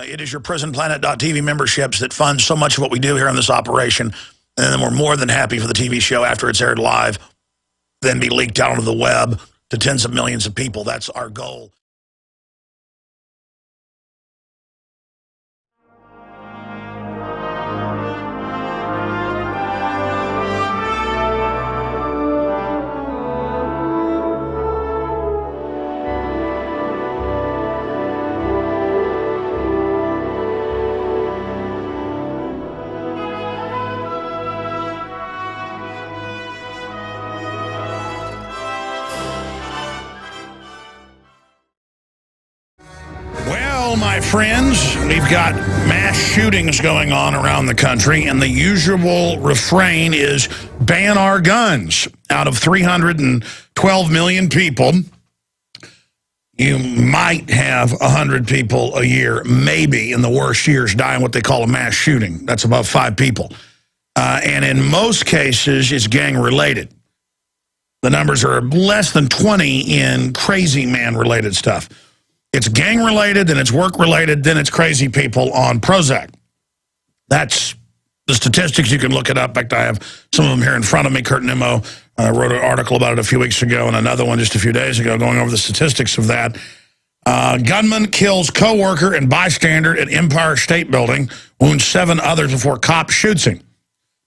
It is your prisonplanet.tv memberships that fund so much of what we do here on this operation. And then we're more than happy for the TV show after it's aired live, then be leaked out onto the web to tens of millions of people. That's our goal. Well, my friends, we've got mass shootings going on around the country, and the usual refrain is ban our guns. Out of 312 million people, you might have 100 people a year, maybe in the worst years, die in what they call a mass shooting. That's above 5 people. And in most cases, it's gang-related. The numbers are less than 20 in crazy man-related stuff. It's gang-related, then it's work-related, then it's crazy people on Prozac. That's the statistics. You can look it up. In fact, I have some of them here in front of me. Kurt Nimmo wrote an article about it a few weeks ago and another one just a few days ago going over the statistics of that. Gunman kills co-worker and bystander at Empire State Building, wounds 7 others before cop shoots him.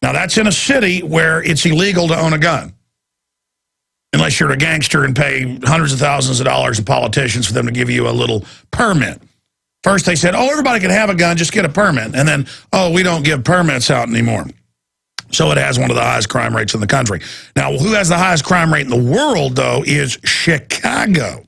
Now, that's in a city where it's illegal to own a gun, unless you're a gangster and pay hundreds of thousands of dollars to politicians for them to give you a little permit. First they said, oh, everybody can have a gun, just get a permit. And then, oh, we don't give permits out anymore. So it has one of the highest crime rates in the country. Now, who has the highest crime rate in the world, though, is Chicago,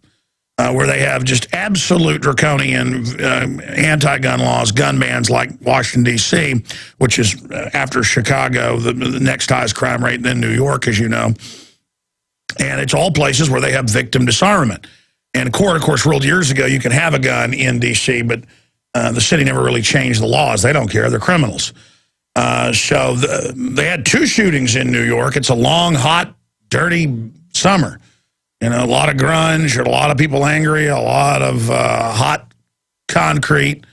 where they have just absolute draconian anti-gun laws, gun bans like Washington, D.C., which is, after Chicago, the next highest crime rate, then New York, as you know. And it's all places where they have victim disarmament. And a court, of course, ruled years ago you can have a gun in D.C., but the city never really changed the laws. They don't care. They're criminals. So they had 2 shootings in New York. It's a long, hot, dirty summer. You know, a lot of grunge, a lot of people angry, a lot of hot concrete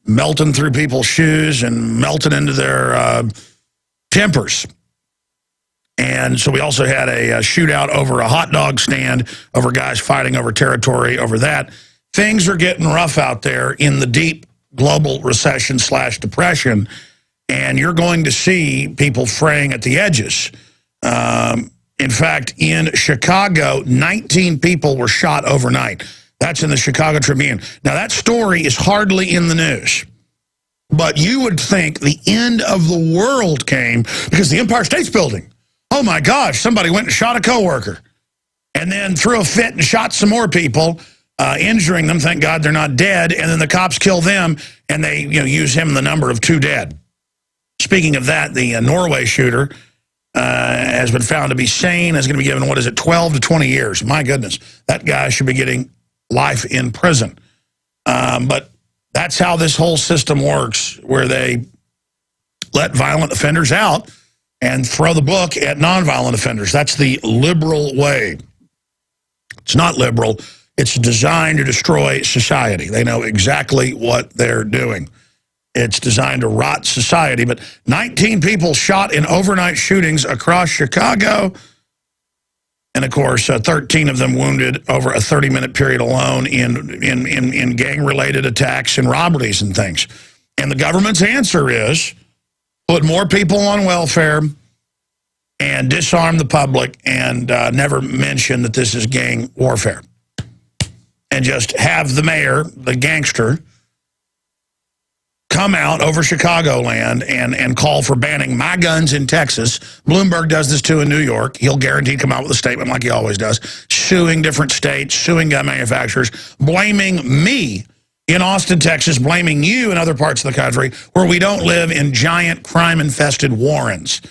melting through people's shoes and melting into their tempers. And so we also had a shootout over a hot dog stand, over guys fighting over territory over that. Things are getting rough out there in the deep global recession / depression, and you're going to see people fraying at the edges. In fact, in Chicago, 19 people were shot overnight. That's in the Chicago Tribune. Now, that story is hardly in the news, but you would think the end of the world came because the Empire State Building. Oh, my gosh, somebody went and shot a coworker and then threw a fit and shot some more people, injuring them. Thank God they're not dead. And then the cops kill them, and they use him in the number of 2 dead. Speaking of that, the Norway shooter has been found to be sane, is going to be given, 12 to 20 years. My goodness, that guy should be getting life in prison. But that's how this whole system works, where they let violent offenders out and throw the book at nonviolent offenders. That's the liberal way. It's not liberal. It's designed to destroy society. They know exactly what they're doing. It's designed to rot society. But 19 people shot in overnight shootings across Chicago. And, of course, 13 of them wounded over a 30-minute period alone in gang-related attacks and robberies and things. And the government's answer is put more people on welfare and disarm the public and never mention that this is gang warfare. And just have the mayor, the gangster, come out over Chicagoland and call for banning my guns in Texas. Bloomberg does this too in New York. He'll guaranteed come out with a statement like he always does, suing different states, suing gun manufacturers, blaming me in Austin, Texas, blaming you in other parts of the country where we don't live in giant crime-infested warrens.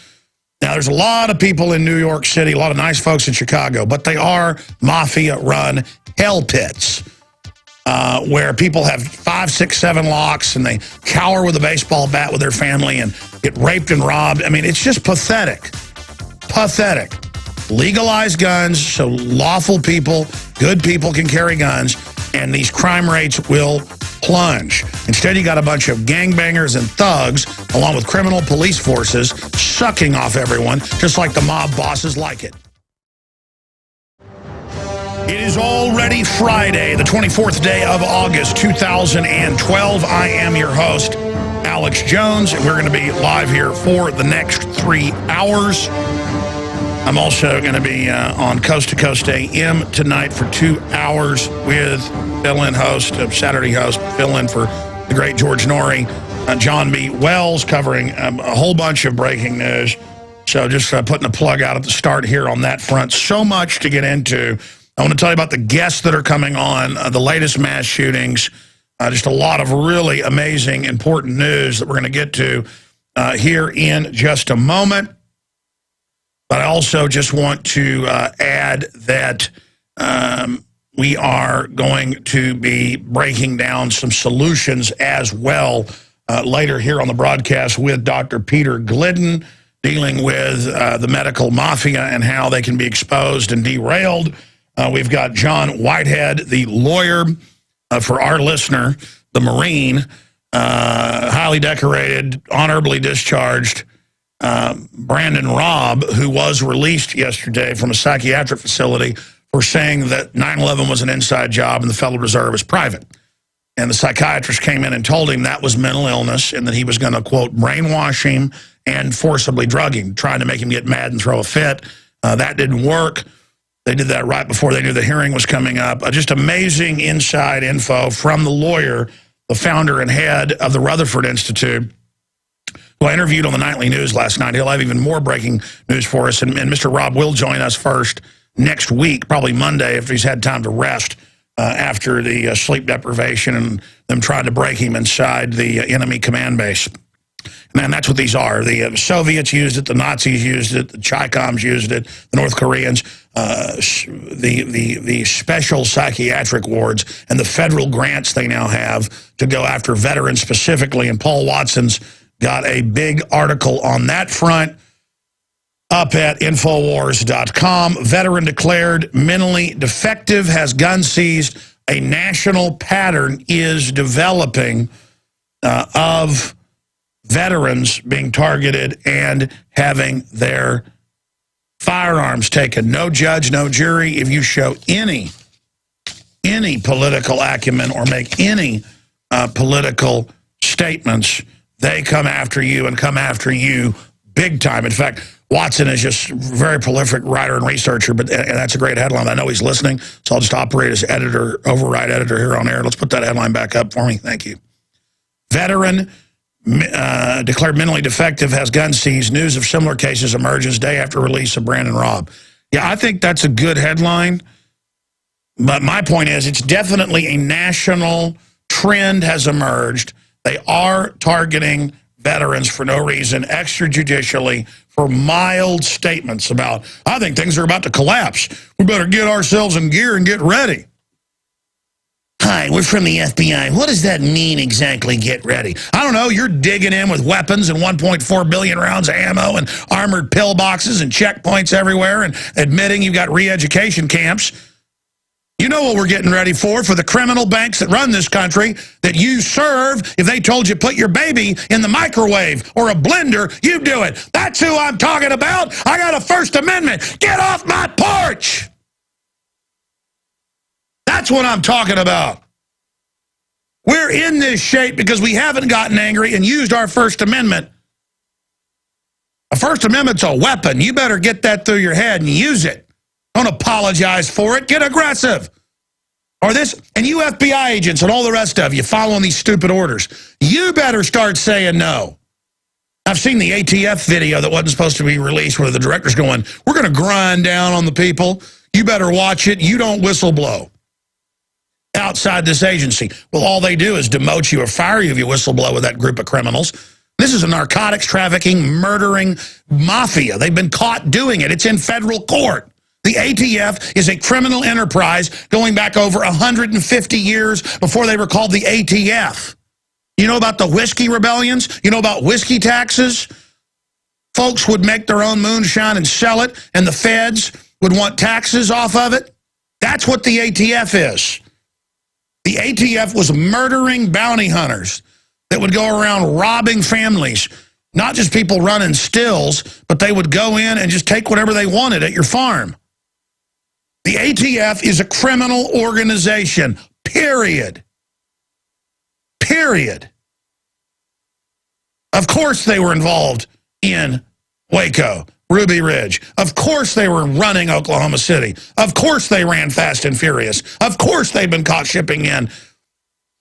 Now, there's a lot of people in New York City, a lot of nice folks in Chicago, but they are mafia-run hell pits where people have 5, 6, 7 locks and they cower with a baseball bat with their family and get raped and robbed. I mean, it's just pathetic. Pathetic. Legalize guns so lawful people, good people can carry guns, and these crime rates will plunge. Instead, you got a bunch of gangbangers and thugs, along with criminal police forces, sucking off everyone, just like the mob bosses like it. It is already Friday, the 24th day of August, 2012. I am your host, Alex Jones, and we're going to be live here for the next 3 hours. I'm also going to be on Coast to Coast AM tonight for 2 hours with fill-in host, Saturday host, fill-in for the great George Norrie, John B. Wells, covering a whole bunch of breaking news. So just putting a plug out at the start here on that front. So much to get into. I want to tell you about the guests that are coming on, the latest mass shootings, just a lot of really amazing, important news that we're going to get to here in just a moment. But I also just want to add that we are going to be breaking down some solutions as well later here on the broadcast with Dr. Peter Glidden, dealing with the medical mafia and how they can be exposed and derailed. We've got John Whitehead, the lawyer for our listener, the Marine, highly decorated, honorably discharged, Brandon Raub, who was released yesterday from a psychiatric facility for saying that 9/11 was an inside job and the Federal Reserve is private. And the psychiatrist came in and told him that was mental illness and that he was going to, quote, brainwash him and forcibly drug him, trying to make him get mad and throw a fit. That didn't work. They did that right before they knew the hearing was coming up. Just amazing inside info from the lawyer, the founder and head of the Rutherford Institute, who I interviewed on the Nightly News last night. He'll have even more breaking news for us. And Mr. Raub will join us first next week, probably Monday, if he's had time to rest after the sleep deprivation and them trying to break him inside the enemy command base. Man, that's what these are. The Soviets used it, the Nazis used it, the Chi-Coms used it, the North Koreans, the special psychiatric wards, and the federal grants they now have to go after veterans specifically. And Paul Watson's got a big article on that front up at Infowars.com. Veteran declared mentally defective, has gun seized. A national pattern is developing of veterans being targeted and having their firearms taken. No judge, no jury. If you show any political acumen or make any political statements, they come after you and come after you big time. In fact, Watson is just a very prolific writer and researcher, and that's a great headline. I know he's listening, so I'll just operate as editor, override editor here on air. Let's put that headline back up for me. Thank you. Veteran declared mentally defective, has gun seized. News of similar cases emerges day after release of Brandon Raub. Yeah, I think that's a good headline. But my point is, it's definitely a national trend has emerged. They are targeting veterans for no reason, extrajudicially, for mild statements about, I think things are about to collapse. We better get ourselves in gear and get ready. Hi, we're from the FBI. What does that mean exactly, get ready? I don't know. You're digging in with weapons and 1.4 billion rounds of ammo and armored pillboxes and checkpoints everywhere and admitting you've got re-education camps. You know what we're getting ready for the criminal banks that run this country, that you serve. If they told you put your baby in the microwave or a blender, you do it. That's who I'm talking about. I got a First Amendment. Get off my porch. That's what I'm talking about. We're in this shape because we haven't gotten angry and used our First Amendment. A First Amendment's a weapon. You better get that through your head and use it. Don't apologize for it. Get aggressive. Or this, and you FBI agents and all the rest of you following these stupid orders, you better start saying no. I've seen the ATF video that wasn't supposed to be released where the director's going, we're going to grind down on the people. You better watch it. You don't whistleblow outside this agency. Well, all they do is demote you or fire you if you whistleblow with that group of criminals. This is a narcotics trafficking, murdering mafia. They've been caught doing it. It's in federal court. The ATF is a criminal enterprise going back over 150 years before they were called the ATF. You know about the whiskey rebellions? You know about whiskey taxes? Folks would make their own moonshine and sell it, and the feds would want taxes off of it. That's what the ATF is. The ATF was murdering bounty hunters that would go around robbing families, not just people running stills, but they would go in and just take whatever they wanted at your farm. The ATF is a criminal organization, period. Period. Of course they were involved in Waco, Ruby Ridge. Of course they were running Oklahoma City. Of course they ran fast and furious. Of course they've been caught shipping in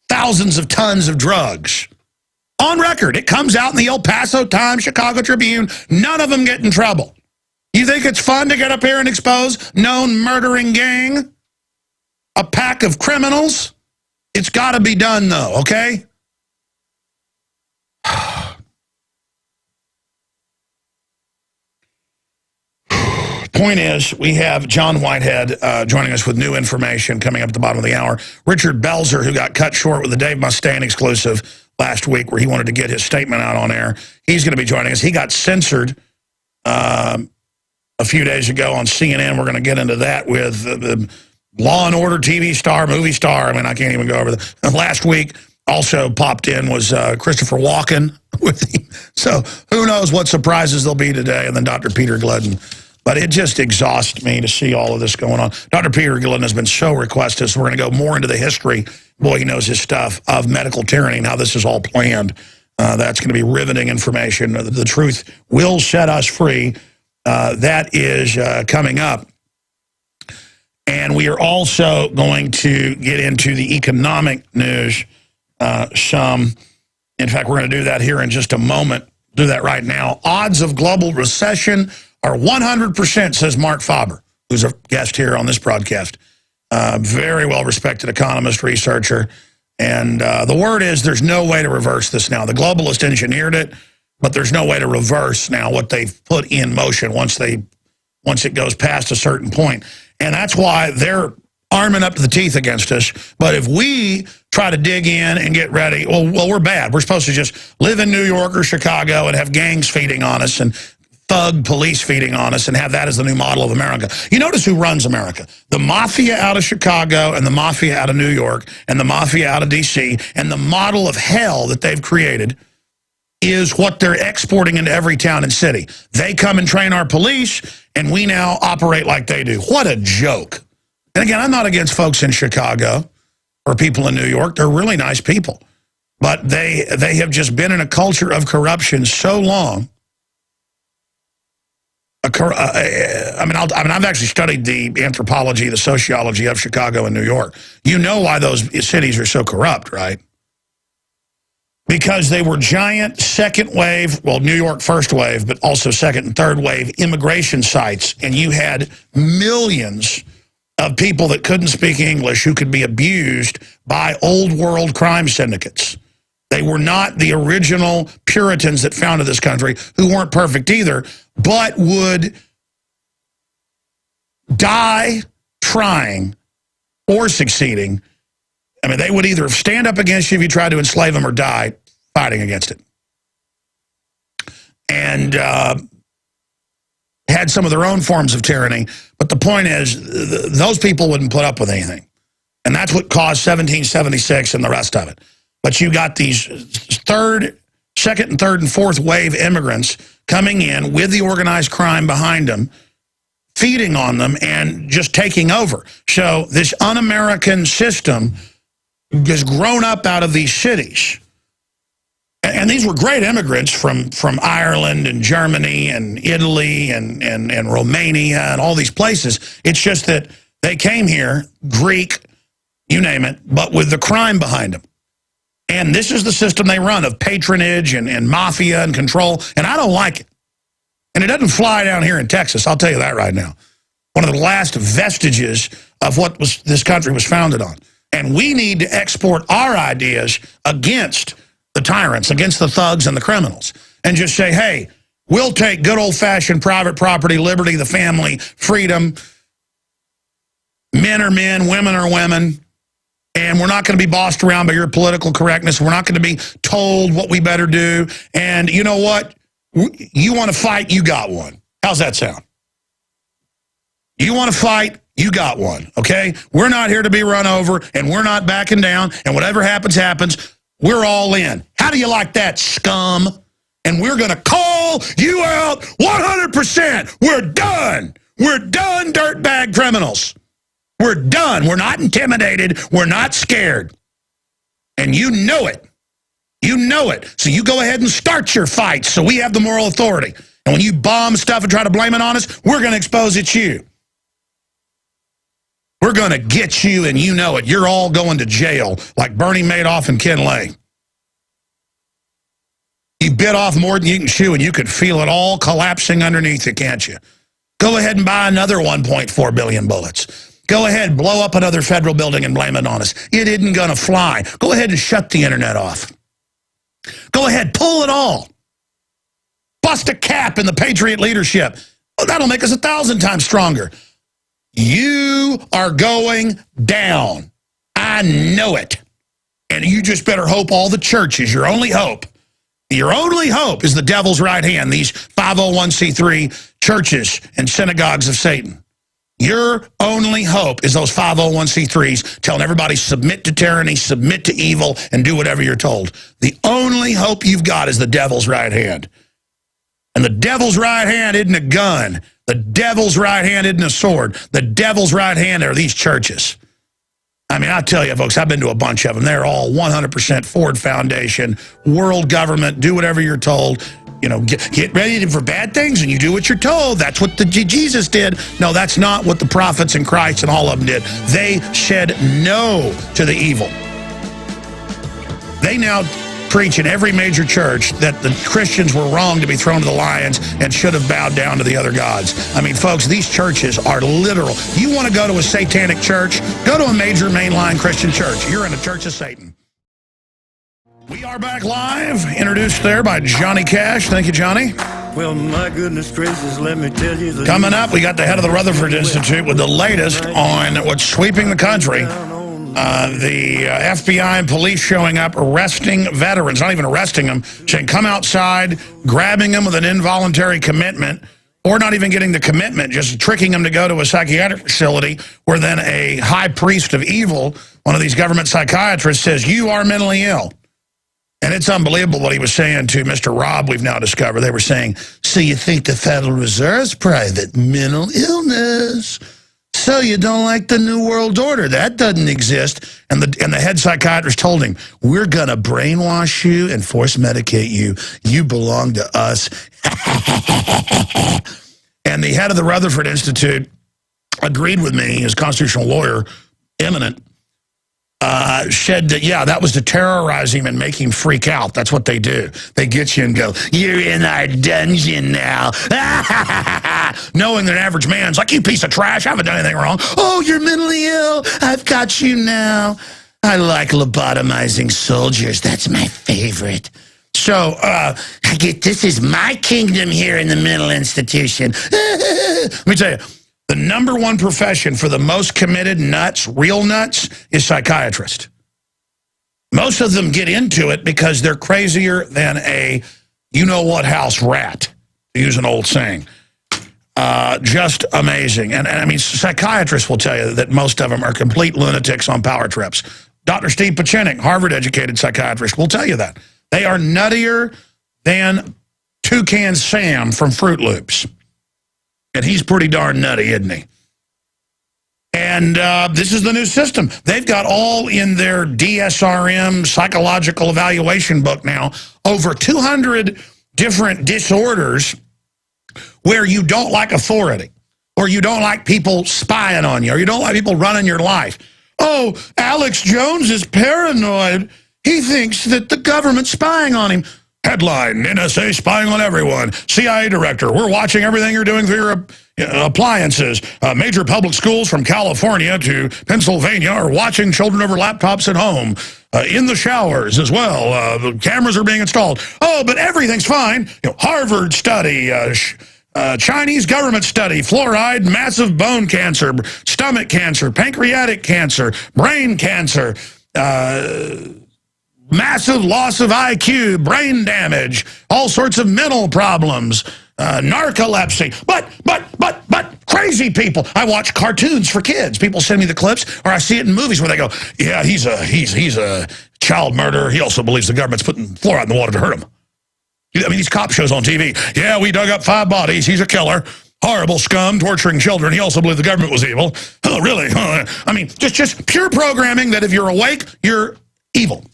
thousands of tons of drugs. On record, it comes out in the El Paso Times, Chicago Tribune. None of them get in trouble. You think it's fun to get up here and expose known murdering gang? A pack of criminals? It's got to be done, though, okay? Point is, we have John Whitehead joining us with new information coming up at the bottom of the hour. Richard Belzer, who got cut short with the Dave Mustaine exclusive last week where he wanted to get his statement out on air, he's going to be joining us. He got censored a few days ago on CNN. We're going to get into that with the Law and Order TV star, movie star. I mean, I can't even go over that. Last week also popped in was Christopher Walken with him. So who knows what surprises there'll be today. And then Dr. Peter Glidden. But it just exhausts me to see all of this going on. Dr. Peter Glidden has been so requested, so we're going to go more into the history. Boy, he knows his stuff of medical tyranny and how this is all planned. That's going to be riveting information. The truth will set us free. That is coming up. And we are also going to get into the economic news some. In fact, we're going to do that here in just a moment. Do that right now. Odds of global recession are 100%, says Mark Faber, who's a guest here on this broadcast. Very well-respected economist, researcher. And the word is there's no way to reverse this now. The globalists engineered it, but there's no way to reverse now what they've put in motion once it goes past a certain point. And that's why they're arming up to the teeth against us. But if we try to dig in and get ready, well, we're bad. We're supposed to just live in New York or Chicago and have gangs feeding on us and thug police feeding on us and have that as the new model of America. You notice who runs America? The mafia out of Chicago and the mafia out of New York and the mafia out of D.C. and the model of hell that they've created is what they're exporting into every town and city. They come and train our police, and we now operate like they do. What a joke. And again, I'm not against folks in Chicago or people in New York. They're really nice people. But they have just been in a culture of corruption so long. I've actually studied the anthropology, the sociology of Chicago and New York. You know why those cities are so corrupt, right? Because they were giant second wave, well, New York first wave, but also second and third wave immigration sites. And you had millions of people that couldn't speak English who could be abused by old world crime syndicates. They were not the original Puritans that founded this country, who weren't perfect either, but would die trying or succeeding. I mean, they would either stand up against you if you tried to enslave them or die fighting against it. And had some of their own forms of tyranny. But the point is, those people wouldn't put up with anything. And that's what caused 1776 and the rest of it. But you got these second and third and fourth wave immigrants coming in with the organized crime behind them, feeding on them and just taking over. So this un-American system has grown up out of these cities. And these were great immigrants from Ireland and Germany and Italy and Romania and all these places. It's just that they came here, Greek, you name it, but with the crime behind them. And this is the system they run of patronage and mafia and control. And I don't like it. And it doesn't fly down here in Texas. I'll tell you that right now. One of the last vestiges of what this country was founded on. And we need to export our ideas against the tyrants, against the thugs and the criminals. And just say, hey, we'll take good old-fashioned private property, liberty, the family, freedom. Men are men, women are women. And we're not going to be bossed around by your political correctness. We're not going to be told what we better do. And you know what? You want to fight, you got one. How's that sound? You want to fight, you got one, okay? We're not here to be run over, and we're not backing down, and whatever happens, happens. We're all in. How do you like that, scum? And we're going to call you out 100%. We're done. We're done, dirtbag criminals. We're done. We're not intimidated. We're not scared. And you know it. You know it. So you go ahead and start your fights so we have the moral authority. And when you bomb stuff and try to blame it on us, we're going to expose it's you. We're going to get you, and you know it. You're all going to jail like Bernie Madoff and Ken Lay. You bit off more than you can chew, and you could feel it all collapsing underneath you, can't you? Go ahead and buy another 1.4 billion bullets. Go ahead, blow up another federal building and blame it on us. It isn't going to fly. Go ahead and shut the internet off. Go ahead, pull it all. Bust a cap in the Patriot leadership. Oh, that'll make us 1,000 times stronger. You are going down. I know it. And you just better hope all the churches, your only hope is the devil's right hand, these 501c3 churches and synagogues of Satan. Your only hope is those 501c3s telling everybody submit to tyranny, submit to evil, and do whatever you're told. The only hope you've got is the devil's right hand. And the devil's right hand isn't a gun. The devil's right hand isn't a sword. The devil's right hand are these churches. I mean, I tell you, folks, I've been to a bunch of them. They're all 100% Ford Foundation, world government, do whatever you're told. You know, get ready for bad things, and you do what you're told. That's what Jesus did. No, that's not what the prophets and Christ and all of them did. They said no to the evil. They now preach in every major church that the Christians were wrong to be thrown to the lions and should have bowed down to the other gods. I mean, folks, these churches are literal. You want to go to a satanic church? Go to a major mainline Christian church. You're in a church of Satan. We are back live, introduced there by Johnny Cash. Thank you, Johnny. Well, my goodness gracious, let me tell you. Coming up, we got the head of the Rutherford Institute with the latest on what's sweeping the country. The FBI and police showing up, arresting veterans, not even arresting them, saying come outside, grabbing them with an involuntary commitment, or not even getting the commitment, just tricking them to go to a psychiatric facility where then a high priest of evil, one of these government psychiatrists, says, you are mentally ill. And it's unbelievable what he was saying to Mr. Raub, we've now discovered. They were saying, so you think the Federal Reserve's private mental illness? So you don't like the New World Order? That doesn't exist. And the head psychiatrist told him, we're going to brainwash you and force medicate you. You belong to us. And the head of the Rutherford Institute agreed with me, his constitutional lawyer, eminent, said that, yeah, that was to terrorize him and make him freak out. That's what they do. They get you and go, you're in our dungeon now. Knowing that an average man's like, you piece of trash, I haven't done anything wrong. Oh, you're mentally ill. I've got you now. I like lobotomizing soldiers. That's my favorite. So, this is my kingdom here in the mental institution. Let me tell you. The number one profession for the most committed nuts, real nuts, is psychiatrist. Most of them get into it because they're crazier than a you-know-what house rat, to use an old saying. Just amazing. And I mean, psychiatrists will tell you that most of them are complete lunatics on power trips. Dr. Steve Pachinik, Harvard-educated psychiatrist, will tell you that. They are nuttier than Toucan Sam from Fruit Loops. And he's pretty darn nutty, isn't he? And this is the new system. They've got all in their DSRM psychological evaluation book now, over 200 different disorders where you don't like authority, or you don't like people spying on you, or you don't like people running your life. Oh, Alex Jones is paranoid. He thinks that the government's spying on him. Headline, NSA spying on everyone. CIA director, we're watching everything you're doing through your appliances. Major public schools from California to Pennsylvania are watching children over laptops at home. In the showers as well. The cameras are being installed. Oh, but everything's fine. Harvard study, Chinese government study, fluoride, massive bone cancer, stomach cancer, pancreatic cancer, brain cancer, massive loss of IQ, brain damage, all sorts of mental problems, narcolepsy. But, Crazy people. I watch cartoons for kids. People send me the clips, or I see it in movies where they go, yeah, he's a child murderer. He also believes the government's putting fluoride in the water to hurt him. I mean, these cop shows on TV. Yeah, we dug up 5 bodies. He's a killer. Horrible scum, torturing children. He also believed the government was evil. Oh, really? I mean, just pure programming that if you're awake, you're evil.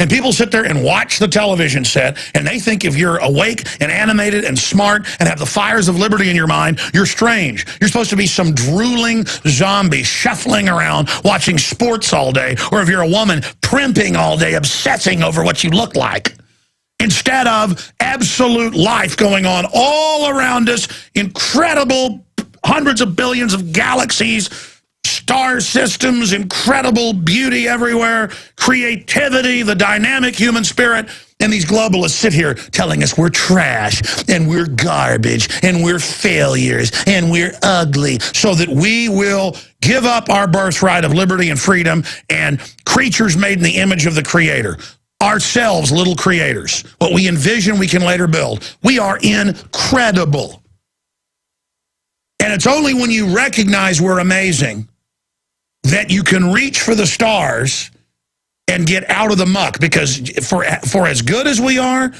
And people sit there and watch the television set, and they think if you're awake and animated and smart and have the fires of liberty in your mind, you're strange. You're supposed to be some drooling zombie shuffling around watching sports all day, or if you're a woman, primping all day, obsessing over what you look like. Instead of absolute life going on all around us, incredible hundreds of billions of galaxies, star systems, incredible beauty everywhere, creativity, the dynamic human spirit, and these globalists sit here telling us we're trash, and we're garbage, and we're failures, and we're ugly, so that we will give up our birthright of liberty and freedom and creatures made in the image of the Creator. Ourselves, little creators. What we envision, we can later build. We are incredible. And it's only when you recognize we're amazing that you can reach for the stars and get out of the muck, because for as good as we are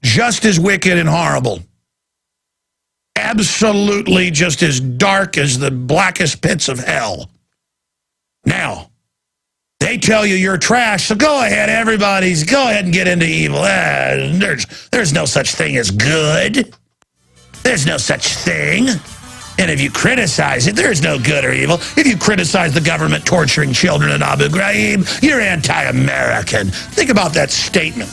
just as wicked and horrible. Absolutely just as dark as the blackest pits of hell. Now, they tell you you're trash, so go ahead, go ahead and get into evil. There's no such thing as good. There's no such thing. And if you criticize it, there's no good or evil. If you criticize the government torturing children in Abu Ghraib, you're anti-American. Think about that statement.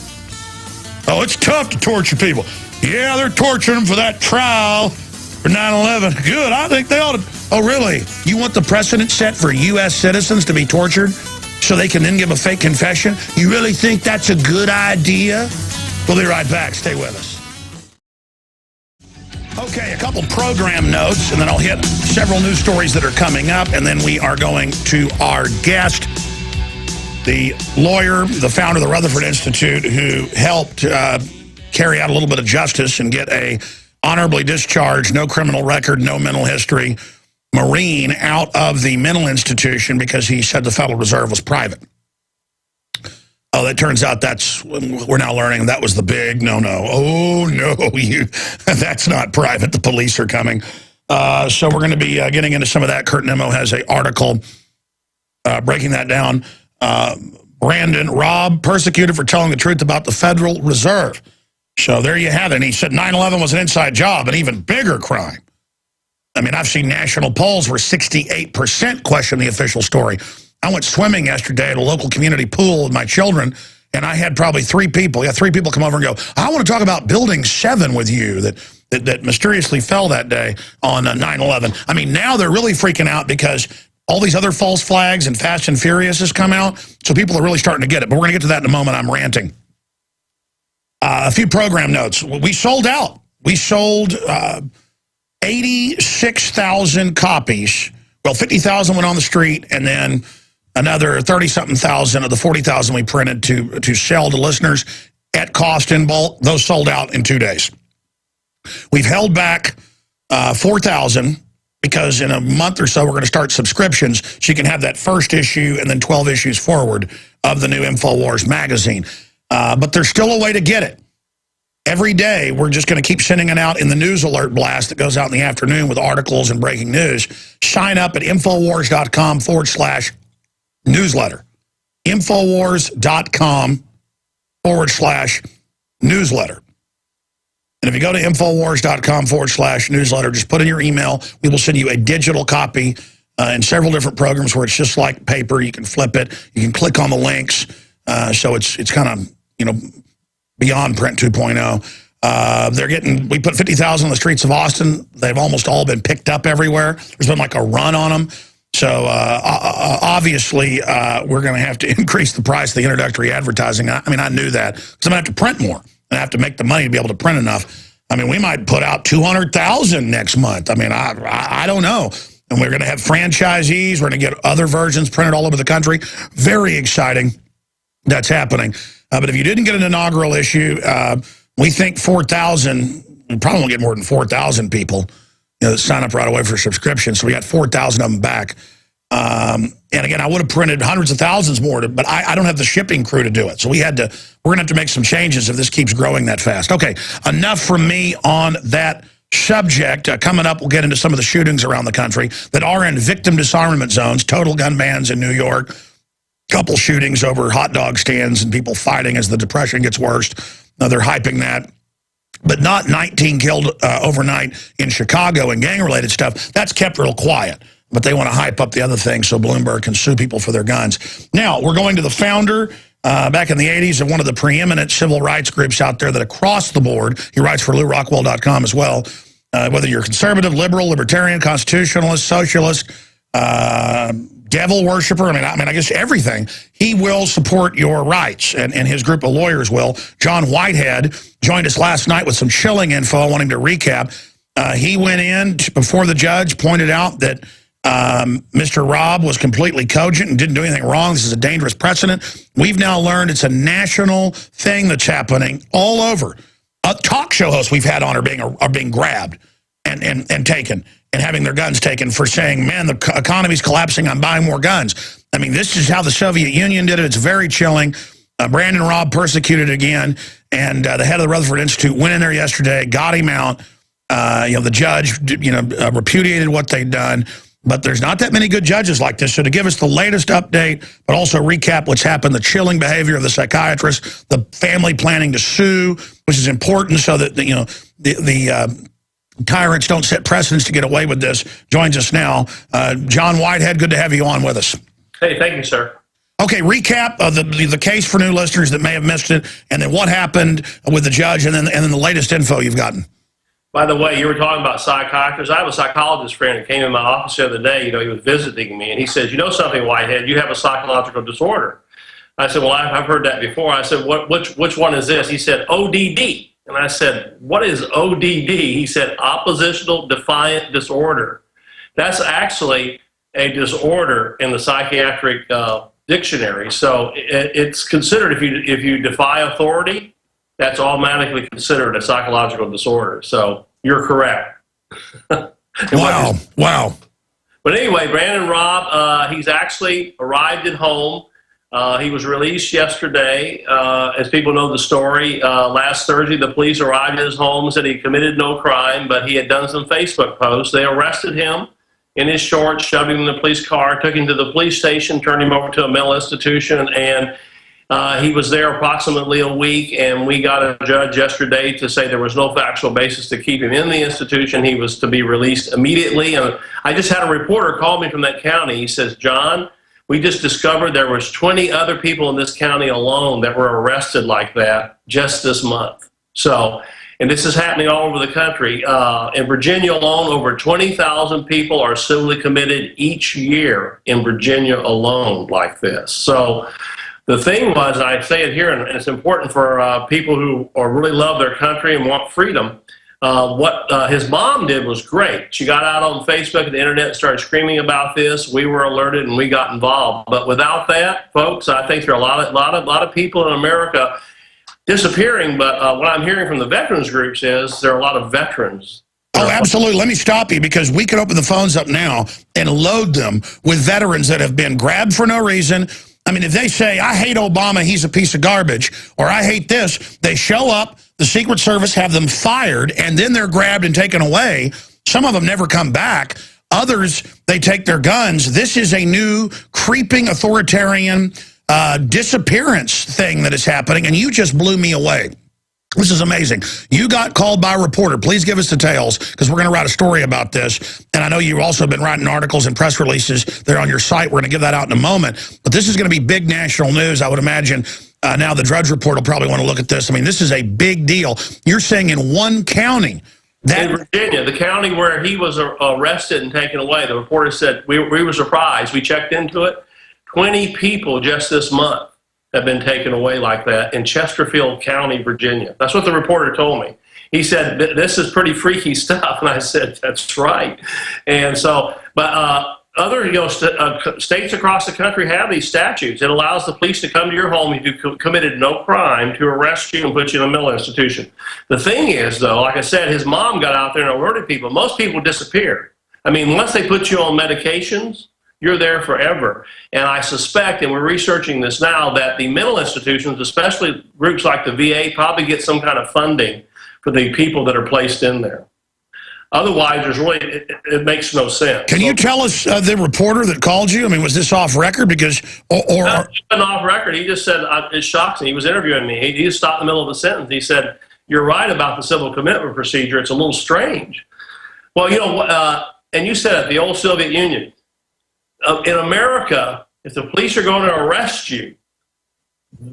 Oh, it's tough to torture people. Yeah, they're torturing them for that trial for 9/11. Good, I think they ought to. Oh, really? You want the precedent set for U.S. citizens to be tortured so they can then give a fake confession? You really think that's a good idea? We'll be right back. Stay with us. Okay, a couple program notes, and then I'll hit several news stories that are coming up, and then we are going to our guest, the lawyer, the founder of the Rutherford Institute, who helped carry out a little bit of justice and get a honorably discharged, no criminal record, no mental history Marine out of the mental institution because he said the Federal Reserve was private. Oh, that turns out we're now learning that was the big no. Oh, no, that's not private. The police are coming. So we're going to be getting into some of that. Kurt Nimmo has an article breaking that down. Brandon Raub, persecuted for telling the truth about the Federal Reserve. So there you have it. And he said 9/11 was an inside job, an even bigger crime. I mean, I've seen national polls where 68% question the official story. I went swimming yesterday at a local community pool with my children, and I had probably 3 people. Yeah, 3 people come over and go, I want to talk about Building 7 with you that mysteriously fell that day on 9/11. I mean, now they're really freaking out because all these other false flags and Fast and Furious has come out, so people are really starting to get it. But we're going to get to that in a moment. I'm ranting. A few program notes. We sold out. We sold 86,000 copies. Well, 50,000 went on the street, and then another 30-something thousand of the 40,000 we printed to sell to listeners at cost in bulk. Those sold out in 2 days. We've held back 4,000 because in a month or so we're going to start subscriptions so you can have that first issue and then 12 issues forward of the new Infowars magazine. But there's still a way to get it. Every day, we're just going to keep sending it out in the news alert blast that goes out in the afternoon with articles and breaking news. Sign up at Infowars.com/newsletter. Infowars.com/newsletter. And if you go to Infowars.com/newsletter, just put in your email. We will send you a digital copy in several different programs where it's just like paper. You can flip it. You can click on the links. So it's kind of, beyond print 2.0. We put 50,000 on the streets of Austin. They've almost all been picked up everywhere. There's been like a run on them. So obviously we're going to have to increase the price of the introductory advertising. I mean, I knew that because I'm going to have to print more and I have to make the money to be able to print enough. I mean, we might put out 200,000 next month. I mean, I don't know. And we're going to have franchisees. We're going to get other versions printed all over the country. Very exciting. That's happening. But if you didn't get an inaugural issue, we think 4,000, we probably won't get more than 4,000 people that sign up right away for a subscription. So we got 4,000 of them back. And again, I would have printed hundreds of thousands more, but I don't have the shipping crew to do it. So we're going to have to make some changes if this keeps growing that fast. Okay, enough from me on that subject. Coming up, we'll get into some of the shootings around the country that are in victim disarmament zones, total gun bans in New York, couple shootings over hot dog stands and people fighting as the depression gets worse. They're hyping that. But not 19 killed overnight in Chicago and gang-related stuff. That's kept real quiet. But they want to hype up the other thing so Bloomberg can sue people for their guns. Now, we're going to the founder back in the 80s of one of the preeminent civil rights groups out there that across the board, he writes for LouRockwell.com as well, whether you're conservative, liberal, libertarian, constitutionalist, socialist, devil worshiper, I mean, I guess everything, he will support your rights, and his group of lawyers will. John Whitehead joined us last night with some chilling info. I want him to recap. He went in before the judge, pointed out that Mr. Raub was completely cogent and didn't do anything wrong. This is a dangerous precedent. We've now learned it's a national thing that's happening all over. Talk show hosts we've had on are being grabbed and taken and having their guns taken for saying, man, the economy's collapsing, I'm buying more guns. I mean, this is how the Soviet Union did it. It's very chilling. Brandon Raub persecuted again, and the head of the Rutherford Institute went in there yesterday, got him out. The judge, repudiated what they'd done. But there's not that many good judges like this. So to give us the latest update, but also recap what's happened, the chilling behavior of the psychiatrist, the family planning to sue, which is important so that the tyrants don't set precedents to get away with this, joins us now. John Whitehead, good to have you on with us. Hey, thank you, sir. Okay, recap of the case for new listeners that may have missed it, and then what happened with the judge, and then the latest info you've gotten. By the way, you were talking about psychiatrists. I have a psychologist friend who came in my office the other day. He was visiting me, and he says, you know something, Whitehead, you have a psychological disorder. I said, well, I've heard that before. I said, which one is this? He said, ODD. And I said, what is ODD? He said, oppositional defiant disorder. That's actually a disorder in the psychiatric dictionary. So it's considered, if you defy authority, that's automatically considered a psychological disorder. So you're correct. Wow. But anyway, Brandon Raub, he's actually arrived at home. He was released yesterday. As people know the story, last Thursday, the police arrived at his home, said he committed no crime, but he had done some Facebook posts. They arrested him in his shorts, shoved him in the police car, took him to the police station, turned him over to a mental institution, and he was there approximately a week, and we got a judge yesterday to say there was no factual basis to keep him in the institution. He was to be released immediately. And I just had a reporter call me from that county. He says, John, we just discovered there was 20 other people in this county alone that were arrested like that just this month. So, and this is happening all over the country. In Virginia alone, over 20,000 people are civilly committed each year in Virginia alone like this. So the thing was, and I say it here, and it's important for people who really love their country and want freedom, what his mom did was great. She got out on Facebook and the internet and started screaming about this. We were alerted and we got involved. But without that, folks, I think there are a lot of people in America disappearing. But what I'm hearing from the veterans groups is there are a lot of veterans. Oh, absolutely. Let me stop you, because we could open the phones up now and load them with veterans that have been grabbed for no reason. I mean, if they say, I hate Obama, he's a piece of garbage, or I hate this, they show up, the Secret Service have them fired, and then they're grabbed and taken away. Some of them never come back. Others, they take their guns. This is a new creeping authoritarian disappearance thing that is happening, and you just blew me away. This is amazing. You got called by a reporter. Please give us details, because we're going to write a story about this. And I know you've also been writing articles and press releases there on your site. We're going to give that out in a moment. But this is going to be big national news, I would imagine. Now the Drudge Report will probably want to look at this. I mean, this is a big deal. You're saying in one county. In Virginia, the county where he was arrested and taken away, the reporter said, we were surprised. We checked into it. 20 people just this month have been taken away like that in Chesterfield County, Virginia. That's what the reporter told me. He said, this is pretty freaky stuff. And I said, that's right. And so, but other states across the country have these statutes. It allows the police to come to your home if you committed no crime to arrest you and put you in a mental institution. The thing is, though, like I said, his mom got out there and alerted people. Most people disappear. I mean, once they put you on medications, you're there forever. And I suspect, and we're researching this now, that the mental institutions, especially groups like the VA, probably get some kind of funding for the people that are placed in there. Otherwise, there's really, it makes no sense. Can you tell us the reporter that called you? I mean, was this off record? Because, or off record. He just said, it shocks me. He was interviewing me. He just stopped in the middle of the sentence. He said, "You're right about the civil commitment procedure. It's a little strange." Well, you know, and you said it, the old Soviet Union. In America, if the police are going to arrest you,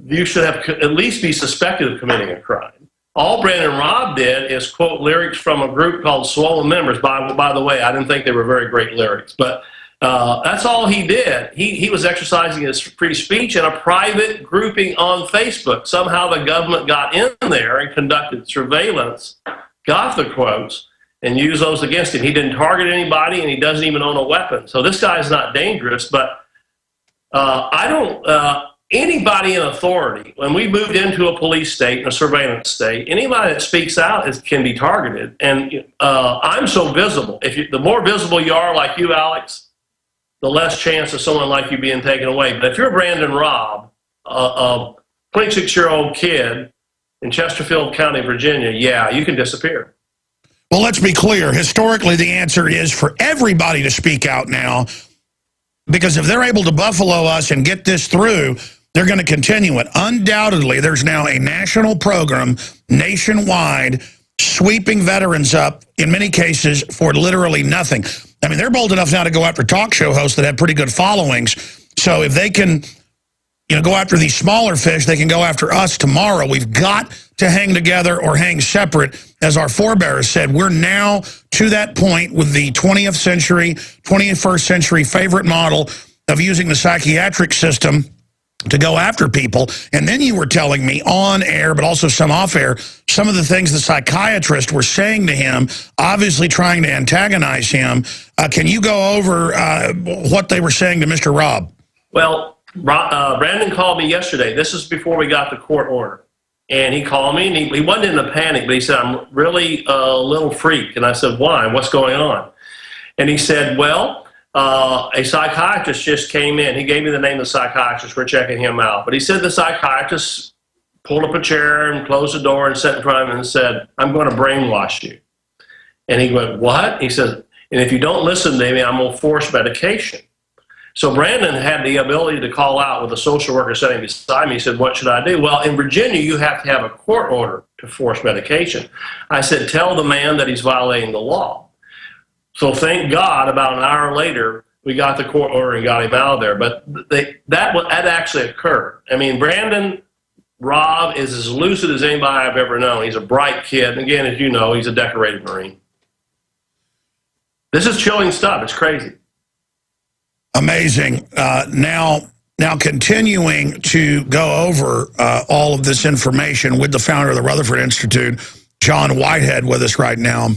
you should have at least be suspected of committing a crime. All Brandon Raub did is quote lyrics from a group called Swollen Members. By the way, I didn't think they were very great lyrics, but that's all he did. He was exercising his free speech in a private grouping on Facebook. Somehow the government got in there and conducted surveillance, got the quotes, and used those against him. He didn't target anybody, and he doesn't even own a weapon. So this guy's not dangerous, but anybody in authority, when we moved into a police state and a surveillance state, anybody that speaks out can be targeted. And I'm so visible. The more visible you are, like you, Alex, the less chance of someone like you being taken away. But if you're Brandon Raub, a 26-year-old kid in Chesterfield County, Virginia, yeah, you can disappear. Well, let's be clear. Historically, the answer is for everybody to speak out now, because if they're able to buffalo us and get this through, they're going to continue it. Undoubtedly, there's now a national program nationwide sweeping veterans up, in many cases, for literally nothing. I mean, they're bold enough now to go after talk show hosts that have pretty good followings. So if they can, go after these smaller fish, they can go after us tomorrow. We've got to hang together or hang separate. As our forebears said, we're now to that point with the 20th century, 21st century favorite model of using the psychiatric system to go after people. And then you were telling me on air, but also some off air, some of the things the psychiatrists were saying to him, obviously trying to antagonize him. Can you go over what they were saying to Mr. Raub? Well, Brandon called me yesterday. This is before we got the court order. And he called me, and he wasn't in a panic, but he said, "I'm really a little freaked." And I said, "Why? What's going on?" And he said, "Well, a psychiatrist just came in." He gave me the name of the psychiatrist. We're checking him out. But he said the psychiatrist pulled up a chair and closed the door and sat in front of him and said, "I'm going to brainwash you." And he went, "What?" He said, "And if you don't listen to me, I'm going to force medication." So Brandon had the ability to call out with a social worker sitting beside me. He said, "What should I do?" Well, in Virginia, you have to have a court order to force medication. I said, "Tell the man that he's violating the law." So thank God, about an hour later, we got the court order and got him out of there. But that actually occurred. I mean, Brandon Raub is as lucid as anybody I've ever known. He's a bright kid. And again, as you know, he's a decorated Marine. This is chilling stuff. It's crazy. Amazing. Now continuing to go over all of this information with the founder of the Rutherford Institute, John Whitehead, with us right now.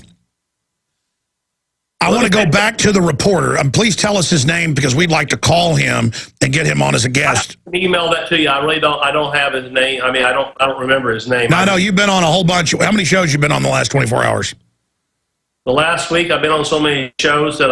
I want to go back to the reporter. Please tell us his name, because we'd like to call him and get him on as a guest. I can email that to you. I don't have his name. I mean, I don't remember his name. No, you've been on a whole bunch. How many shows you been on the last 24 hours? The last week, I've been on so many shows that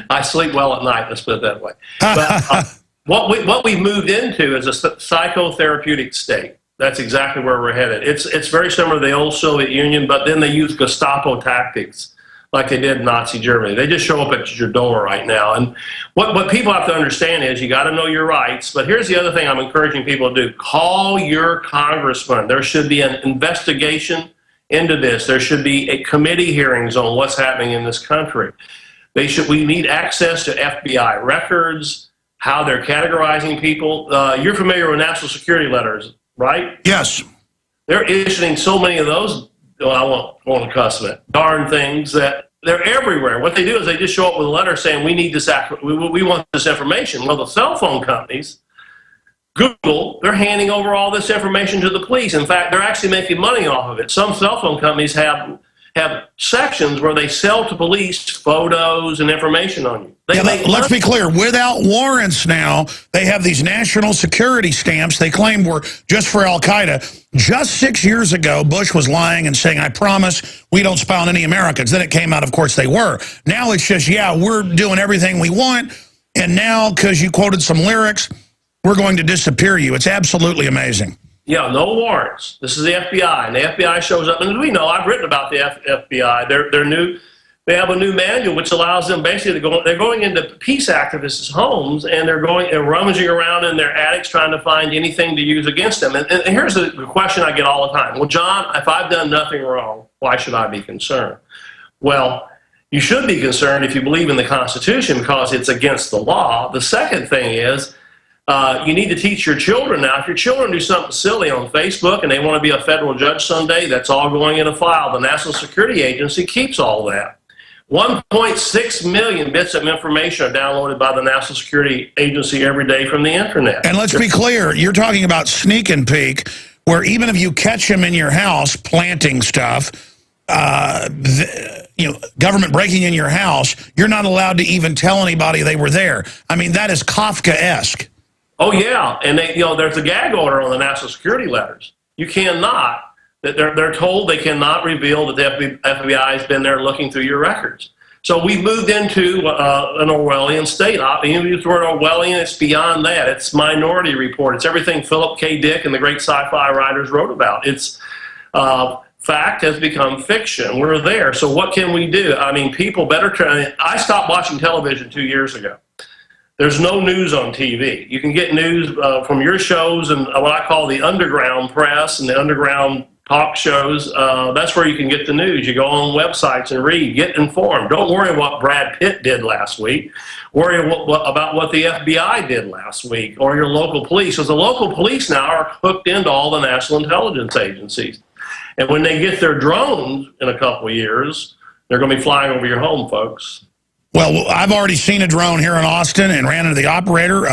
I sleep well at night, let's put it that way. But what we've moved into is a psychotherapeutic state. That's exactly where we're headed. It's very similar to the old Soviet Union, but then they use Gestapo tactics like they did in Nazi Germany. They just show up at your door right now. And what people have to understand is you got to know your rights. But here's the other thing I'm encouraging people to do. Call your congressman. There should be an investigation into this. There should be a committee hearings on what's happening in this country. We need access to FBI records, how they're categorizing people. You're familiar with national security letters, right? Yes. They're issuing so many of those, well, I won't cuss it, darn things, that they're everywhere. What they do is they just show up with a letter saying, we need this, we want this information. Well, the cell phone companies, Google, they're handing over all this information to the police. In fact, they're actually making money off of it. Some cell phone companies have have sections where they sell to police photos and information on you. Let's be clear. Without warrants now, they have these national security stamps they claim were just for al-Qaeda. Just 6 years ago, Bush was lying and saying, I promise we don't spy on any Americans. Then it came out, of course, they were. Now it's just, yeah, we're doing everything we want. And now, because you quoted some lyrics, we're going to disappear you. It's absolutely amazing. Yeah, no warrants. This is the FBI, and the FBI shows up. And as we know, I've written about the FBI. They're new. They have a new manual which allows them basically to go. They're going into peace activists' homes and they're going and rummaging around in their attics trying to find anything to use against them. And here's the question I get all the time. Well, John, if I've done nothing wrong, why should I be concerned? Well, you should be concerned if you believe in the Constitution because it's against the law. The second thing is you need to teach your children now. If your children do something silly on Facebook and they want to be a federal judge someday, that's all going in a file. The National Security Agency keeps all that. 1.6 million bits of information are downloaded by the National Security Agency every day from the internet. And let's be clear, you're talking about sneak and peek, where even if you catch him in your house planting stuff, government breaking in your house, you're not allowed to even tell anybody they were there. I mean, that is Kafka-esque. Oh yeah, and there's a gag order on the national security letters. You cannot. They're told they cannot reveal that the FBI has been there looking through your records. So we've moved into an Orwellian state. You use the word Orwellian, it's beyond that. It's Minority Report. It's everything Philip K. Dick and the great sci-fi writers wrote about. It's fact has become fiction. We're there. So what can we do? I mean, people better try. I stopped watching television 2 years ago. There's no news on TV. You can get news from your shows and what I call the underground press and the underground talk shows. That's where you can get the news. You go on websites and read, get informed. Don't worry what Brad Pitt did last week. Worry about what the FBI did last week or your local police. Because the local police now are hooked into all the national intelligence agencies. And when they get their drones in a couple of years, they're going to be flying over your home, folks. Well, I've already seen a drone here in Austin and ran into the operator.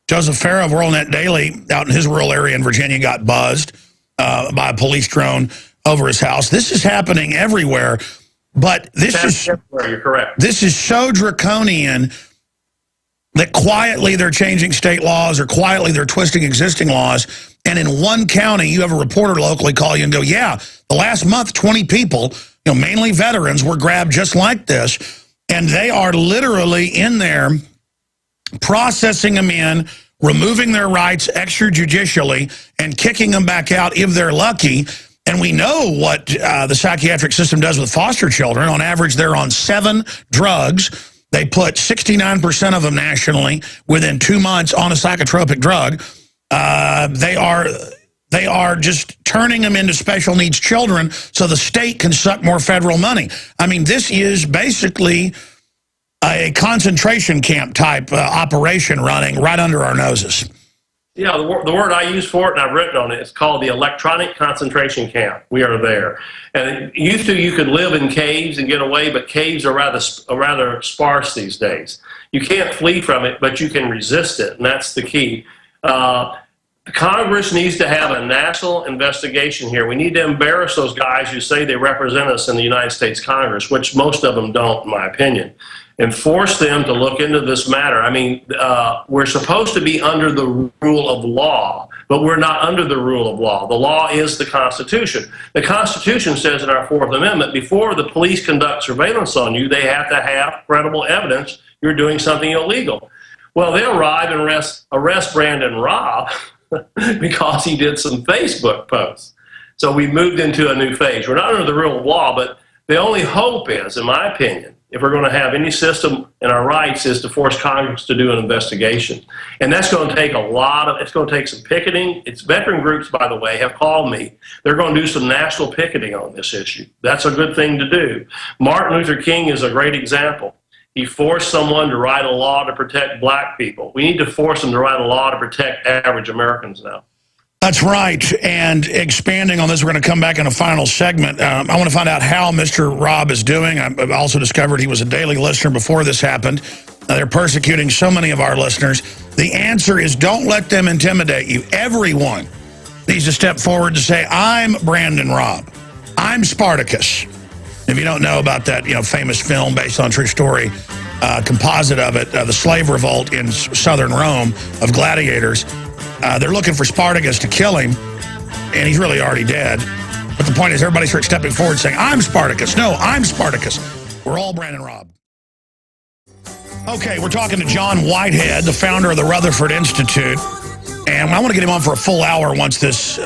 Joseph Farah of WorldNet Daily out in his rural area in Virginia got buzzed by a police drone over his house. This is happening everywhere, but this is you're correct. This is so draconian that quietly they're changing state laws or quietly they're twisting existing laws. And in one county, you have a reporter locally call you and go, yeah, the last month, 20 people, mainly veterans, were grabbed just like this. And they are literally in there processing them in, removing their rights extrajudicially, and kicking them back out if they're lucky. And we know what the psychiatric system does with foster children. On average, they're on 7 drugs. They put 69% of them nationally within 2 months on a psychotropic drug. They are just turning them into special needs children so the state can suck more federal money. I mean, this is basically a concentration camp type operation running right under our noses. Yeah, the word I use for it, and I've written on it, it's called the electronic concentration camp. We are there. And used to you could live in caves and get away, but caves are rather sparse these days. You can't flee from it, but you can resist it, and that's the key. Congress needs to have a national investigation here. We need to embarrass those guys who say they represent us in the United States Congress, which most of them don't, in my opinion, and force them to look into this matter. I mean, we're supposed to be under the rule of law, but we're not under the rule of law. The law is the Constitution. The Constitution says in our 4th Amendment, before the police conduct surveillance on you, they have to have credible evidence you're doing something illegal. Well, they arrive and arrest Brandon Raub because he did some Facebook posts. So we moved into a new phase. We're not under the rule of law, but the only hope is, in my opinion, if we're going to have any system in our rights, is to force Congress to do an investigation. And that's going to take it's going to take some picketing. It's veteran groups, by the way, have called me. They're going to do some national picketing on this issue. That's a good thing to do. Martin Luther King is a great example. He forced someone to write a law to protect black people. We need to force them to write a law to protect average Americans now. That's right. And expanding on this, we're going to come back in a final segment. I want to find out how Mr. Raub is doing. I've also discovered he was a daily listener before this happened. They're persecuting so many of our listeners. The answer is don't let them intimidate you. Everyone needs to step forward to say, I'm Brandon Raub. I'm Spartacus. If you don't know about that, famous film based on true story, composite of it, the slave revolt in southern Rome of gladiators, they're looking for Spartacus to kill him, and he's really already dead. But the point is, everybody starts stepping forward saying, I'm Spartacus. No, I'm Spartacus. We're all Brandon Raub. Okay, we're talking to John Whitehead, the founder of the Rutherford Institute. And I want to get him on for a full hour once this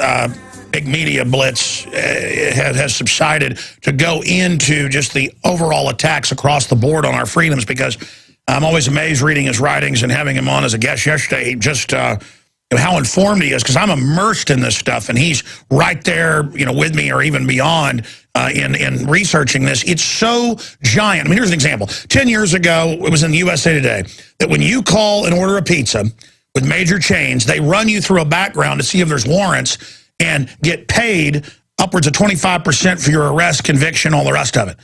big media blitz has subsided, to go into just the overall attacks across the board on our freedoms, because I'm always amazed reading his writings and having him on as a guest yesterday, just how informed he is, because I'm immersed in this stuff, and he's right there, with me or even beyond in researching this. It's so giant. I mean, here's an example. 10 years ago, it was in the USA Today, that when you call and order a pizza with major chains, they run you through a background to see if there's warrants and get paid upwards of 25% for your arrest, conviction, all the rest of it.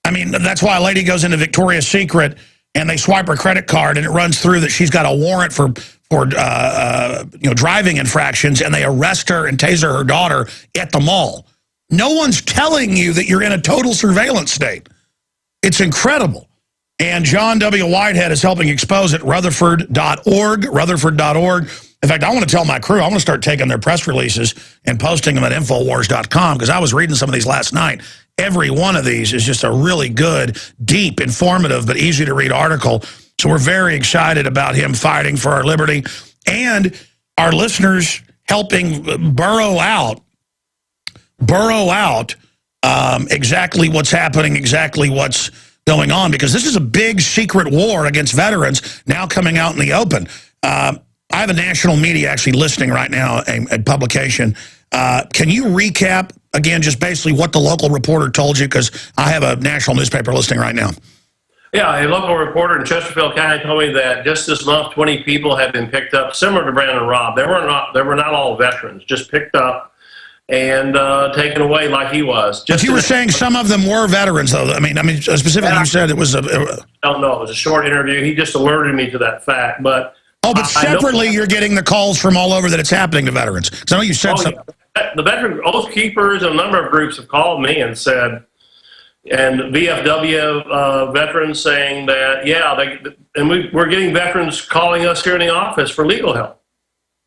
I mean, that's why a lady goes into Victoria's Secret and they swipe her credit card and it runs through that she's got a warrant for driving infractions, and they arrest her and taser her daughter at the mall. No one's telling you that you're in a total surveillance state. It's incredible. And John W. Whitehead is helping expose it, Rutherford.org, Rutherford.org. In fact, I want to tell my crew, I want to start taking their press releases and posting them at Infowars.com, because I was reading some of these last night. Every one of these is just a really good, deep, informative, but easy to read article. So we're very excited about him fighting for our liberty, and our listeners helping burrow out exactly what's happening, exactly what's going on, because this is a big secret war against veterans now coming out in the open. I have a national media actually listening right now, a publication. Can you recap again just basically what the local reporter told you? Because I have a national newspaper listening right now. Yeah, a local reporter in Chesterfield County told me that just this month, 20 people have been picked up, similar to Brandon Raub. They were not all veterans, just picked up and taken away like he was. But you were saying some of them were veterans, though. I mean, specifically, you said it was a... I don't know. It was a short interview. He just alerted me to that fact. But separately, you're getting the calls from all over that it's happening to veterans. Because I know you said something. Yeah. The veteran oath keepers and a number of groups have called me and said, and VFW veterans saying that, we're getting veterans calling us here in the office for legal help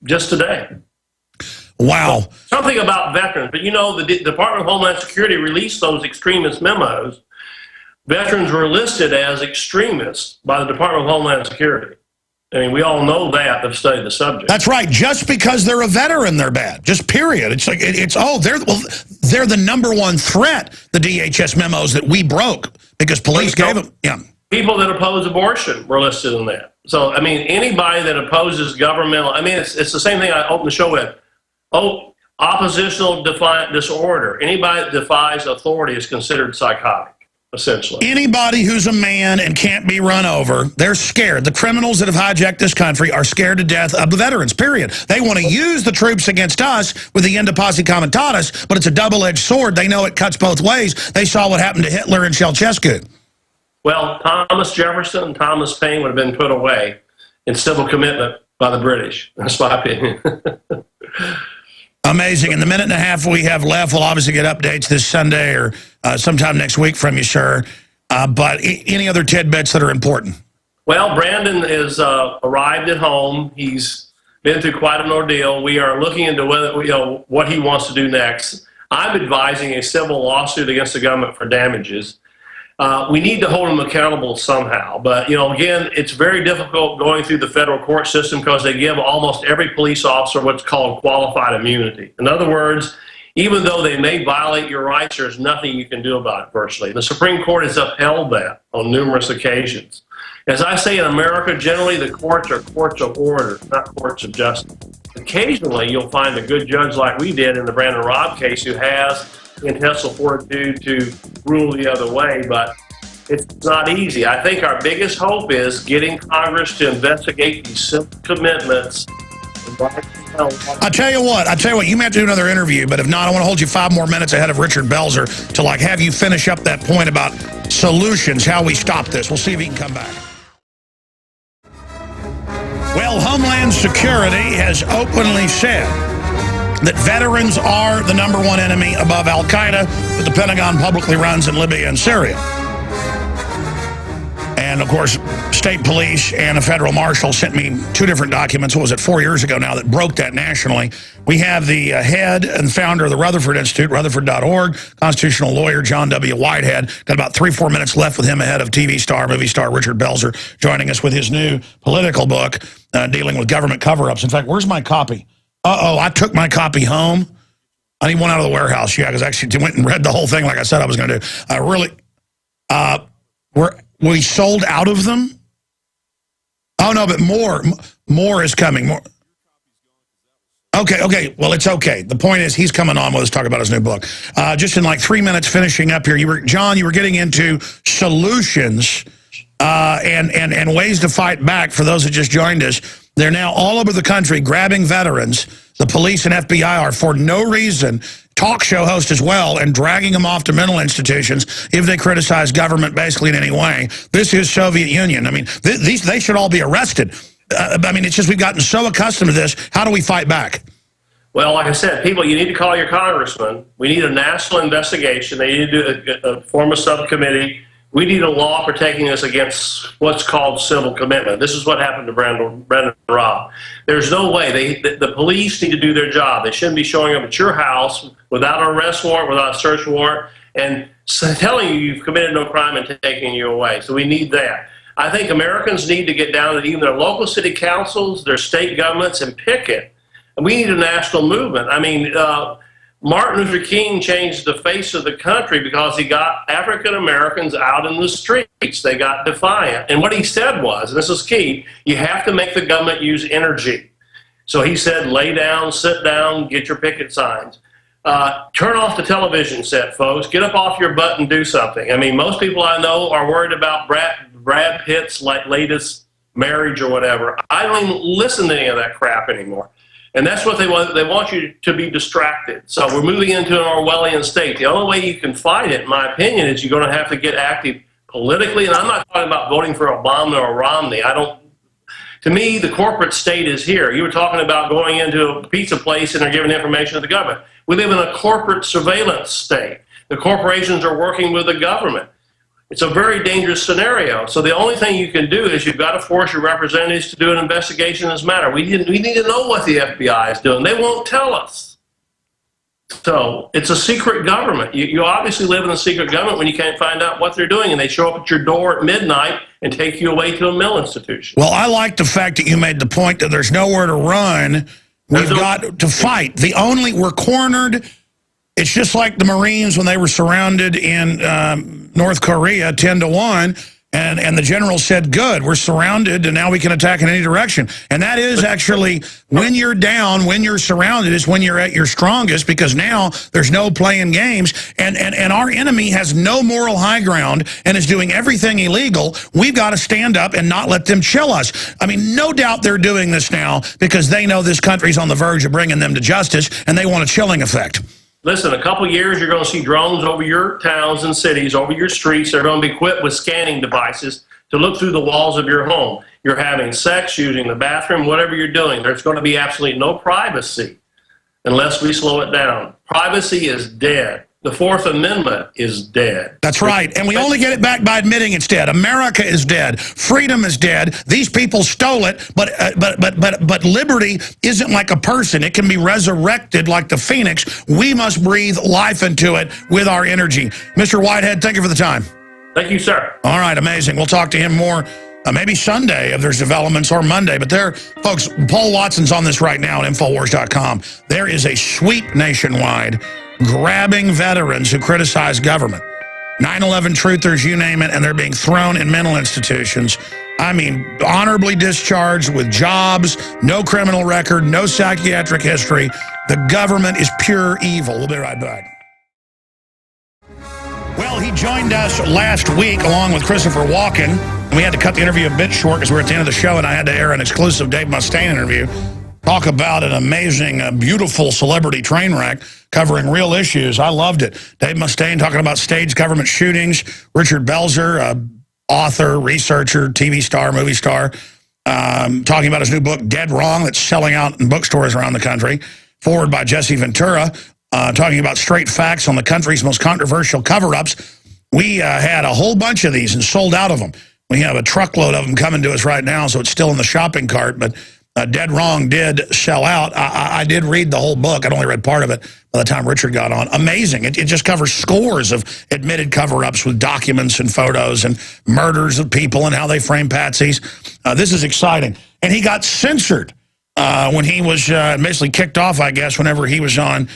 just today. Wow. Something about veterans. But, the Department of Homeland Security released those extremist memos. Veterans were listed as extremists by the Department of Homeland Security. I mean, we all know that, have studied the subject. That's right. Just because they're a veteran, they're bad. Just period. It's like, they're the number one threat, the DHS memos that we broke, because police gave them. Yeah. People that oppose abortion were listed in that. So, I mean, anybody that opposes governmental, it's the same thing I opened the show with. Oppositional defiant disorder. Anybody that defies authority is considered psychotic. Essentially. Anybody who's a man and can't be run over, they're scared. The criminals that have hijacked this country are scared to death of the veterans, period. They want to use the troops against us with the Inde Posse Comitatus, but it's a double-edged sword. They know it cuts both ways. They saw what happened to Hitler and Ceausescu. Well, Thomas Jefferson and Thomas Paine would have been put away in civil commitment by the British. That's my opinion. Amazing. In the minute and a half we have left, we'll obviously get updates this Sunday or sometime next week from you, sir. But any other tidbits that are important? Well, Brandon is arrived at home. He's been through quite an ordeal. We are looking into what he wants to do next. I'm advising a civil lawsuit against the government for damages. We need to hold him accountable somehow. But, again, it's very difficult going through the federal court system because they give almost every police officer what's called qualified immunity. In other words, even though they may violate your rights, there's nothing you can do about it virtually. The Supreme Court has upheld that on numerous occasions. As I say in America, generally the courts are courts of order, not courts of justice. Occasionally you'll find a good judge like we did in the Brandon Raub case who has intestinal fortitude to rule the other way, but it's not easy. I think our biggest hope is getting Congress to investigate these simple commitments. I tell you what, you may have to do another interview, but if not, I want to hold you 5 more minutes ahead of Richard Belzer to have you finish up that point about solutions, how we stop this. We'll see if he can come back. Well, Homeland Security has openly said that veterans are the #1 enemy above al-Qaeda that the Pentagon publicly runs in Libya and Syria. And, of course, state police and a federal marshal sent me 2 different documents, what was it, 4 years ago now, that broke that nationally. We have the head and founder of the Rutherford Institute, Rutherford.org, constitutional lawyer John W. Whitehead. Got about 3-4 minutes left with him ahead of TV star, movie star Richard Belzer, joining us with his new political book dealing with government cover-ups. In fact, where's my copy? Uh-oh, I took my copy home. I need one out of the warehouse. Yeah, because I actually went and read the whole thing like I said I was going to do. We sold out of them? Oh, no, but more is coming. More. Okay. Well, it's okay. The point is he's coming on with us to talk about his new book. Just in like 3 minutes finishing up here, John, you were getting into solutions and ways to fight back for those that just joined us. They're now all over the country grabbing veterans. The police and FBI are, for no reason, talk show hosts as well, and dragging them off to mental institutions if they criticize government basically in any way. This is Soviet Union. I mean, they should all be arrested. I mean, it's just we've gotten so accustomed to this. How do we fight back? Well, like I said, people, you need to call your congressman. We need a national investigation. They need to form a subcommittee. We need a law protecting us against what's called civil commitment. This is what happened to Brandon Raub. There's no way. The police need to do their job. They shouldn't be showing up at your house without an arrest warrant, without a search warrant, and telling you you've committed no crime and taking you away. So we need that. I think Americans need to get down to even their local city councils, their state governments, and picket. And we need a national movement. I mean, Martin Luther King changed the face of the country because he got African Americans out in the streets. They got defiant. And what he said was, and this is key, you have to make the government use energy. So he said, lay down, sit down, get your picket signs. Turn off the television set, folks. Get up off your butt and do something. I mean, most people I know are worried about Brad Pitt's latest marriage or whatever. I don't even listen to any of that crap anymore. And that's what they want. They want you to be distracted. So we're moving into an Orwellian state. The only way you can fight it, in my opinion, is you're going to have to get active politically. And I'm not talking about voting for Obama or Romney. To me, the corporate state is here. You were talking about going into a pizza place and they're giving information to the government. We live in a corporate surveillance state. The corporations are working with the government. It's a very dangerous scenario. So the only thing you can do is you've got to force your representatives to do an investigation in this matter. We need to know what the FBI is doing. They won't tell us. So it's a secret government. You obviously live in a secret government when you can't find out what they're doing, and they show up at your door at midnight and take you away to a mental institution. Well, I like the fact that you made the point that there's nowhere to run. We've got to fight. We're cornered. It's just like the Marines when they were surrounded in North Korea 10-1, and the general said, good, we're surrounded, and now we can attack in any direction. And that is actually, when you're down, when you're surrounded, is when you're at your strongest, because now there's no playing games, and our enemy has no moral high ground and is doing everything illegal. We've got to stand up and not let them chill us. I mean, no doubt they're doing this now because they know this country's on the verge of bringing them to justice, and they want a chilling effect. Listen, a couple years, you're going to see drones over your towns and cities, over your streets. They're going to be equipped with scanning devices to look through the walls of your home. You're having sex, using the bathroom, whatever you're doing. There's going to be absolutely no privacy unless we slow it down. Privacy is dead. The Fourth Amendment is dead. That's right. And we only get it back by admitting it's dead. America is dead. Freedom is dead. These people stole it, but liberty isn't like a person. It can be resurrected like the phoenix. We must breathe life into it with our energy. Mr. Whitehead, thank you for the time. Thank you, sir. All right, amazing. We'll talk to him more maybe Sunday if there's developments, or Monday. But folks, Paul Watson's on this right now at Infowars.com. There is a sweep nationwide grabbing veterans who criticize government. 9/11 truthers, you name it, and they're being thrown in mental institutions. I mean, honorably discharged with jobs, no criminal record, no psychiatric history. The government is pure evil. We'll be right back. Well, he joined us last week along with Christopher Walken. And we had to cut the interview a bit short because we were at the end of the show and I had to air an exclusive Dave Mustaine interview. Talk about an amazing, beautiful celebrity train wreck covering real issues. I loved it. Dave Mustaine talking about staged government shootings. Richard Belzer, author, researcher, TV star, movie star, talking about his new book, Dead Wrong, that's selling out in bookstores around the country. forward by Jesse Ventura, talking about straight facts on the country's most controversial cover-ups. We had a whole bunch of these and sold out of them. We have a truckload of them coming to us right now, so it's still in the shopping cart, but Dead Wrong did sell out. I did read the whole book. I'd only read part of it by the time Richard got on. Amazing. It just covers scores of admitted cover-ups with documents and photos and murders of people and how they frame patsies. This is exciting. And he got censored when he was basically kicked off, I guess, whenever he was on,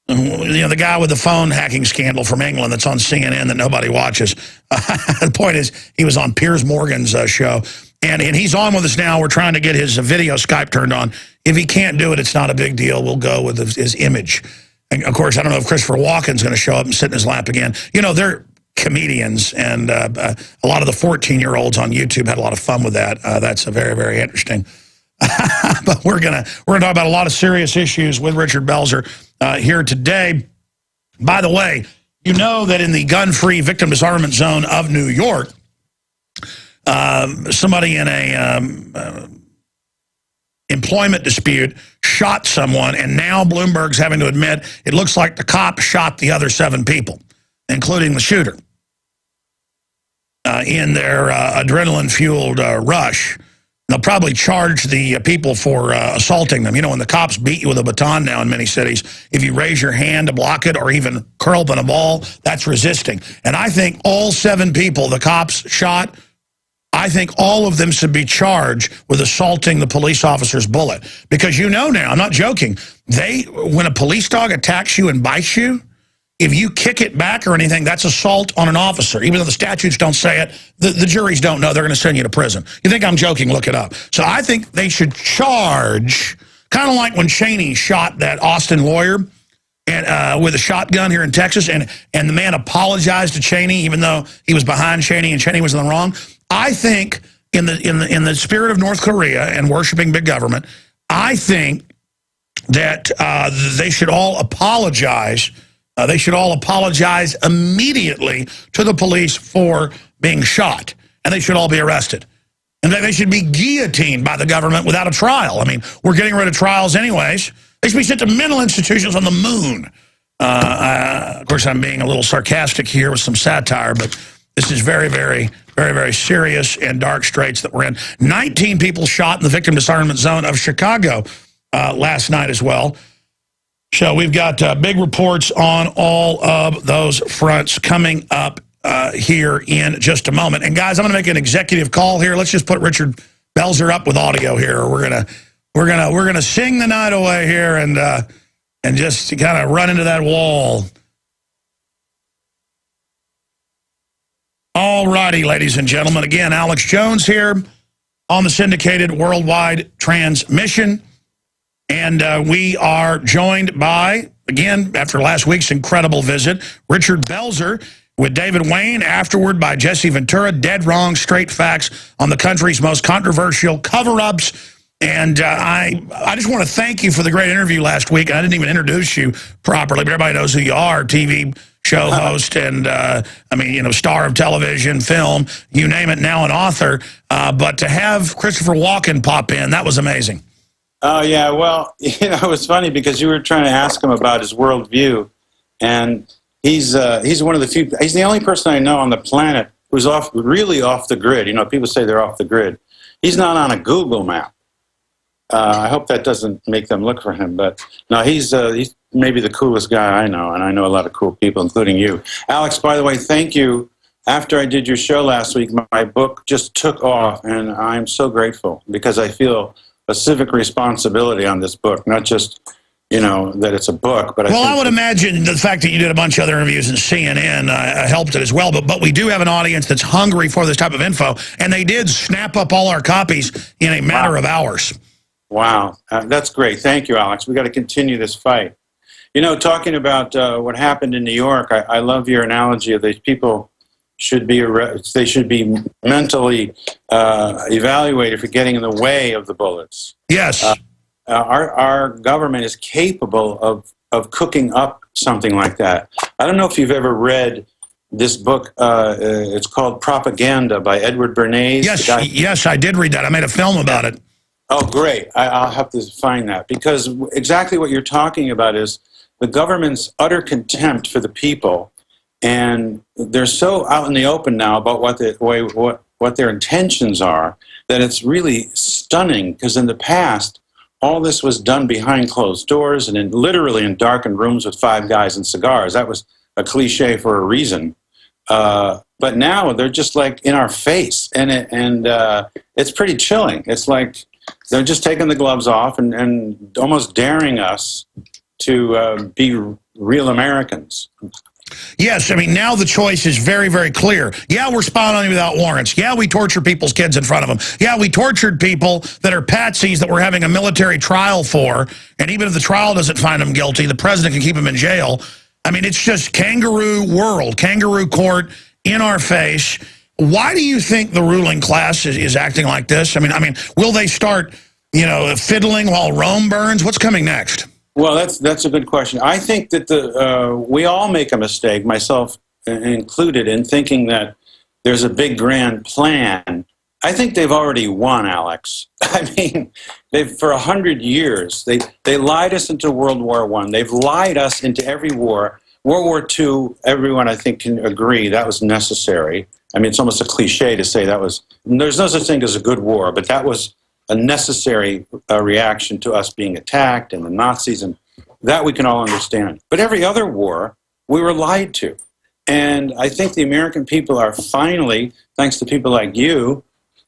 the guy with the phone hacking scandal from England that's on CNN that nobody watches. The point is, he was on Piers Morgan's show. And he's on with us now. We're trying to get his video Skype turned on. If he can't do it, it's not a big deal. We'll go with his image. And, of course, I don't know if Christopher Walken's going to show up and sit in his lap again. They're comedians, and a lot of the 14-year-olds on YouTube had a lot of fun with that. That's very, very interesting. But we're gonna talk about a lot of serious issues with Richard Belzer here today. By the way, you know that in the gun-free victim disarmament zone of New York, somebody in a employment dispute shot someone, and now Bloomberg's having to admit it looks like the cop shot the other 7 people, including the shooter, in their adrenaline-fueled rush. They'll probably charge the people for assaulting them. When the cops beat you with a baton now in many cities, if you raise your hand to block it or even curl up in a ball, that's resisting. And I think all 7 people the cops shot, I think all of them should be charged with assaulting the police officer's bullet. Because now, I'm not joking, when a police dog attacks you and bites you, if you kick it back or anything, that's assault on an officer. Even though the statutes don't say it, the juries don't know. They're going to send you to prison. You think I'm joking? Look it up. So I think they should charge, kind of like when Cheney shot that Austin lawyer and with a shotgun here in Texas, and the man apologized to Cheney, even though he was behind Cheney and Cheney was in the wrong. I think in the spirit of North Korea and worshiping big government, I think that they should all apologize. They should all apologize immediately to the police for being shot, and they should all be arrested. And they should be guillotined by the government without a trial. I mean, we're getting rid of trials anyways. They should be sent to mental institutions on the moon. Of course, I'm being a little sarcastic here with some satire, but this is very, very, very, very serious and dark straits that we're in. 19 people shot in the victim disarmament zone of Chicago last night as well. So we've got big reports on all of those fronts coming up here in just a moment. And guys, I'm going to make an executive call here. Let's just put Richard Belzer up with audio here. We're gonna sing the night away here and just kind of run into that wall. All righty, ladies and gentlemen. Again, Alex Jones here on the syndicated worldwide transmission. And we are joined by, again, after last week's incredible visit, Richard Belzer with David Wayne, afterward by Jesse Ventura, Dead Wrong, Straight Facts on the country's most controversial cover-ups. And I just want to thank you for the great interview last week. I didn't even introduce you properly, but everybody knows who you are, TV show host and, star of television, film, you name it, now an author. But to have Christopher Walken pop in, that was amazing. Oh, yeah. Well, it was funny because you were trying to ask him about his worldview, and he's one of the few, he's the only person I know on the planet who's really off the grid. People say they're off the grid. He's not on a Google map. I hope that doesn't make them look for him, but no, he's maybe the coolest guy I know, and I know a lot of cool people, including you. Alex, by the way, thank you. After I did your show last week, my book just took off, and I'm so grateful because I feel a civic responsibility on this book, not just, that it's a book. But I would imagine the fact that you did a bunch of other interviews in CNN helped it as well. But we do have an audience that's hungry for this type of info, and they did snap up all our copies in a matter of hours. Wow, that's great. Thank you, Alex. We got to continue this fight. Talking about what happened in New York, I love your analogy of these people should be mentally evaluated for getting in the way of the bullets. Yes. Our government is capable of cooking up something like that. I don't know if you've ever read this book. It's called Propaganda by Edward Bernays. Yes, I did read that. I made a film about it. Oh, great. I'll have to find that, because exactly what you're talking about is the government's utter contempt for the people, and they're so out in the open now about what their intentions are that it's really stunning, because in the past, all this was done behind closed doors and literally in darkened rooms with 5 guys and cigars. That was a cliche for a reason. But now they're just like in our face, and it's pretty chilling. It's like they're just taking the gloves off and almost daring us to be real Americans. Yes, I mean, now the choice is very, very clear. Yeah, we're spying on you without warrants. Yeah, we torture people's kids in front of them. Yeah, we tortured people that are patsies that we're having a military trial for, and even if the trial doesn't find them guilty, the president can keep them in jail. I mean, it's just kangaroo world, kangaroo court in our face. Why do you think the ruling class is acting like this? I mean, will they start, fiddling while Rome burns? What's coming next? Well, that's a good question. I think that we all make a mistake, myself included, in thinking that there's a big grand plan. I think they've already won, Alex. I mean, for 100 years, they lied us into World War I. They've lied us into every war. World War II, everyone, I think, can agree that was necessary. I mean, it's almost a cliche to say there's no such thing as a good war, but that was a necessary reaction to us being attacked and the Nazis, and that we can all understand. But every other war, we were lied to. And I think the American people are finally, thanks to people like you,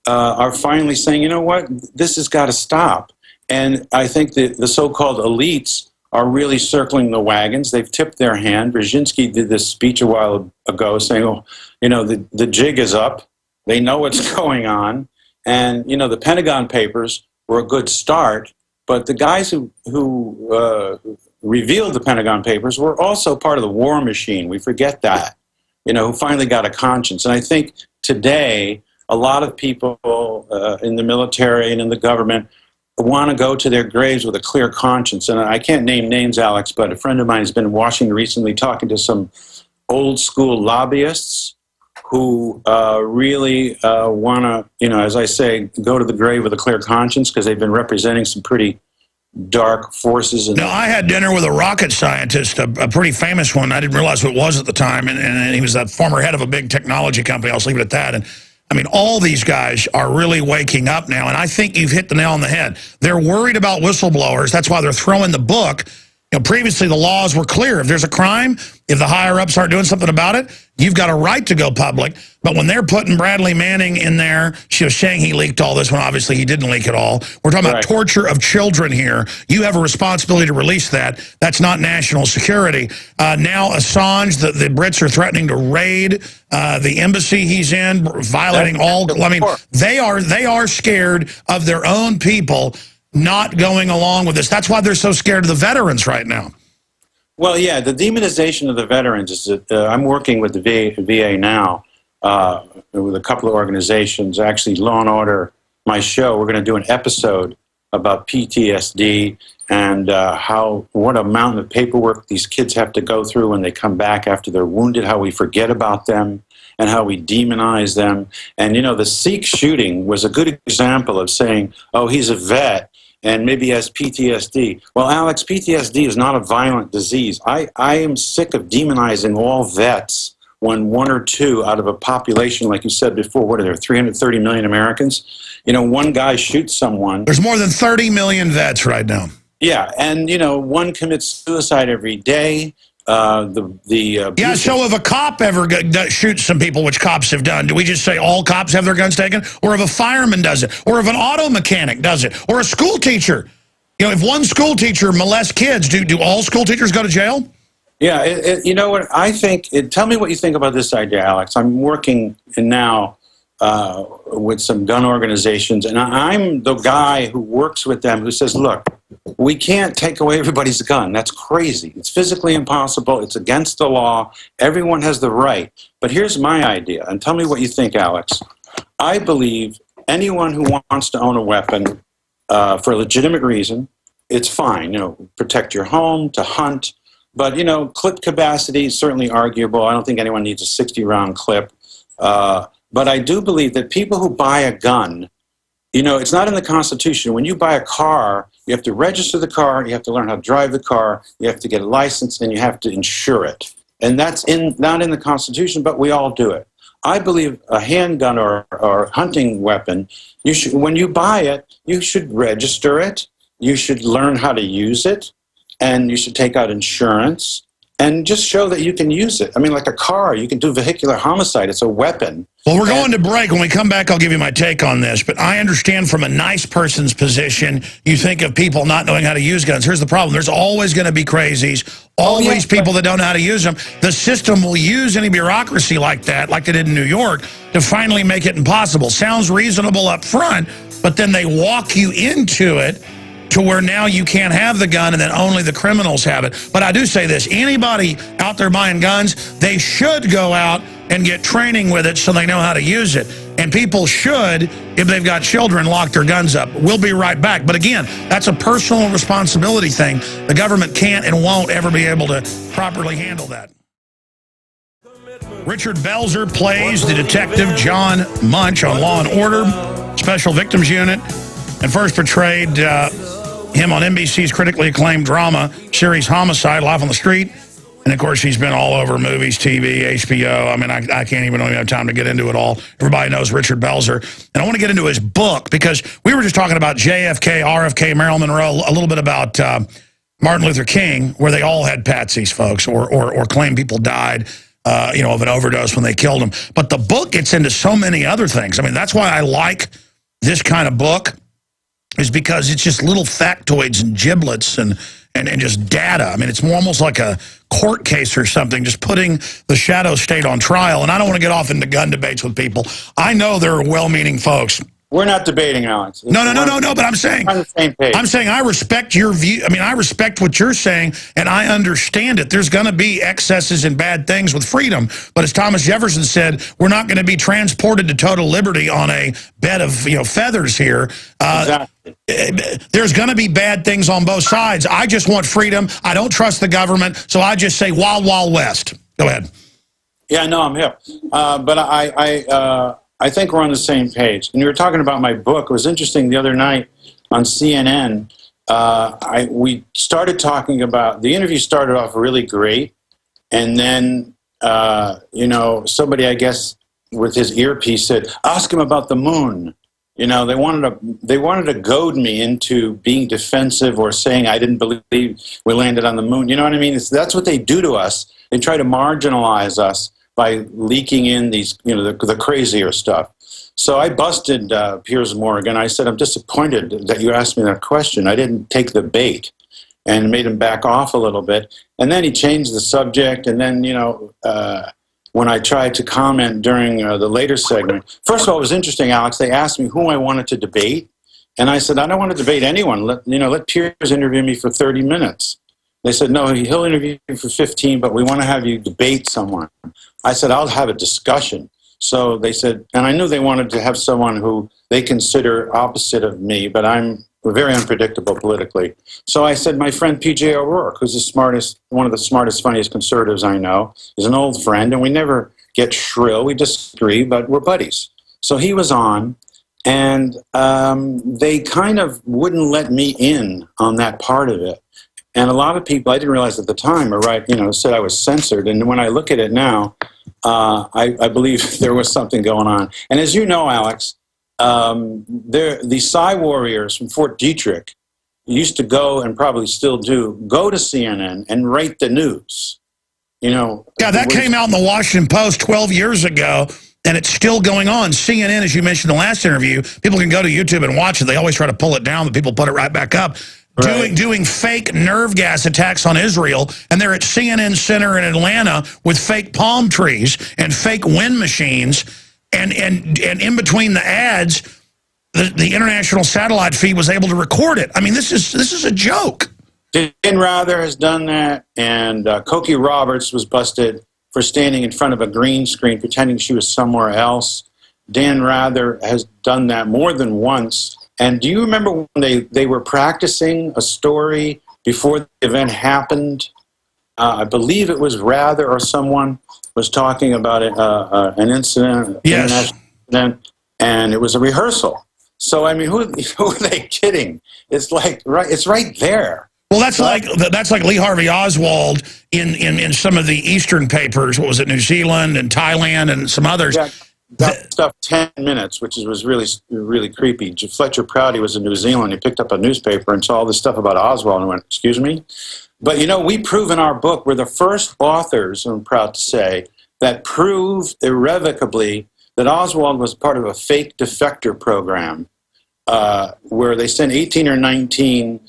are finally saying, you know what, this has got to stop. And I think the so-called elites are really circling the wagons. They've tipped their hand. Brzezinski did this speech a while ago saying, the jig is up. They know what's going on. And, the Pentagon Papers were a good start, but the guys who revealed the Pentagon Papers were also part of the war machine. We forget that, who finally got a conscience. And I think today, a lot of people in the military and in the government want to go to their graves with a clear conscience. And I can't name names, Alex, but a friend of mine has been in Washington recently talking to some old school lobbyists who really want to, as I say, go to the grave with a clear conscience, because they've been representing some pretty dark forces. No, I had dinner with a rocket scientist, a pretty famous one. I didn't realize who it was at the time, and he was the former head of a big technology company. I'll just leave it at that. And I mean, all these guys are really waking up now, and I think you've hit the nail on the head. They're worried about whistleblowers. That's why they're throwing the book. Previously, the laws were clear. If there's a crime, if the higher-ups aren't doing something about it, you've got a right to go public. But when they're putting Bradley Manning in there, she was saying he leaked all this when obviously he didn't leak it all. We're talking about torture of children here. You have a responsibility to release that. That's not national security. Now Assange, the Brits are threatening to raid the embassy he's in, violating they are scared of their own people not going along with this. That's why they're so scared of the veterans right now. Well, yeah, the demonization of the veterans is that I'm working with the VA now with a couple of organizations. Actually, Law and Order, my show, we're going to do an episode about PTSD and what a mountain of paperwork these kids have to go through when they come back after they're wounded, how we forget about them and how we demonize them. And, the Sikh shooting was a good example of saying, oh, he's a vet and maybe has PTSD. Well, Alex, PTSD is not a violent disease. I am sick of demonizing all vets when 1 or 2 out of a population, like you said before, what are there, 330 million Americans? One guy shoots someone. There's more than 30 million vets right now. Yeah, and, one commits suicide every day. So if a cop ever shoots some people, which cops have done, do we just say all cops have their guns taken? Or if a fireman does it? Or if an auto mechanic does it? Or a school teacher? If one school teacher molests kids, do all school teachers go to jail? Yeah, you know what, I think, tell me what you think about this idea, Alex. I'm working now with some gun organizations, and I'm the guy who works with them who says, look, we can't take away everybody's gun. That's crazy. It's physically impossible. It's against the law. Everyone has the right. But here's my idea, and tell me what you think, Alex. I believe anyone who wants to own a weapon for a legitimate reason, it's fine. Protect your home, to hunt. But, clip capacity is certainly arguable. I don't think anyone needs a 60-round clip. But I do believe that people who buy a gun it's not in the Constitution. When you buy a car, you have to register the car, you have to learn how to drive the car, you have to get a license, and you have to insure it. And that's not in the Constitution, but we all do it. I believe a handgun or hunting weapon, when you buy it, you should register it, you should learn how to use it, and you should take out insurance, and just show that you can use it. I mean, like a car, you can do vehicular homicide. It's a weapon. Well, we're going to break. When we come back, I'll give you my take on this. But I understand from a nice person's position, you think of people not knowing how to use guns. Here's the problem. There's always going to be crazies, always people that don't know how to use them. The system will use any bureaucracy like that, like they did in New York, to finally make it impossible. Sounds reasonable up front, but then they walk you into it to where now you can't have the gun and then only the criminals have it. But I do say this, anybody out there buying guns, they should go out and get training with it so they know how to use it. And people should, if they've got children, lock their guns up. We'll be right back. But again, that's a personal responsibility thing. The government can't and won't ever be able to properly handle that. Richard Belzer plays the detective John Munch on Law & Order, Special Victims Unit, and first portrayed him on NBC's critically acclaimed drama series Homicide, Life on the Street. And, of course, he's been all over movies, TV, HBO. I mean, I can't even have time to get into it all. Everybody knows Richard Belzer. And I want to get into his book because we were just talking about JFK, RFK, Marilyn Monroe, a little bit about Martin Luther King, where they all had patsies, folks, or claim people died, of an overdose when they killed them. But the book gets into so many other things. I mean, that's why I like this kind of book, is because it's just little factoids and giblets and just data. I mean, it's more almost like a court case or something, just putting the shadow state on trial. And I don't want to get off into gun debates with people. I know there are well-meaning folks. We're not debating, Alex. No, but I'm saying, on the same page. I'm saying I respect your view. I mean, I respect what you're saying, and I understand it. There's going to be excesses and bad things with freedom. But as Thomas Jefferson said, we're not going to be transported to total liberty on a bed of feathers here. Exactly. There's going to be bad things on both sides. I just want freedom. I don't trust the government, so I just say Wild Wild West. Go ahead. Yeah, no, I'm here. But I think we're on the same page. And you were talking about my book. It was interesting the other night on CNN. We started talking about, the interview started off really great. And then, somebody, I guess, with his earpiece said, ask him about the moon. They wanted to goad me into being defensive or saying I didn't believe we landed on the moon. You know what I mean? That's what they do to us. They try to marginalize us by leaking in these, the crazier stuff. So I busted Piers Morgan. I said, I'm disappointed that you asked me that question. I didn't take the bait, and made him back off a little bit. And then he changed the subject. And then, when I tried to comment during the later segment, first of all, it was interesting, Alex. They asked me who I wanted to debate. And I said, I don't want to debate anyone. Let Piers interview me for 30 minutes. They said, no, he'll interview you for 15, but we want to have you debate someone. I said, I'll have a discussion. So they said, and I knew they wanted to have someone who they consider opposite of me, but I'm very unpredictable politically. So I said, my friend P.J. O'Rourke, who's one of the smartest, funniest conservatives I know, is an old friend, and we never get shrill. We disagree, but we're buddies. So he was on, and they kind of wouldn't let me in on that part of it. And a lot of people, I didn't realize at the time, said I was censored. And when I look at it now, I believe there was something going on. And as you know, Alex, the Psy warriors from Fort Detrick used to go, and probably still do, go to CNN and write the news. Yeah, that came out in the Washington Post 12 years ago, and it's still going on. CNN, as you mentioned in the last interview, people can go to YouTube and watch it. They always try to pull it down, but people put it right back up. Right. Doing fake nerve gas attacks on Israel, and they're at CNN Center in Atlanta with fake palm trees and fake wind machines, and in between the ads, the international satellite feed was able to record it. I mean, this is a joke. Dan Rather has done that, and Cokie Roberts was busted for standing in front of a green screen pretending she was somewhere else. Dan Rather has done that more than once. And do you remember when they were practicing a story before the event happened? I believe it was Rather or someone was talking about an incident, yes, and it was a rehearsal. So I mean, who are they kidding? It's right there. Well, that's like Lee Harvey Oswald in some of the Eastern papers. What was it, New Zealand and Thailand and some others? Yeah, that stuff 10 minutes, which was really creepy. Fletcher Prouty was in New Zealand. He picked up a newspaper and saw all this stuff about Oswald and went, "Excuse me?" But we prove in our book, we're the first authors, I'm proud to say, that prove irrevocably that Oswald was part of a fake defector program where they sent 18 or 19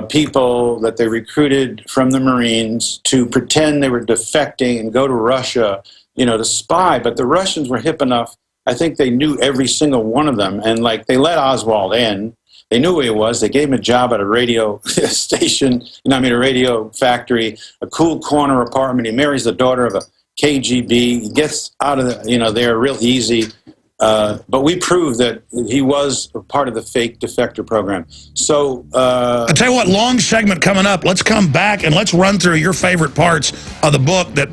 people that they recruited from the Marines to pretend they were defecting and go to Russia, to spy. But the Russians were hip enough. I think they knew every single one of them. And they let Oswald in. They knew who he was. They gave him a job at a radio station, a radio factory, a cool corner apartment. He marries the daughter of a KGB. He gets out of there real easy. But we proved that he was a part of the fake defector program. So I'll tell you what, long segment coming up. Let's come back and let's run through your favorite parts of the book that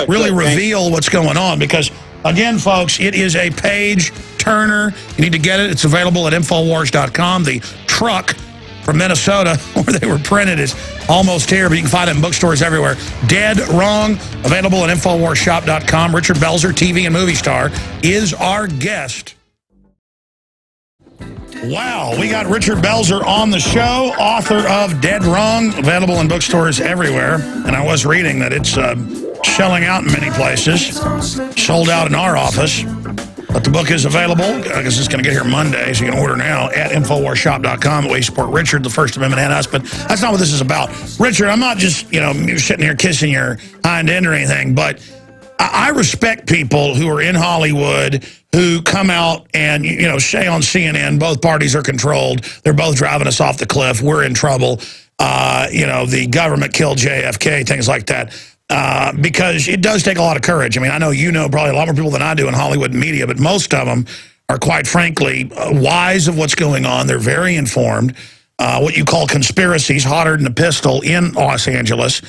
really reveal what's going on. Because, again, folks, it is a page turner. You need to get it. It's available at Infowars.com. The truck from Minnesota where they were printed is almost here, but you can find it in bookstores everywhere. Dead Wrong, available at InfoWarsShop.com. Richard Belzer, TV and movie star, is our guest. Wow, we got Richard Belzer on the show, author of Dead Wrong, available in bookstores everywhere. And I was reading that it's selling out in many places, sold out in our office. But the book is available. I guess it's going to get here Monday, so you can order now at InfoWarsShop.com. That way you support Richard, the First Amendment, and us. But that's not what this is about. Richard, I'm not just, sitting here kissing your hind end or anything, but I respect people who are in Hollywood who come out and, say on CNN, both parties are controlled. They're both driving us off the cliff. We're in trouble. The government killed JFK, things like that. Because it does take a lot of courage. I mean, I know probably a lot more people than I do in Hollywood media, but most of them are quite frankly wise of what's going on. They're very informed. What you call conspiracies, hotter than a pistol in Los Angeles,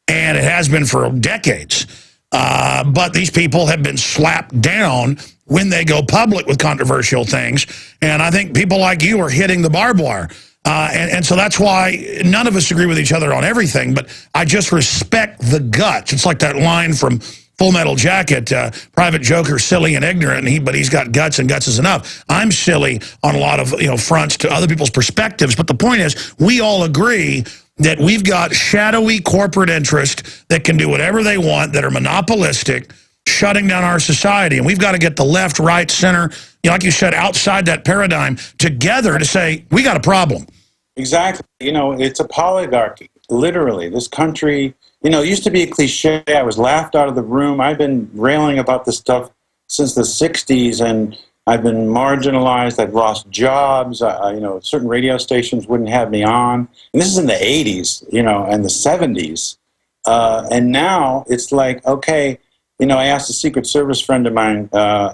and it has been for decades. But these people have been slapped down when they go public with controversial things, and I think people like you are hitting the barbed wire. And so that's why none of us agree with each other on everything, but I just respect the guts. It's like that line from Full Metal Jacket, Private Joker, silly and ignorant, but he's got guts, and guts is enough. I'm silly on a lot of fronts to other people's perspectives, but the point is we all agree that we've got shadowy corporate interests that can do whatever they want, that are monopolistic, shutting down our society. And we've got to get the left, right, center, like you said, outside that paradigm together to say, we got a problem. Exactly. It's a oligarchy, literally. This country, it used to be a cliche. I was laughed out of the room. I've been railing about this stuff since the 60s, and I've been marginalized. I've lost jobs. Certain radio stations wouldn't have me on. And this is in the 80s, and the 70s. And now it's like, okay, I asked a Secret Service friend of mine,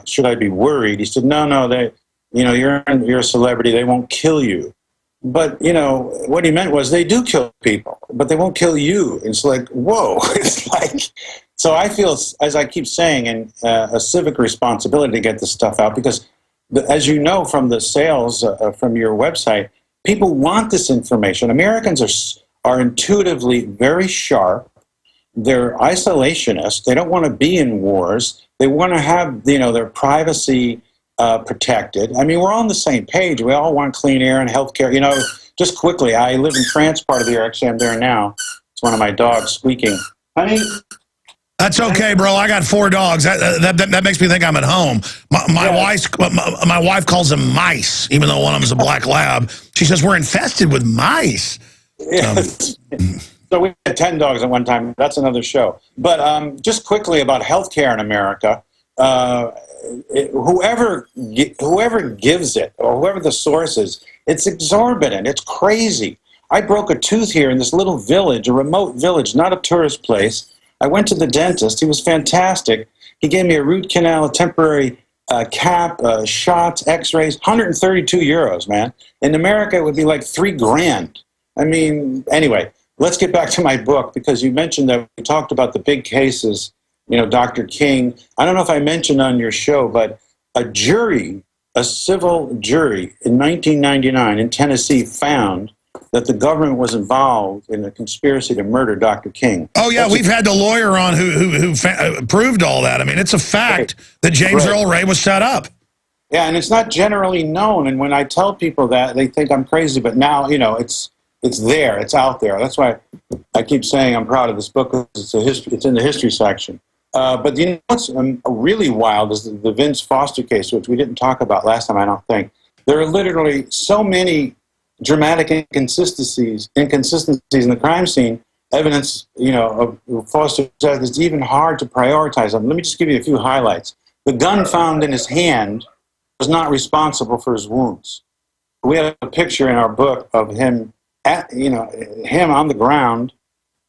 should I be worried? He said, no, you're a celebrity. They won't kill you. But, what he meant was they do kill people, but they won't kill you. It's like, whoa. It's like, so I feel, as I keep saying, a civic responsibility to get this stuff out because, as you know from the sales from your website, people want this information. Americans are intuitively very sharp. They're isolationists. They don't want to be in wars. They want to have, their privacy protected. I mean, we're all on the same page. We all want clean air and health care. Just quickly, I live in France part of the year. Actually, I'm there now. It's one of my dogs squeaking. Honey? That's okay, bro. I got 4 dogs. That makes me think I'm at home. My wife calls them mice, even though one of them is a black lab. She says, we're infested with mice. Yes. So we had 10 dogs at one time. That's another show. But just quickly about healthcare in America, whoever gives it, or whoever the source is, it's exorbitant. It's crazy. I broke a tooth here in this little village, a remote village, not a tourist place. I went to the dentist. He was fantastic. He gave me a root canal, a temporary cap, shots, x-rays, 132 euros, man. In America, it would be like $3,000. I mean, anyway. Let's get back to my book, because you mentioned that we talked about the big cases, Dr. King. I don't know if I mentioned on your show, but a jury a civil jury in 1999 in Tennessee found that the government was involved in a conspiracy to murder Dr. King. Oh, yeah, we've had the lawyer on who proved all that. I mean, it's a fact that James Earl Ray was set up. Yeah, and it's not generally known. And when I tell people that, they think I'm crazy. But now, you know, it's there. It's out there. That's why I keep saying I'm proud of this book. It's in the history section. But you know what's really wild is the Vince Foster case, which we didn't talk about last time, I don't think. There are literally so many dramatic inconsistencies in the crime scene. Evidence, you know, of Foster's death is even hard to prioritize them. Let me just give you a few highlights. The gun found in his hand was not responsible for his wounds. We have a picture in our book of him him on the ground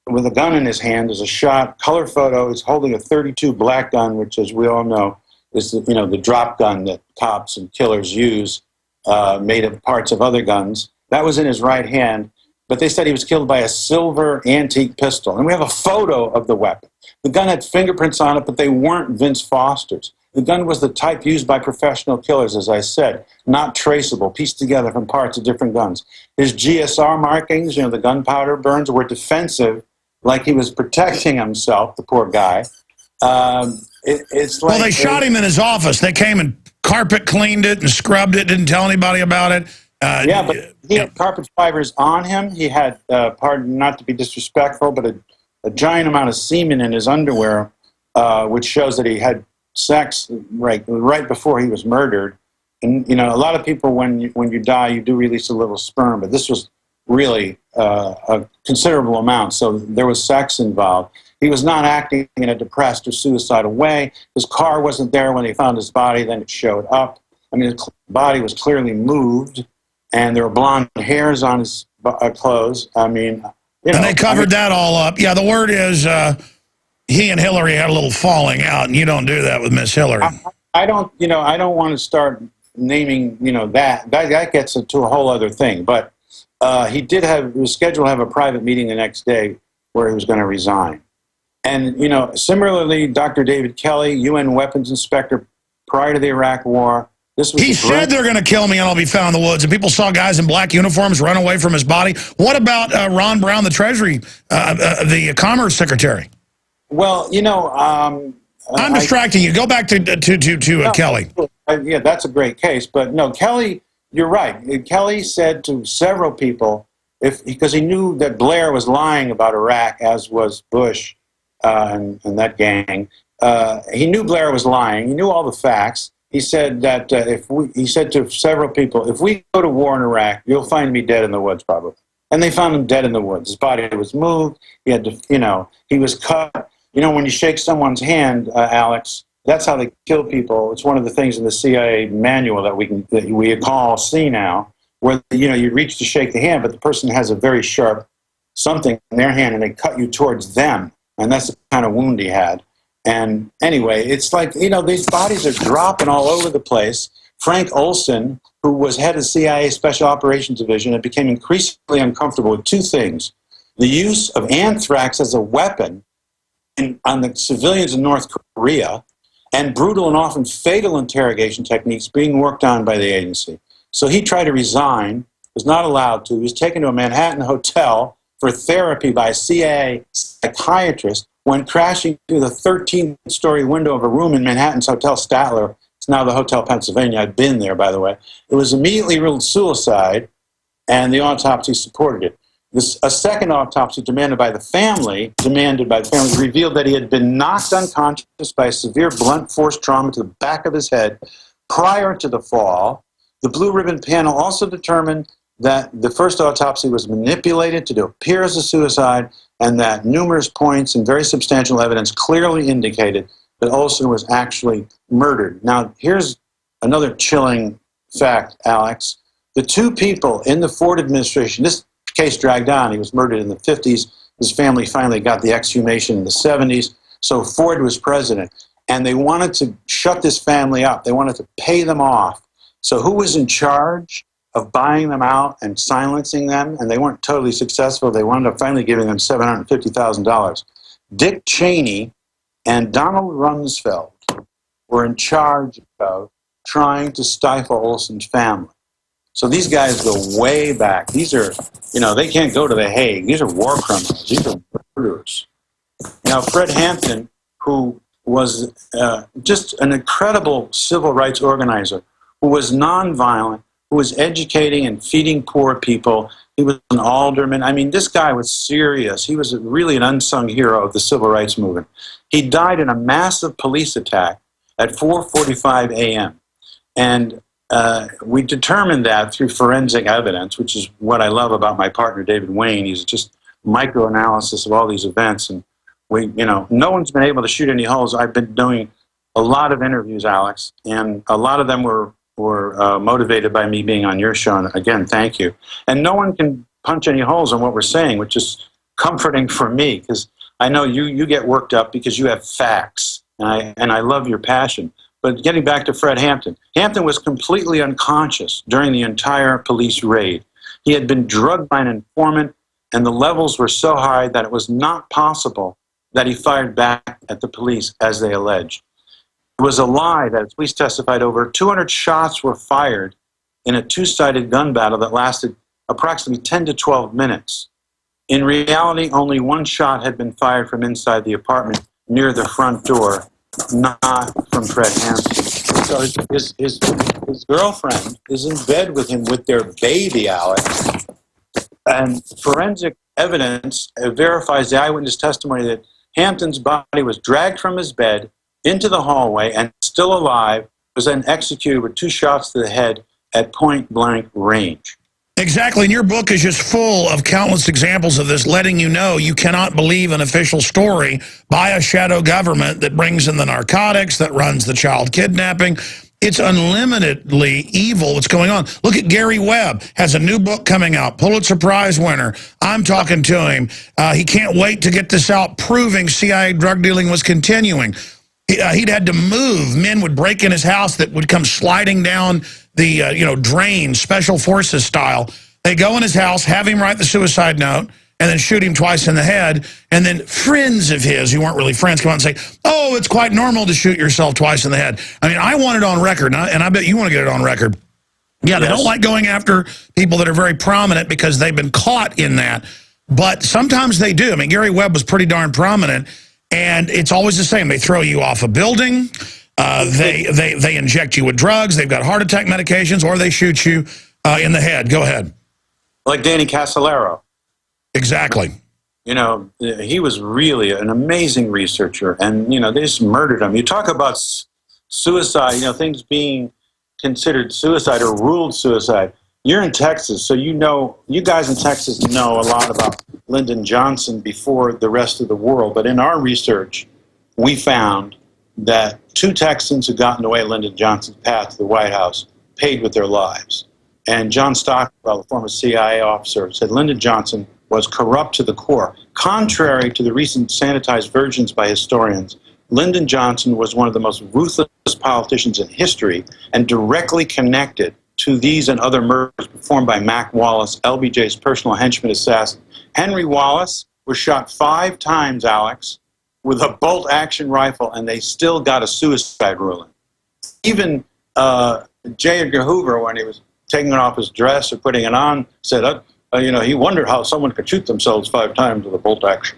with a gun in his hand. There's a shot, color photo. He's holding a .32 black gun, which, as we all know, is the drop gun that cops and killers use, made of parts of other guns. That was in his right hand, but they said he was killed by a silver antique pistol. And we have a photo of the weapon. The gun had fingerprints on it, but they weren't Vince Foster's. The gun was the type used by professional killers, as I said, not traceable, pieced together from parts of different guns. His GSR markings, the gunpowder burns, were defensive, like he was protecting himself, the poor guy. It's like, well, they shot him in his office. They came and carpet cleaned it and scrubbed it, didn't tell anybody about it. Yeah, but he had carpet fibers on him. He had, pardon not to be disrespectful, but a giant amount of semen in his underwear, which shows that he had sex right before he was murdered. And a lot of people, when you die, you do release a little sperm, but this was really a considerable amount. So there was sex involved. He was not acting in a depressed or suicidal way. His car wasn't there when they found his body. Then it showed up. I mean, his body was clearly moved, and there were blonde hairs on his clothes. I mean, and they covered that all up. Yeah, the word is he and Hillary had a little falling out, and you don't do that with Miss Hillary. I don't want to start naming, that gets into a whole other thing. But he was scheduled to have a private meeting the next day where he was going to resign. And, similarly, Dr. David Kelly, UN weapons inspector prior to the Iraq War. He said they're going to kill me and I'll be found in the woods. And people saw guys in black uniforms run away from his body. What about Ron Brown, the Treasury, the Commerce Secretary? Well, I'm distracting you. Go back to Kelly. Yeah, that's a great case. But no, Kelly, you're right. Kelly said to several people, because he knew that Blair was lying about Iraq, as was Bush and that gang. He knew Blair was lying. He knew all the facts. He said that he said to several people, if we go to war in Iraq, you'll find me dead in the woods, probably. And they found him dead in the woods. His body was moved. He had to, he was cut. When you shake someone's hand, Alex, that's how they kill people. It's one of the things in the CIA manual that we all see now, where you reach to shake the hand, but the person has a very sharp something in their hand, and they cut you towards them, and that's the kind of wound he had. And anyway, it's like, these bodies are dropping all over the place. Frank Olson, who was head of CIA Special Operations Division, and became increasingly uncomfortable with two things: the use of anthrax as a weapon on the civilians in North Korea, and brutal and often fatal interrogation techniques being worked on by the agency. So he tried to resign, was not allowed to. He was taken to a Manhattan hotel for therapy by a CIA psychiatrist, went crashing through the 13th-story window of a room in Manhattan's Hotel Statler. It's now the Hotel Pennsylvania. I've been there, by the way. It was immediately ruled suicide, and the autopsy supported it. A second autopsy demanded by the family, revealed that he had been knocked unconscious by a severe blunt force trauma to the back of his head prior to the fall. The Blue Ribbon panel also determined that the first autopsy was manipulated to appear as a suicide, and that numerous points and very substantial evidence clearly indicated that Olson was actually murdered. Now, here's another chilling fact, Alex. The two people in the Ford administration, this case dragged on. He was murdered in the 50s. His family finally got the exhumation in the 70s. So Ford was president, and they wanted to shut this family up. They wanted to pay them off. So who was in charge of buying them out and silencing them? And they weren't totally successful. They wound up finally giving them $750,000. Dick Cheney and Donald Rumsfeld were in charge of trying to stifle Olson's family. So these guys go way back. These are, they can't go to The Hague. These are war criminals. These are murderers. Now, Fred Hampton, who was just an incredible civil rights organizer, who was nonviolent, who was educating and feeding poor people. He was an alderman. I mean, this guy was serious. He was really an unsung hero of the civil rights movement. He died in a massive police attack at 4:45 a.m. And we determined that through forensic evidence, which is what I love about my partner, David Wayne. He's just microanalysis of all these events. And no one's been able to shoot any holes. I've been doing a lot of interviews, Alex, and a lot of them were motivated by me being on your show. And again, thank you. And no one can punch any holes on what we're saying, which is comforting for me, because I know you get worked up because you have facts, and I love your passion. But getting back to Fred Hampton, Hampton was completely unconscious during the entire police raid. He had been drugged by an informant, and the levels were so high that it was not possible that he fired back at the police, as they alleged. It was a lie that, as police testified, over 200 shots were fired in a two-sided gun battle that lasted approximately 10 to 12 minutes. In reality, only one shot had been fired from inside the apartment near the front door, not from Fred Hampton. So his girlfriend is in bed with him with their baby, Alex. And forensic evidence verifies the eyewitness testimony that Hampton's body was dragged from his bed into the hallway and, still alive, was then executed with 2 shots to the head at point-blank range. Exactly, and your book is just full of countless examples of this, letting you know you cannot believe an official story by a shadow government that brings in the narcotics, that runs the child kidnapping. It's unlimitedly evil what's going on. Look at Gary Webb, has a new book coming out, Pulitzer Prize winner. I'm talking to him. He can't wait to get this out, proving CIA drug dealing was continuing. He'd had to move. Men would break in his house that would come sliding down the drain, special forces style. They go in his house, have him write the suicide note, and then shoot him twice in the head. And then friends of his, who weren't really friends, come out and say, oh, it's quite normal to shoot yourself twice in the head. I mean, I want it on record, and I bet you want to get it on record. Yeah, they don't like going after people that are very prominent because they've been caught in that. But sometimes they do. I mean, Gary Webb was pretty darn prominent. And it's always the same. They throw you off a building, they inject you with drugs, they've got heart attack medications, or they shoot you in the head. Go ahead. Like Danny Casolaro. Exactly. He was really an amazing researcher, and, they just murdered him. You talk about suicide, things being considered suicide or ruled suicide. You're in Texas, so you guys in Texas know a lot about Lyndon Johnson before the rest of the world. But in our research, we found that 2 Texans who got in the way of Lyndon Johnson's path to the White House paid with their lives. And John Stockwell, the former CIA officer, said Lyndon Johnson was corrupt to the core. Contrary to the recent sanitized versions by historians, Lyndon Johnson was one of the most ruthless politicians in history and directly connected to these and other murders performed by Mac Wallace, LBJ's personal henchman assassin. Henry Wallace was shot 5 times, Alex, with a bolt-action rifle, and they still got a suicide ruling. Even J. Edgar Hoover, when he was taking off his dress or putting it on, said, he wondered how someone could shoot themselves 5 times with a bolt-action.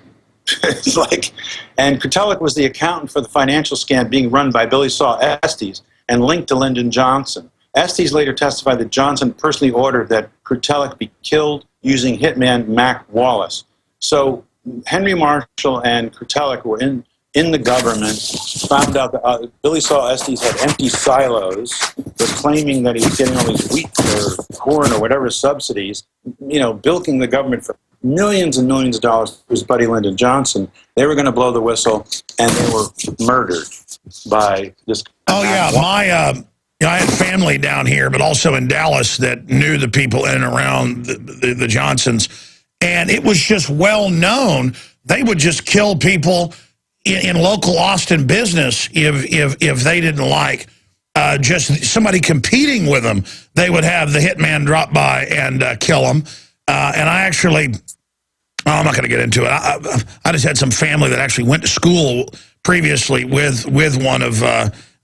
It's like, and Kurtelik was the accountant for the financial scam being run by Billy Saw Estes and linked to Lyndon Johnson. Estes later testified that Johnson personally ordered that Kurtelik be killed using hitman Mac Wallace. So Henry Marshall and Kurtelik were in the government, found out that Billy Saw Estes had empty silos, was claiming that he was getting all these wheat or corn or whatever subsidies, bilking the government for millions and millions of dollars to his buddy Lyndon Johnson. They were going to blow the whistle, and they were murdered by this. Oh, yeah, I had family down here, but also in Dallas that knew the people in and around the Johnsons. And it was just well known. They would just kill people in local Austin business if they didn't like just somebody competing with them. They would have the hitman drop by and kill them. And I actually, I'm not going to get into it. I just had some family that actually went to school previously with one of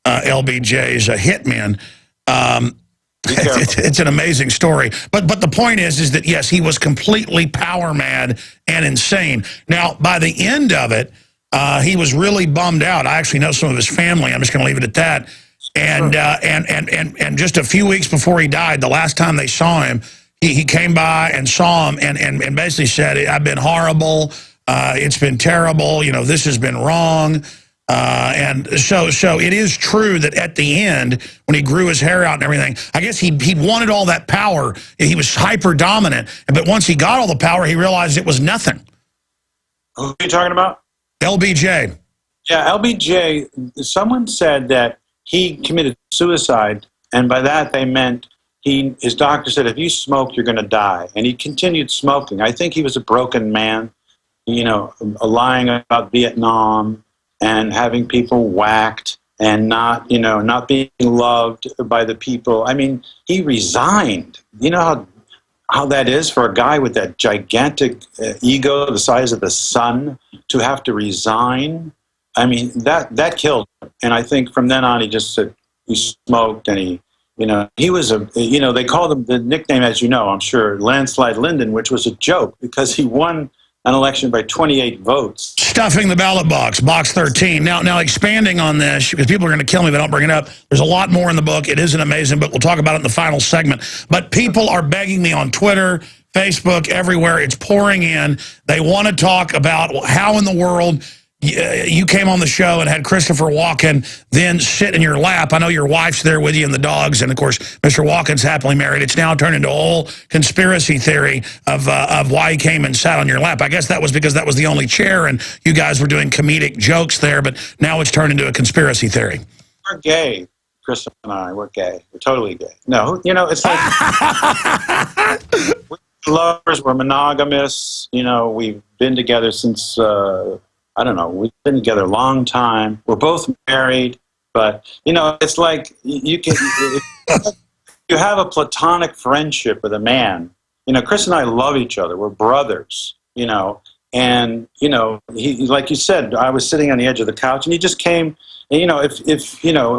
LBJ's hitmen. It's an amazing story. But the point is that, yes, he was completely power mad and insane. Now, by the end of it, he was really bummed out. I actually know some of his family. I'm just going to leave it at that. And just a few weeks before he died, the last time they saw him, he came by and saw him and basically said, I've been horrible. It's been terrible. You know, this has been wrong. And so it is true that at the end, when he grew his hair out and everything, I guess he wanted all that power. He was hyper dominant. But once he got all the power, he realized it was nothing. Who are you talking about? LBJ. Yeah, LBJ, someone said that he committed suicide, and by that they meant his doctor said, if you smoke, you're going to die. And he continued smoking. I think he was a broken man, you know, lying about Vietnam and having people whacked and not being loved by the people. I mean, he resigned. You know how that is for a guy with that gigantic ego the size of the sun to have to resign? I mean, that killed him. And I think from then on, he just said, he smoked and he was they called him the nickname, as you know, I'm sure, Landslide Lyndon, which was a joke because he won an election by 28 votes. Stuffing the ballot box, box 13. Now expanding on this, because people are going to kill me if I don't bring it up, there's a lot more in the book. It is an amazing book. We'll talk about it in the final segment. But people are begging me on Twitter, Facebook, everywhere. It's pouring in. They want to talk about how in the world you came on the show and had Christopher Walken then sit in your lap. I know your wife's there with you and the dogs, and of course, Mr. Walken's happily married. It's now turned into a whole conspiracy theory of why he came and sat on your lap. I guess that was because that was the only chair, and you guys were doing comedic jokes there, but now it's turned into a conspiracy theory. We're gay, Chris and I. We're gay. We're totally gay. No, it's like we're lovers. We're monogamous. We've been together since... I don't know, we've been together a long time. We're both married, but, it's like you have a platonic friendship with a man. Chris and I love each other. We're brothers, and, he, like you said, I was sitting on the edge of the couch and he just came, and,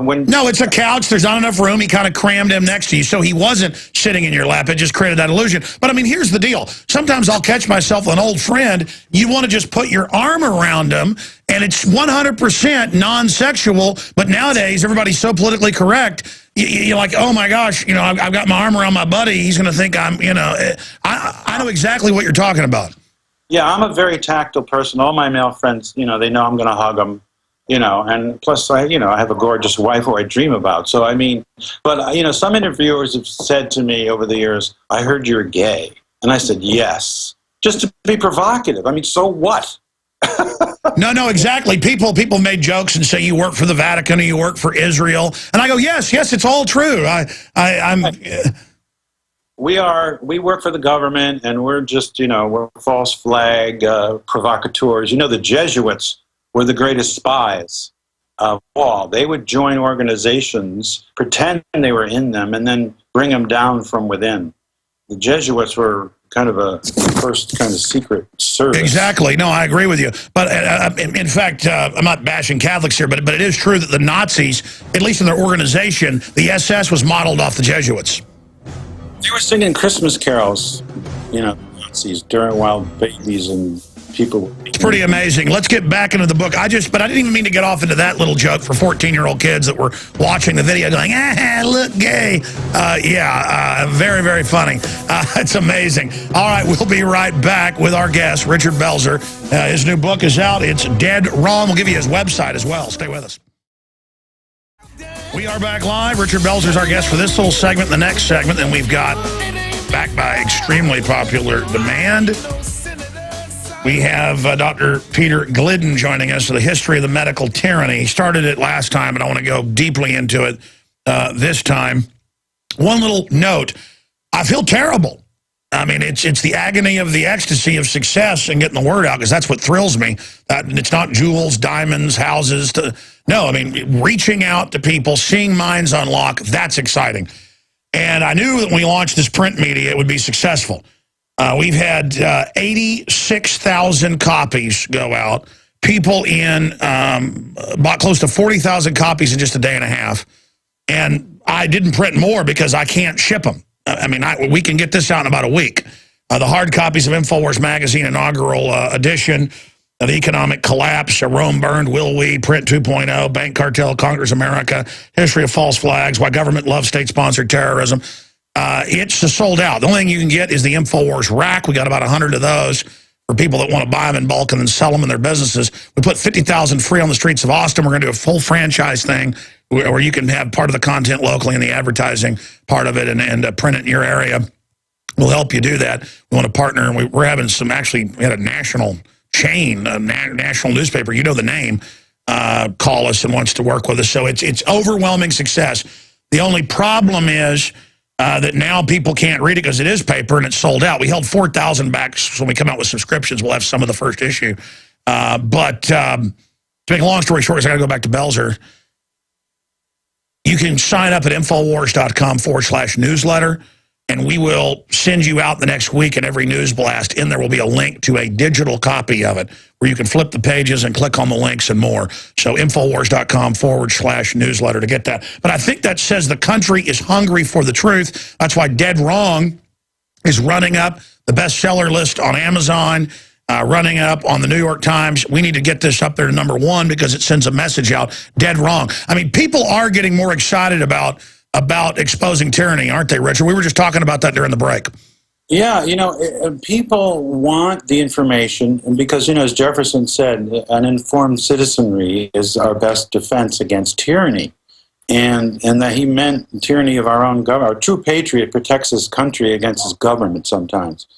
when... No, it's a couch. There's not enough room. He kind of crammed him next to you, so he wasn't sitting in your lap. It just created that illusion. But, I mean, here's the deal. Sometimes I'll catch myself with an old friend. You want to just put your arm around him, and it's 100% non-sexual. But nowadays, everybody's so politically correct. You're like, oh, my gosh, I've got my arm around my buddy. He's going to think I'm, I know exactly what you're talking about. Yeah, I'm a very tactile person. All my male friends, they know I'm going to hug them. And plus, I have a gorgeous wife who I dream about. So, I mean, but, some interviewers have said to me over the years, I heard you're gay. And I said, yes, just to be provocative. I mean, so what? No, exactly. People made jokes and say you work for the Vatican or you work for Israel. And I go, yes, it's all true. We work for the government, and we're just, we're false flag provocateurs. The Jesuits were the greatest spies of all. They would join organizations, pretend they were in them, and then bring them down from within. The Jesuits were kind of a first kind of secret service. Exactly. No, I agree with you. But in fact, I'm not bashing Catholics here, but it is true that the Nazis, at least in their organization, the SS was modeled off the Jesuits. They were singing Christmas carols, Nazis, while babies and people. It's pretty amazing. Let's get back into the book. But I didn't even mean to get off into that little joke for 14-year-old kids that were watching the video going, look gay. Very, very funny. It's amazing. All right, we'll be right back with our guest, Richard Belzer. His new book is out. It's Dead Wrong. We'll give you his website as well. Stay with us. We are back live. Richard Belzer is our guest for this little segment. The next segment, then we've got, back by extremely popular demand, we have Dr. Peter Glidden joining us for the history of the medical tyranny. He started it last time, but I want to go deeply into it this time. One little note, I feel terrible. I mean, it's the agony of the ecstasy of success and getting the word out, because that's what thrills me. It's not jewels, diamonds, houses. No, I mean, reaching out to people, seeing minds unlock, that's exciting. And I knew that when we launched this print media, it would be successful. We've had 86,000 copies go out. People bought close to 40,000 copies in just a day and a half. And I didn't print more because I can't ship them. I mean, we can get this out in about a week. The hard copies of Infowars Magazine inaugural edition, The Economic Collapse, Rome Burned, Will We, Print 2.0, Bank Cartel, Conquers America, History of False Flags, Why Government Loves State-Sponsored Terrorism. It's sold out. The only thing you can get is the Infowars rack. We got about 100 of those for people that want to buy them in bulk and then sell them in their businesses. We put 50,000 free on the streets of Austin. We're going to do a full franchise thing where you can have part of the content locally and the advertising part of it and print it in your area. We'll help you do that. We want to partner, and we're having some, actually, we had a national chain, a national newspaper, you know the name, call us and wants to work with us. So it's overwhelming success. The only problem is that now people can't read it because it is paper and it's sold out. We held 4,000 back, so when we come out with subscriptions, we'll have some of the first issue. But to make a long story short, I got to go back to Belzer. You can sign up at Infowars.com/newsletter. And we will send you out the next week in every news blast. In there will be a link to a digital copy of it where you can flip the pages and click on the links and more. So Infowars.com/newsletter to get that. But I think that says the country is hungry for the truth. That's why Dead Wrong is running up the bestseller list on Amazon, running up on the New York Times. We need to get this up there to #1 because it sends a message out. Dead Wrong. I mean, people are getting more excited about exposing tyranny, aren't they, Richard? We were just talking about that during the break. Yeah, people want the information, and because, as Jefferson said, an informed citizenry is our best defense against tyranny. And that he meant tyranny of our own government. A true patriot protects his country against his government sometimes.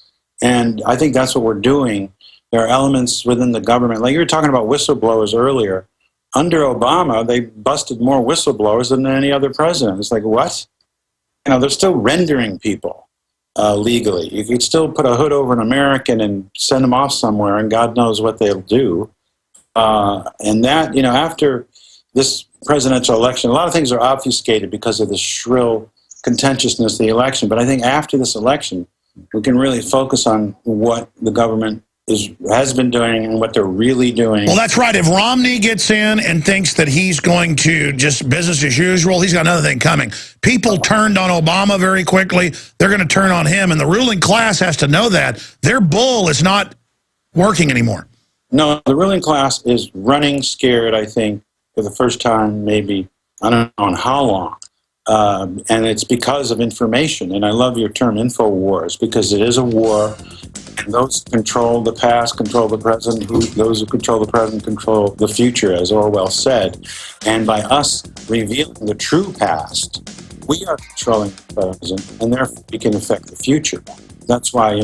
And I think that's what we're doing. There are elements within the government, like you were talking about whistleblowers earlier. Under Obama, they busted more whistleblowers than any other president. It's like, what? They're still rendering people legally. You could still put a hood over an American and send them off somewhere, and God knows what they'll do. And that, after this presidential election, a lot of things are obfuscated because of the shrill contentiousness of the election. But I think after this election, we can really focus on what the government has been doing and what they're really doing. Well, that's right. If Romney gets in and thinks that he's going to just business as usual, he's got another thing coming. People turned on Obama very quickly. They're going to turn on him, and the ruling class has to know that. Their bull is not working anymore. No, the ruling class is running scared, I think, for the first time, maybe, I don't know how long. And it's because of information. And I love your term, Infowars, because it is a war. And those who control the past control the present. Those who control the present control the future, as Orwell said. And by us revealing the true past, we are controlling the present, and therefore we can affect the future. That's why,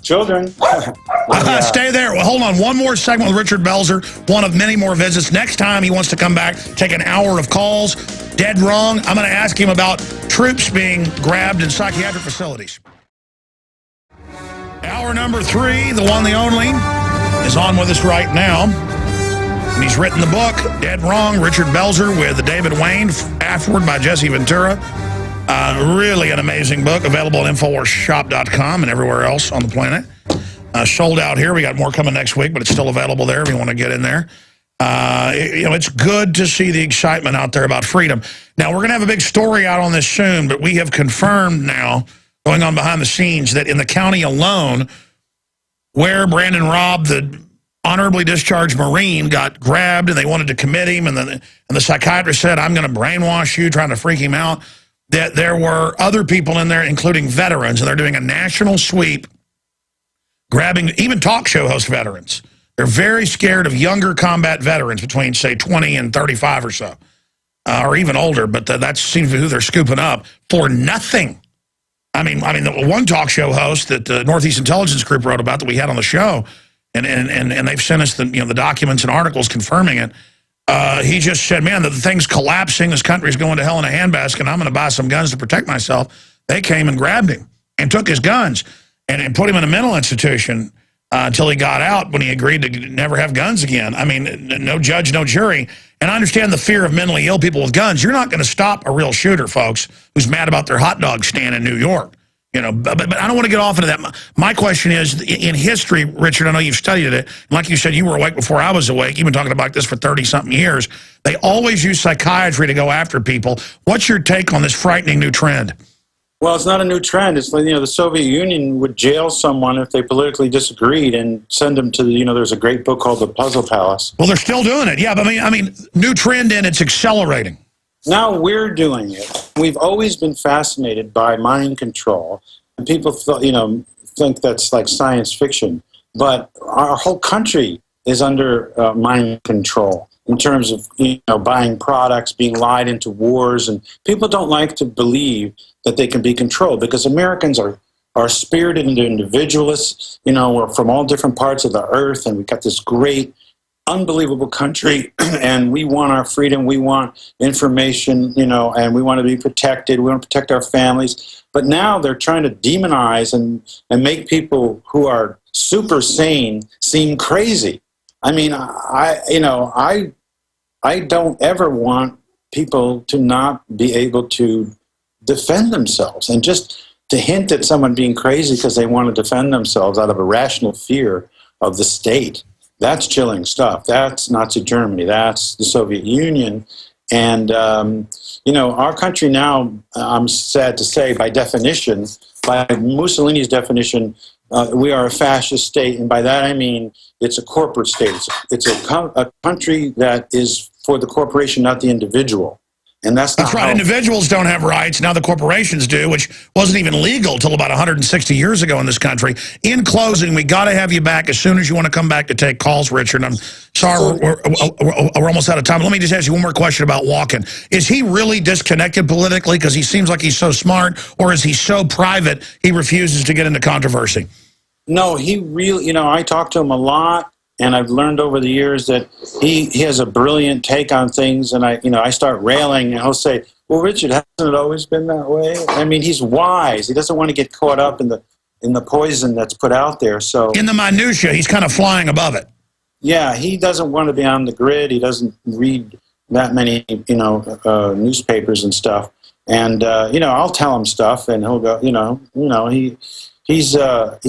children. Stay there. Well, hold on. One more segment with Richard Belzer, one of many more visits. Next time he wants to come back, take an hour of calls. Dead Wrong. I'm going to ask him about troops being grabbed in psychiatric facilities. Hour number 3, the one, the only, is on with us right now. And he's written the book, Dead Wrong, Richard Belzer with David Wayne, afterward by Jesse Ventura. Really an amazing book, available at InfoWarsShop.com and everywhere else on the planet. Sold out here. We got more coming next week, but it's still available there if you want to get in there. It's good to see the excitement out there about freedom. Now, we're going to have a big story out on this soon, but we have confirmed now, going on behind the scenes, that in the county alone, where Brandon Raub, the honorably discharged Marine, got grabbed and they wanted to commit him, and the psychiatrist said, I'm going to brainwash you, trying to freak him out, that there were other people in there, including veterans, and they're doing a national sweep, grabbing even talk show host veterans. They're very scared of younger combat veterans between, say, 20 and 35 or so, or even older, but that seems to be who they're scooping up for nothing. I mean, the one talk show host that the Northeast Intelligence Group wrote about that we had on the show, and they've sent us the documents and articles confirming it. He just said, man, the thing's collapsing. This country's going to hell in a handbasket, and I'm going to buy some guns to protect myself. They came and grabbed him and took his guns and put him in a mental institution until he got out, when he agreed to never have guns again. I mean, no judge, no jury. And I understand the fear of mentally ill people with guns. You're not going to stop a real shooter, folks, who's mad about their hot dog stand in New York. You know, but I don't want to get off into that. My question is, in history, Richard, I know you've studied it. Like you said, you were awake before I was awake. You've been talking about this for 30-something years. They always use psychiatry to go after people. What's your take on this frightening new trend? Well, it's not a new trend. It's like, the Soviet Union would jail someone if they politically disagreed and send them to the, there's a great book called The Puzzle Palace. Well, they're still doing it. Yeah, but I mean, new trend, and it's accelerating. Now we're doing it. We've always been fascinated by mind control. And people think that's like science fiction. But our whole country is under mind control in terms of buying products, being lied into wars. And people don't like to believe that they can be controlled because Americans are spirited into individualists. We're from all different parts of the earth, and we've got this great, unbelievable country, and we want our freedom, we want information, and we want to be protected, we want to protect our families. But now they're trying to demonize and make people who are super sane seem crazy. I mean, I don't ever want people to not be able to defend themselves, and just to hint at someone being crazy because they want to defend themselves out of a rational fear of the state. That's chilling stuff. That's Nazi Germany. That's the Soviet Union. And, our country now, I'm sad to say, by definition, by Mussolini's definition, we are a fascist state. And by that I mean it's a corporate state. It's a country that is for the corporation, not the individual. And that's right. Individuals don't have rights. Now the corporations do, which wasn't even legal until about 160 years ago in this country. In closing, we got to have you back as soon as you want to come back to take calls, Richard. I'm sorry, we're almost out of time. Let me just ask you one more question about Walken. Is he really disconnected politically because he seems like he's so smart, or is he so private he refuses to get into controversy? No, he really, I talk to him a lot. And I've learned over the years that he has a brilliant take on things. And I start railing, and he'll say, well, Richard, hasn't it always been that way? I mean, he's wise. He doesn't want to get caught up in the poison that's put out there. So in the minutia, he's kind of flying above it. Yeah, he doesn't want to be on the grid. He doesn't read that many, newspapers and stuff. And, I'll tell him stuff, and he'll go, He's a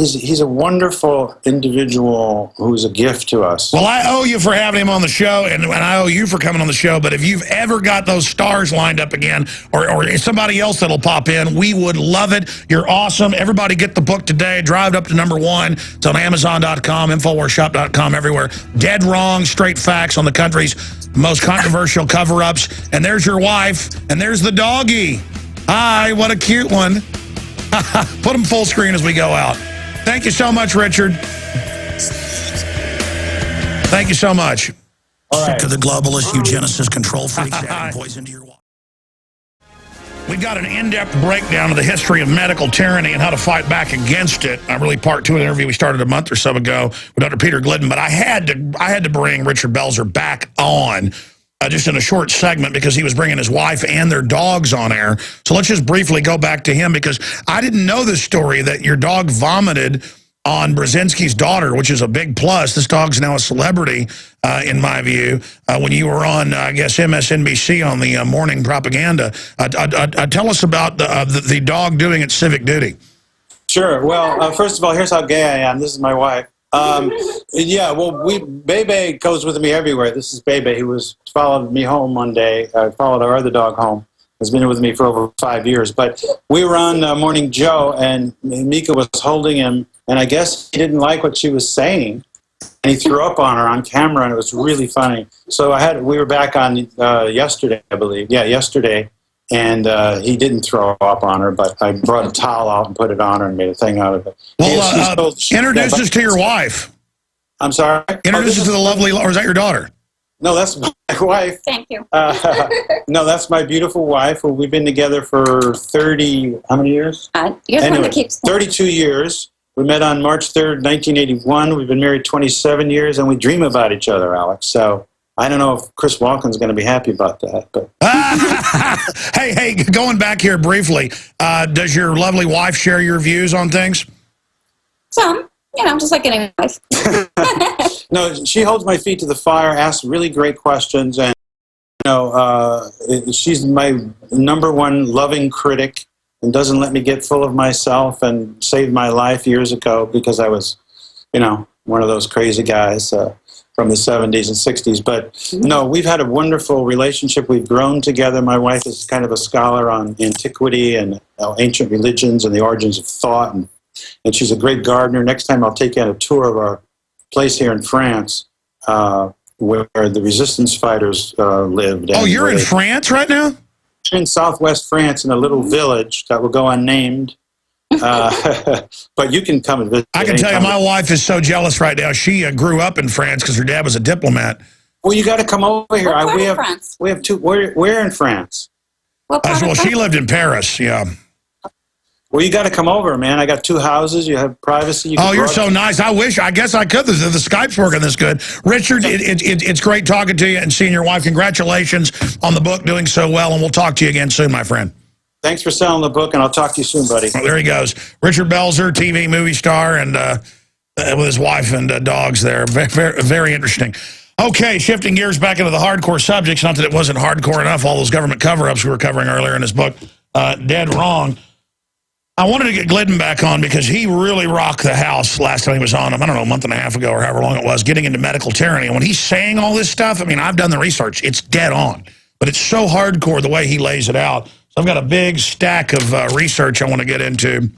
wonderful individual who's a gift to us. Well, I owe you for having him on the show, and I owe you for coming on the show. But if you've ever got those stars lined up again, or somebody else that'll pop in, we would love it. You're awesome. Everybody get the book today. Drive it up to #1. It's on Amazon.com, InfoWarsShop.com, everywhere. Dead wrong, straight facts on the country's most controversial cover-ups. And there's your wife, and there's the doggy. Hi, what a cute one. Put them full screen as we go out. Thank you so much, Richard. Thank you so much. All right. Sick of the globalist, eugenicist, control freaks adding poison to your water. We've got an in-depth breakdown of the history of medical tyranny and how to fight back against it. Really part 2 of the interview we started a month or so ago with Dr. Peter Glidden, but I had to bring Richard Belzer back on. Just in a short segment because he was bringing his wife and their dogs on air. So let's just briefly go back to him because I didn't know this story that your dog vomited on Brzezinski's daughter, which is a big plus. This dog's now a celebrity, in my view, when you were on, I guess, MSNBC on the morning propaganda. Tell us about the dog doing its civic duty. Sure. Well, first of all, here's how gay I am. This is my wife. Yeah, well, Bebe goes with me everywhere. This is Bebe, who followed me home one day. Followed our other dog home. Has been with me for over 5 years. But we were on Morning Joe, and Mika was holding him, and I guess he didn't like what she was saying, and he threw up on her on camera, and it was really funny. So we were back on yesterday, I believe. Yeah, yesterday. And he didn't throw up on her, but I brought a towel out and put it on her and made a thing out of it. Well, introduce us to your wife. I'm sorry? Introduce us to the lovely, or is that your daughter? No, that's my wife. Thank you. No, that's my beautiful wife. We've been together for 30, how many years? You're the one that keeps 32 years. We met on March 3rd, 1981. We've been married 27 years, and we dream about each other, Alex. So I don't know if Chris Walken's going to be happy about that. But hey, going back here briefly, does your lovely wife share your views on things? Some, just like any wife. No, she holds my feet to the fire, asks really great questions, and she's my #1 loving critic. and doesn't let me get full of myself, and saved my life years ago because I was, one of those crazy guys from the 70s and 60s. But no, we've had a wonderful relationship. We've grown together. My wife is kind of a scholar on antiquity and ancient religions and the origins of thought, and she's a great gardener. Next time I'll take you on a tour of our place here in France, where the resistance fighters lived. Oh, you're in France right now? In southwest France, in a little village that will go unnamed. But you can come and visit. I can tell you, my wife is so jealous right now. She grew up in France because her dad was a diplomat. Well, you got to come over here. What part of France? We have two. Where in France? What part Well, of she France? lived in Paris, yeah. Well, you got to come over, man. I got 2 houses. You have privacy. You can You're so nice. I guess I could. The Skype's working this good. Richard, it's great talking to you and seeing your wife. Congratulations on the book doing so well, and we'll talk to you again soon, my friend. Thanks for selling the book, and I'll talk to you soon, buddy. Well, there he goes. Richard Belzer, TV movie star, and with his wife and dogs there. Very, very interesting. Okay, shifting gears back into the hardcore subjects. Not that it wasn't hardcore enough, all those government cover-ups we were covering earlier in his book, Dead Wrong. I wanted to get Glidden back on because he really rocked the house last time he was on, I don't know, a month and a half ago or however long it was, getting into medical tyranny. And when he's saying all this stuff, I mean, I've done the research. It's dead on. But it's so hardcore the way he lays it out. So I've got a big stack of research I want to get into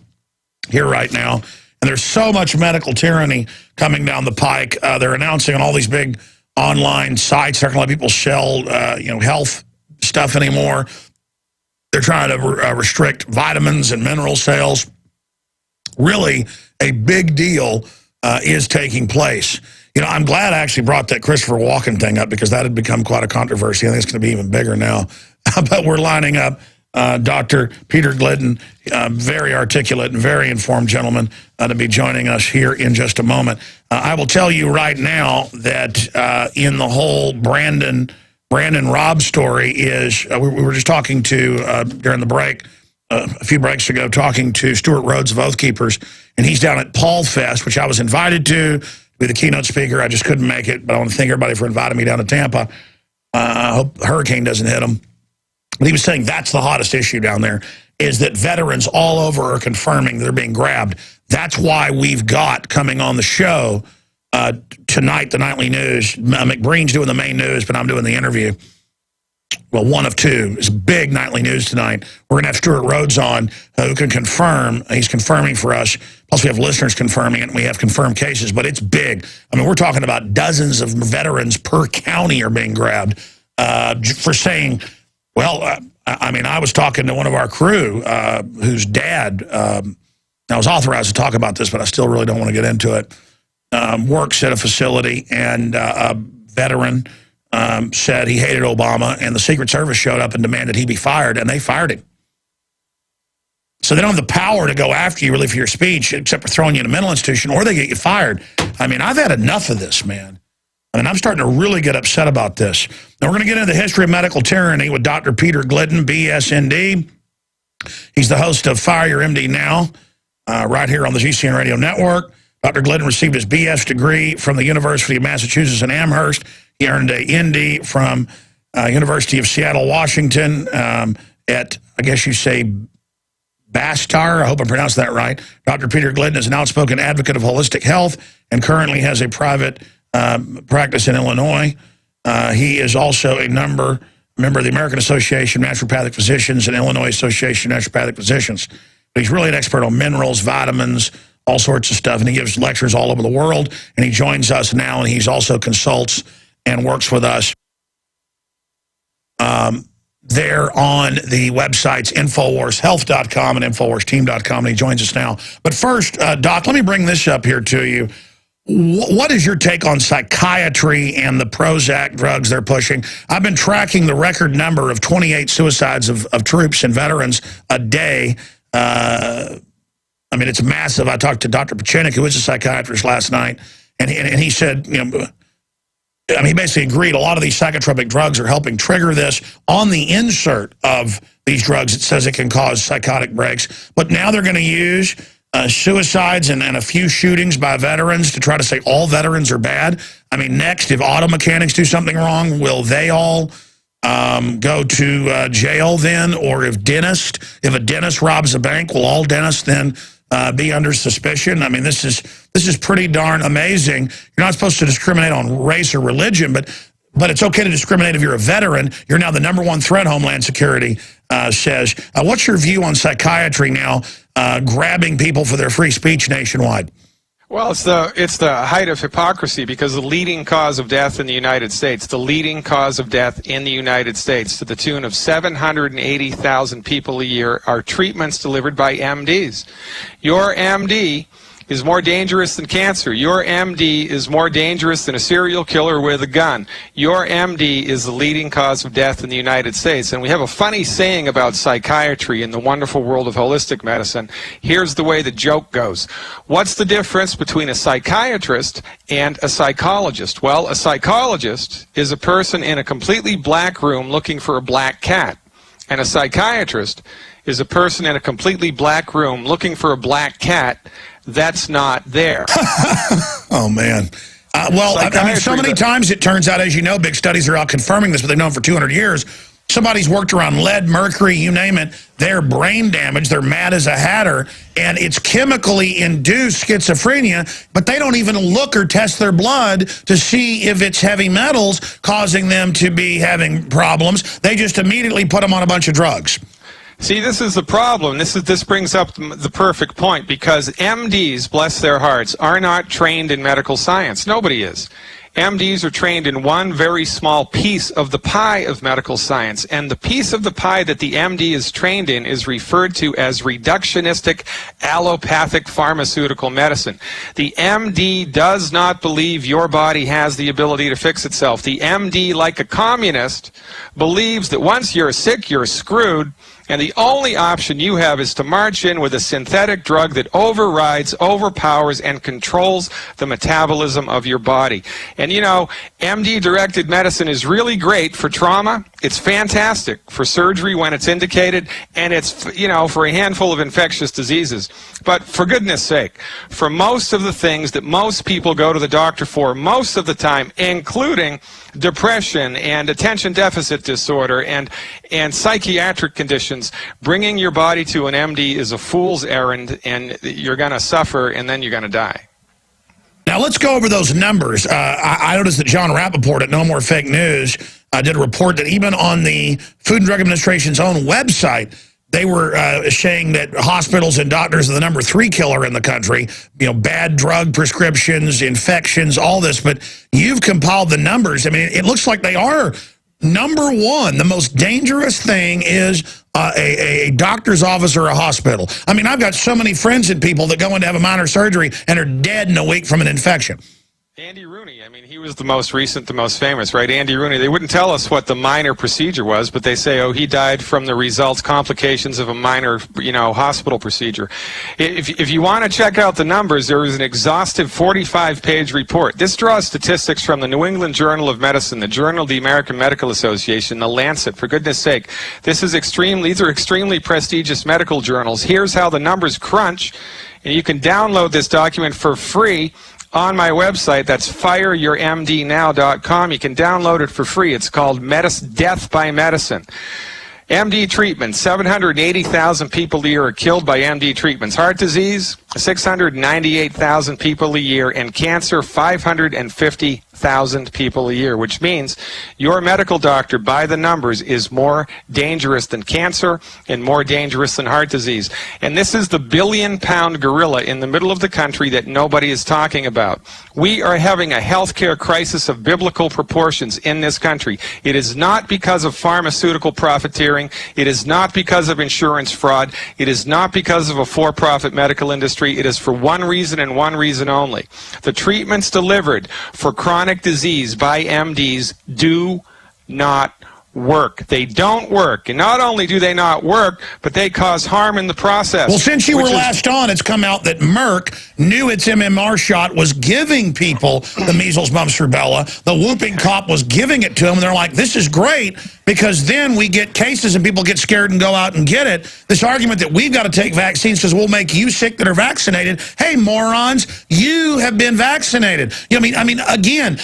here right now. And there's so much medical tyranny coming down the pike. They're announcing on all these big online sites, they're not going to let people sell health stuff anymore. They're trying to restrict vitamins and mineral sales. Really, a big deal is taking place. I'm glad I actually brought that Christopher Walken thing up because that had become quite a controversy. I think it's going to be even bigger now. But we're lining up Dr. Peter Glidden, very articulate and very informed gentleman, to be joining us here in just a moment. I will tell you right now that in the whole Brandon Raub story is, we were just talking to, during the break, a few breaks ago, talking to Stuart Rhodes of Oath Keepers, and he's down at Paul Fest, which I was invited to be the keynote speaker. I just couldn't make it, but I want to thank everybody for inviting me down to Tampa. I hope the hurricane doesn't hit them. But he was saying that's the hottest issue down there, is that veterans all over are confirming they're being grabbed. That's why we've got coming on the show tonight, the nightly news. McBreen's doing the main news, but I'm doing the interview. Well, one of two. It's big nightly news tonight. We're going to have Stuart Rhodes on, who can confirm. He's confirming for us. Plus, we have listeners confirming it, and we have confirmed cases. But it's big. I mean, we're talking about dozens of veterans per county are being grabbed for saying, well, I was talking to one of our crew whose dad, I was authorized to talk about this, but I still really don't want to get into it, works at a facility, and a veteran said he hated Obama, and the Secret Service showed up and demanded he be fired, and they fired him. So they don't have the power to go after you really for your speech, except for throwing you in a mental institution, or they get you fired. I mean, I've had enough of this, man. I mean, I'm starting to really get upset about this. Now, we're going to get into the history of medical tyranny with Dr. Peter Glidden, BSND. He's the host of Fire Your MD Now, right here on the GCN Radio Network. Dr. Glidden received his BS degree from the University of Massachusetts in Amherst. He earned an ND from University of Seattle, Washington at, I guess you say, Bastar. I hope I'm pronouncing that right. Dr. Peter Glidden is an outspoken advocate of holistic health and currently has a private practice in Illinois. He is also a member of the American Association of Naturopathic Physicians and Illinois Association of Naturopathic Physicians. But he's really an expert on minerals, vitamins, all sorts of stuff, and he gives lectures all over the world, and he joins us now, and he's also consults and works with us there on the websites InfowarsHealth.com and InfowarsTeam.com, and he joins us now. But first, Doc, let me bring this up here to you. What is your take on psychiatry and the Prozac drugs they're pushing? I've been tracking the record number of 28 suicides of troops and veterans a day. I mean, it's massive. I talked to Dr. Pachenik, who is a psychiatrist, last night, and he said, he basically agreed a lot of these psychotropic drugs are helping trigger this. On the insert of these drugs, it says it can cause psychotic breaks. But now they're going to use suicides and a few shootings by veterans to try to say all veterans are bad. I mean, next, if auto mechanics do something wrong, will they all go to jail then? Or if a dentist robs a bank, will all dentists then be under suspicion? I mean, this is pretty darn amazing. You're not supposed to discriminate on race or religion, but it's okay to discriminate if you're a veteran. You're now the #1 threat, Homeland Security says. What's your view on psychiatry now grabbing people for their free speech nationwide? Well, it's the height of hypocrisy, because the leading cause of death in the United States, to the tune of 780,000 people a year, are treatments delivered by MDs. Your MD is more dangerous than cancer. Your MD is more dangerous than a serial killer with a gun. Your MD is the leading cause of death in the United States. And we have a funny saying about psychiatry in the wonderful world of holistic medicine. Here's the way the joke goes. What's the difference between a psychiatrist and a psychologist? Well, a psychologist is a person in a completely black room looking for a black cat. And a psychiatrist is a person in a completely black room looking for a black cat that's not there. Oh, man. Well, I mean, so many times it turns out, as you know, big studies are out confirming this, but they've known for 200 years, somebody's worked around lead, mercury, you name it, they're brain damaged, they're mad as a hatter, and it's chemically induced schizophrenia, but they don't even look or test their blood to see if it's heavy metals causing them to be having problems. They just immediately put them on a bunch of drugs. See, this is the problem. This brings up the perfect point, because MDs, bless their hearts, are not trained in medical science. Nobody is. MDs are trained in one very small piece of the pie of medical science, and the piece of the pie that the MD is trained in is referred to as reductionistic allopathic pharmaceutical medicine. The MD does not believe your body has the ability to fix itself. The MD, like a communist, believes that once you're sick, you're screwed, and the only option you have is to march in with a synthetic drug that overrides, overpowers, and controls the metabolism of your body. And you know, MD-directed medicine is really great for trauma. It's fantastic for surgery when it's indicated, and it's, you know, for a handful of infectious diseases. But for goodness sake, for most of the things that most people go to the doctor for most of the time, including depression and attention deficit disorder and psychiatric conditions, bringing your body to an MD is a fool's errand, and you're going to suffer, and then you're going to die. Now, let's go over those numbers. I noticed that John Rappaport at No More Fake News did a report that even on the Food and Drug Administration's own website, they were saying that hospitals and doctors are the #3 killer in the country. You know, bad drug prescriptions, infections, all this. But you've compiled the numbers. I mean, it looks like they are #1. The most dangerous thing is a doctor's office or a hospital. I mean, I've got so many friends and people that go in to have a minor surgery and are dead in a week from an infection. Andy Rooney, I mean, he was the most recent, the most famous, right? Andy Rooney, they wouldn't tell us what the minor procedure was, but they say, oh, he died from the results, complications of a minor, you know, hospital procedure. If you want to check out the numbers, there is an exhaustive 45-page report. This draws statistics from the New England Journal of Medicine, the Journal of the American Medical Association, the Lancet, for goodness sake. These are extremely prestigious medical journals. Here's how the numbers crunch, and you can download this document for free on my website. That's fireyourmdnow.com. You can download it for free. It's called Death by Medicine. MD treatment, 780,000 people a year are killed by MD treatments. Heart disease, 698,000 people a year, and cancer, 550,000 people a year, which means your medical doctor, by the numbers, is more dangerous than cancer and more dangerous than heart disease. And this is the billion-pound gorilla in the middle of the country that nobody is talking about. We are having a healthcare crisis of biblical proportions in this country. It is not because of pharmaceutical profiteering. It is not because of insurance fraud. It is not because of a for-profit medical industry. It is for one reason and one reason only. The treatments delivered for chronic disease by MDs do not work. They don't work. And not only do they not work, but they cause harm in the process. Well, since you were last on, it's come out that Merck knew its MMR shot was giving people the measles, mumps, rubella. The whooping cough was giving it to them. And they're like, this is great, because then we get cases and people get scared and go out and get it. This argument that we've got to take vaccines because we'll make you sick that are vaccinated. Hey, morons, you have been vaccinated. You know, I mean, again,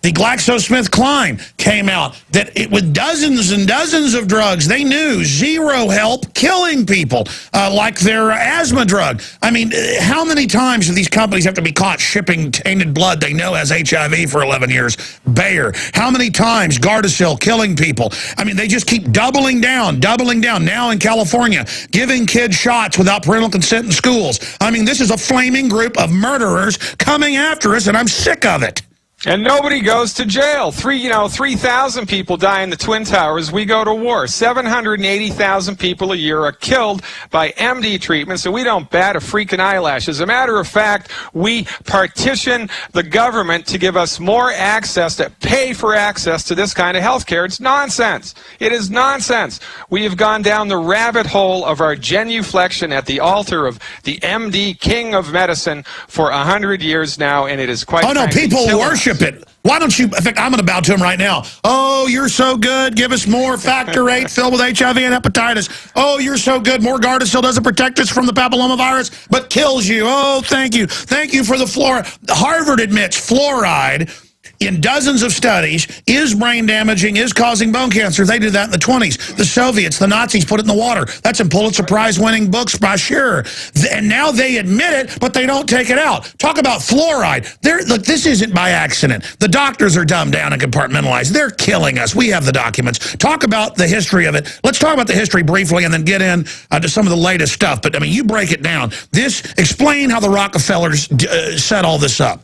The GlaxoSmithKline came out that with dozens and dozens of drugs, they knew zero help killing people, like their asthma drug. I mean, how many times do these companies have to be caught shipping tainted blood they know has HIV for 11 years? Bayer. How many times Gardasil killing people? I mean, they just keep doubling down. Now in California, giving kids shots without parental consent in schools. I mean, this is a flaming group of murderers coming after us, and I'm sick of it. And nobody goes to jail. 3,000 people die in the Twin Towers. We go to war. 780,000 people a year are killed by MD treatment, so we don't bat a freaking eyelash. As a matter of fact, we partition the government to give us more access, to pay for access to this kind of health care. It's nonsense. It is nonsense. We have gone down the rabbit hole of our genuflection at the altar of the MD king of medicine for 100 years now, and it is quite Oh, no, people worship it. Why don't you, in fact, I'm going to bow to him right now. Oh, you're so good. Give us more factor 8 filled with HIV and hepatitis. Oh, you're so good. More Gardasil doesn't protect us from the papillomavirus, but kills you. Oh, thank you. Thank you for the fluoride. Harvard admits fluoride in dozens of studies is brain damaging, is causing bone cancer. They did that in the 20s. The Soviets, the Nazis put it in the water. That's in Pulitzer Prize-winning books by sure. And now they admit it, but they don't take it out. Talk about fluoride. Look, this isn't by accident. The doctors are dumbed down and compartmentalized. They're killing us. We have the documents. Talk about the history of it. Let's talk about the history briefly and then get in to some of the latest stuff. But, I mean, you break it down. Explain how the Rockefellers set all this up.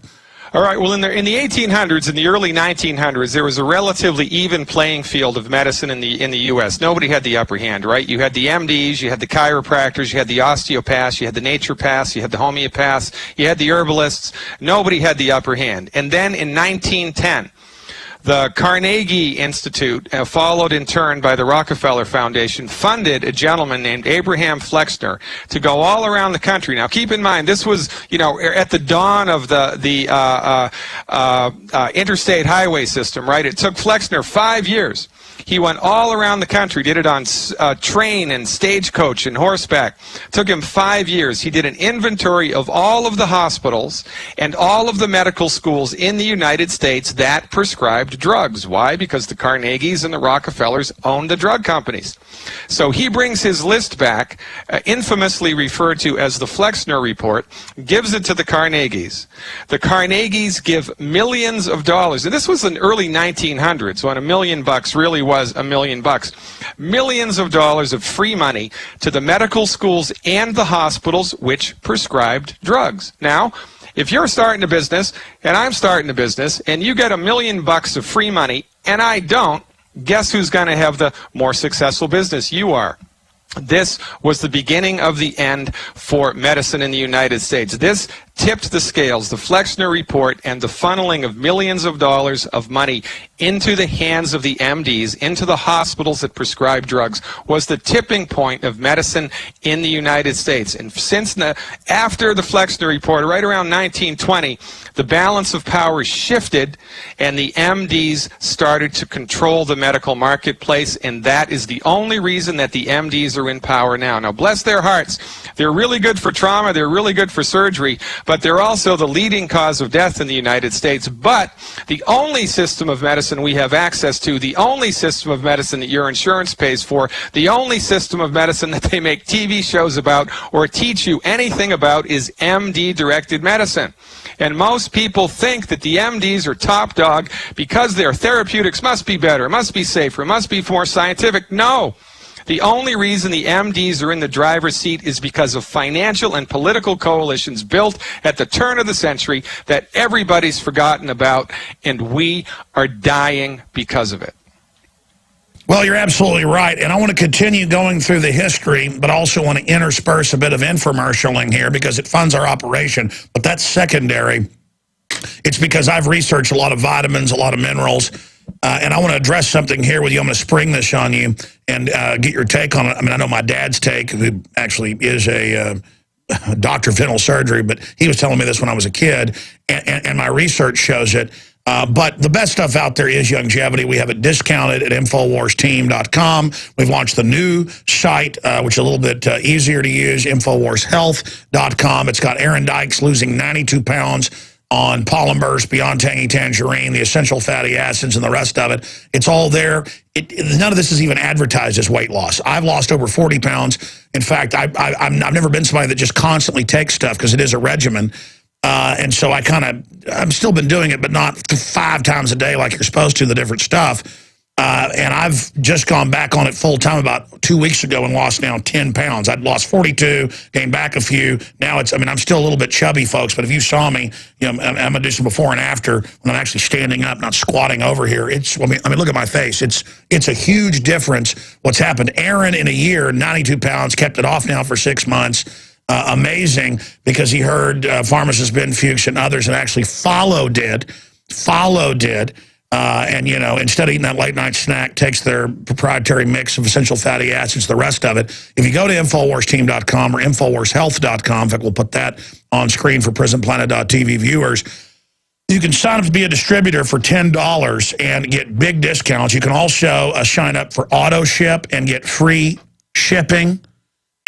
All right, well, in the 1800s, in the early 1900s, there was a relatively even playing field of medicine in the U.S. Nobody had the upper hand, right? You had the MDs, you had the chiropractors, you had the osteopaths, you had the naturopaths, you had the homeopaths, you had the herbalists. Nobody had the upper hand. And then in 1910, the Carnegie Institute, followed in turn by the Rockefeller Foundation, funded a gentleman named Abraham Flexner to go all around the country. Now, keep in mind, this was, at the dawn of the interstate highway system, right? It took Flexner 5 years. He went all around the country, did it on train and stagecoach and horseback. It took him 5 years. He did an inventory of all of the hospitals and all of the medical schools in the United States that prescribed drugs. Why? Because the Carnegies and the Rockefellers owned the drug companies. So he brings his list back, infamously referred to as the Flexner Report, gives it to the Carnegies. The Carnegies give millions of dollars, and this was in early 1900s when $1 million really was $1 million. Millions of dollars of free money to the medical schools and the hospitals which prescribed drugs. Now, if you're starting a business and I'm starting a business and you get $1 million of free money and I don't, guess who's going to have the more successful business? You are. This was the beginning of the end for medicine in the United States. This tipped the scales, the Flexner Report, and the funneling of millions of dollars of money into the hands of the MDs, into the hospitals that prescribe drugs, was the tipping point of medicine in the United States. And after the Flexner Report, right around 1920, the balance of power shifted and the MDs started to control the medical marketplace, and that is the only reason that the MDs are in power now. Now, bless their hearts, they're really good for trauma, they're really good for surgery, but they're also the leading cause of death in the United States. But the only system of medicine we have access to, the only system of medicine that your insurance pays for, the only system of medicine that they make TV shows about or teach you anything about is MD-directed medicine. And most people think that the MDs are top dog because their therapeutics must be better, must be safer, must be more scientific. No. The only reason the MDs are in the driver's seat is because of financial and political coalitions built at the turn of the century that everybody's forgotten about, and we are dying because of it. Well, you're absolutely right, and I want to continue going through the history, but also want to intersperse a bit of infomercialing here because it funds our operation, but that's secondary. It's because I've researched a lot of vitamins, a lot of minerals, and I want to address something here with you. I'm going to spring this on you and get your take on it. I mean, I know my dad's take, who actually is a doctor of dental surgery, but he was telling me this when I was a kid, and my research shows it. But the best stuff out there is longevity. We have it discounted at InfowarsTeam.com. We've launched the new site, which is a little bit easier to use, InfowarsHealth.com. It's got Aaron Dykes losing 92 pounds. on pollen burst, beyond tangy tangerine, the essential fatty acids, and the rest of it. It's all there. None of this is even advertised as weight loss. I've lost over 40 pounds. In fact, I've never been somebody that just constantly takes stuff because it is a regimen. And so I've still been doing it, but not 5 times a day like you're supposed to, the different stuff. And I've just gone back on it full time about 2 weeks ago and lost now 10 pounds. I'd lost 42, gained back a few. Now I'm still a little bit chubby, folks, but if you saw me, I'm going to do some before and after when I'm actually standing up, not squatting over here. Look at my face. It's a huge difference what's happened. Aaron, in a year, 92 pounds, kept it off now for 6 months. Amazing, because he heard pharmacist Ben Fuchs and others and actually followed it. And, instead of eating that late-night snack, takes their proprietary mix of essential fatty acids, the rest of it. If you go to InfowarsTeam.com or InfowarsHealth.com, in fact, we'll put that on screen for PrisonPlanet.tv viewers, you can sign up to be a distributor for $10 and get big discounts. You can also sign up for auto ship and get free shipping.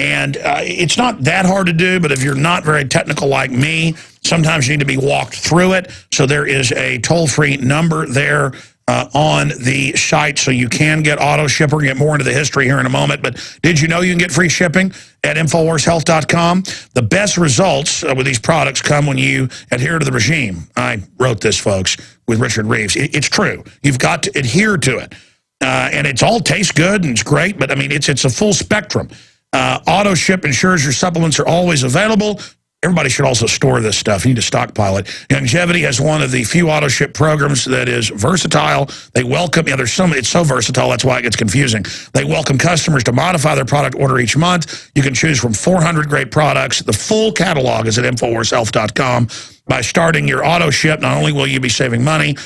And it's not that hard to do, but if you're not very technical like me, sometimes you need to be walked through it. So there is a toll-free number there on the site, so you can get auto ship. We're going to get more into the history here in a moment. But did you know you can get free shipping at InfowarsHealth.com? The best results with these products come when you adhere to the regime. I wrote this, folks, with Richard Reeves. It's true. You've got to adhere to it. And it all tastes good and it's great, but, it's a full spectrum. Auto ship ensures your supplements are always available. Everybody should also store this stuff. You need to stockpile it. Longevity has one of the few auto ship programs that is versatile. They welcome, it's so versatile, that's why it gets confusing. They welcome customers to modify their product order each month. You can choose from 400 great products. The full catalog is at InfowarsHealth.com. By starting your auto ship, not only will you be saving money,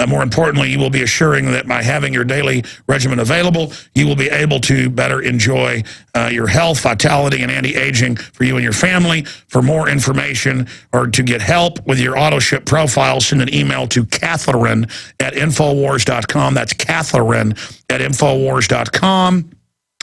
more importantly, you will be assuring that by having your daily regimen available, you will be able to better enjoy your health, vitality, and anti-aging for you and your family. For more information or to get help with your auto ship profile, send an email to Catherine at Infowars.com. That's Catherine at Infowars.com.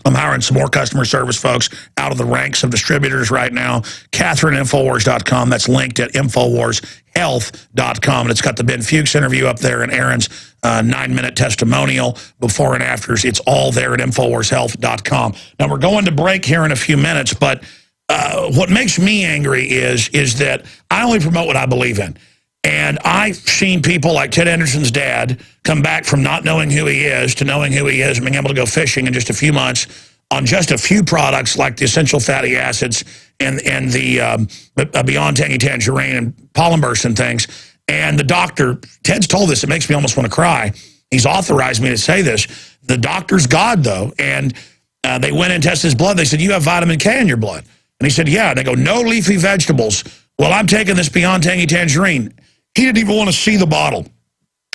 I'm hiring some more customer service folks out of the ranks of distributors right now. Catherine at Infowars.com. That's linked at InfowarsHealth.com. And it's got the Ben Fuchs interview up there and Aaron's 9-minute testimonial before and afters. It's all there at InfowarsHealth.com. Now, we're going to break here in a few minutes, but what makes me angry is that I only promote what I believe in. And I've seen people like Ted Anderson's dad come back from not knowing who he is to knowing who he is and being able to go fishing in just a few months on just a few products like the essential fatty acids and the Beyond Tangy Tangerine and pollen burst and things. And the doctor, Ted's told this, it makes me almost want to cry. He's authorized me to say this. The doctor's God, though, and they went and tested his blood. They said, you have vitamin K in your blood. And he said, yeah. And they go, no leafy vegetables. Well, I'm taking this Beyond Tangy Tangerine. He didn't even want to see the bottle.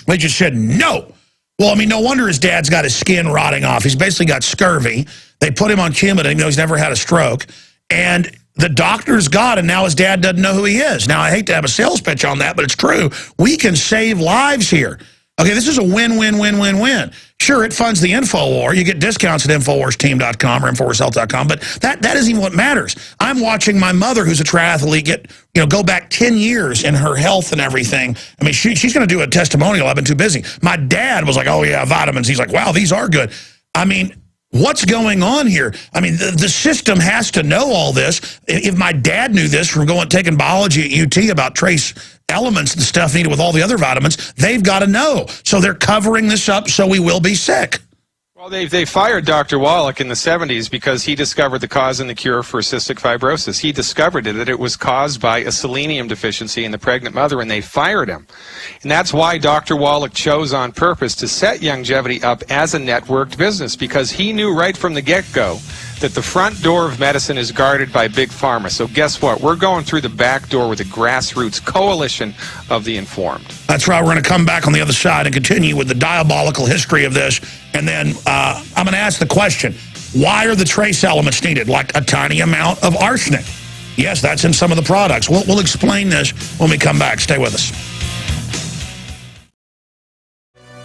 They just said no. Well, no wonder his dad's got his skin rotting off. He's basically got scurvy. They put him on Coumadin, even though he's never had a stroke. And the doctor's God, and now his dad doesn't know who he is. Now, I hate to have a sales pitch on that, but it's true. We can save lives here. Okay, this is a win-win-win-win-win. Sure, it funds the InfoWar. You get discounts at InfowarsTeam.com or InfowarsHealth.com, but that isn't even what matters. I'm watching my mother, who's a triathlete, go back 10 years in her health and everything. She's going to do a testimonial. I've been too busy. My dad was like, oh, yeah, vitamins. He's like, wow, these are good. What's going on here? The system has to know all this. If my dad knew this from taking biology at UT about trace elements and stuff needed with all the other vitamins, they've got to know. So they're covering this up so we will be sick. Well, they fired Dr. Wallach in the 70s because he discovered the cause and the cure for cystic fibrosis. He discovered that it was caused by a selenium deficiency in the pregnant mother, and they fired him. And that's why Dr. Wallach chose on purpose to set Longevity up as a networked business, because he knew right from the get-go that the front door of medicine is guarded by Big Pharma. So guess what? We're going through the back door with a grassroots coalition of the informed. That's right. We're going to come back on the other side and continue with the diabolical history of this. And then I'm going to ask the question, why are the trace elements needed? Like a tiny amount of arsenic. Yes, that's in some of the products. We'll explain this when we come back. Stay with us.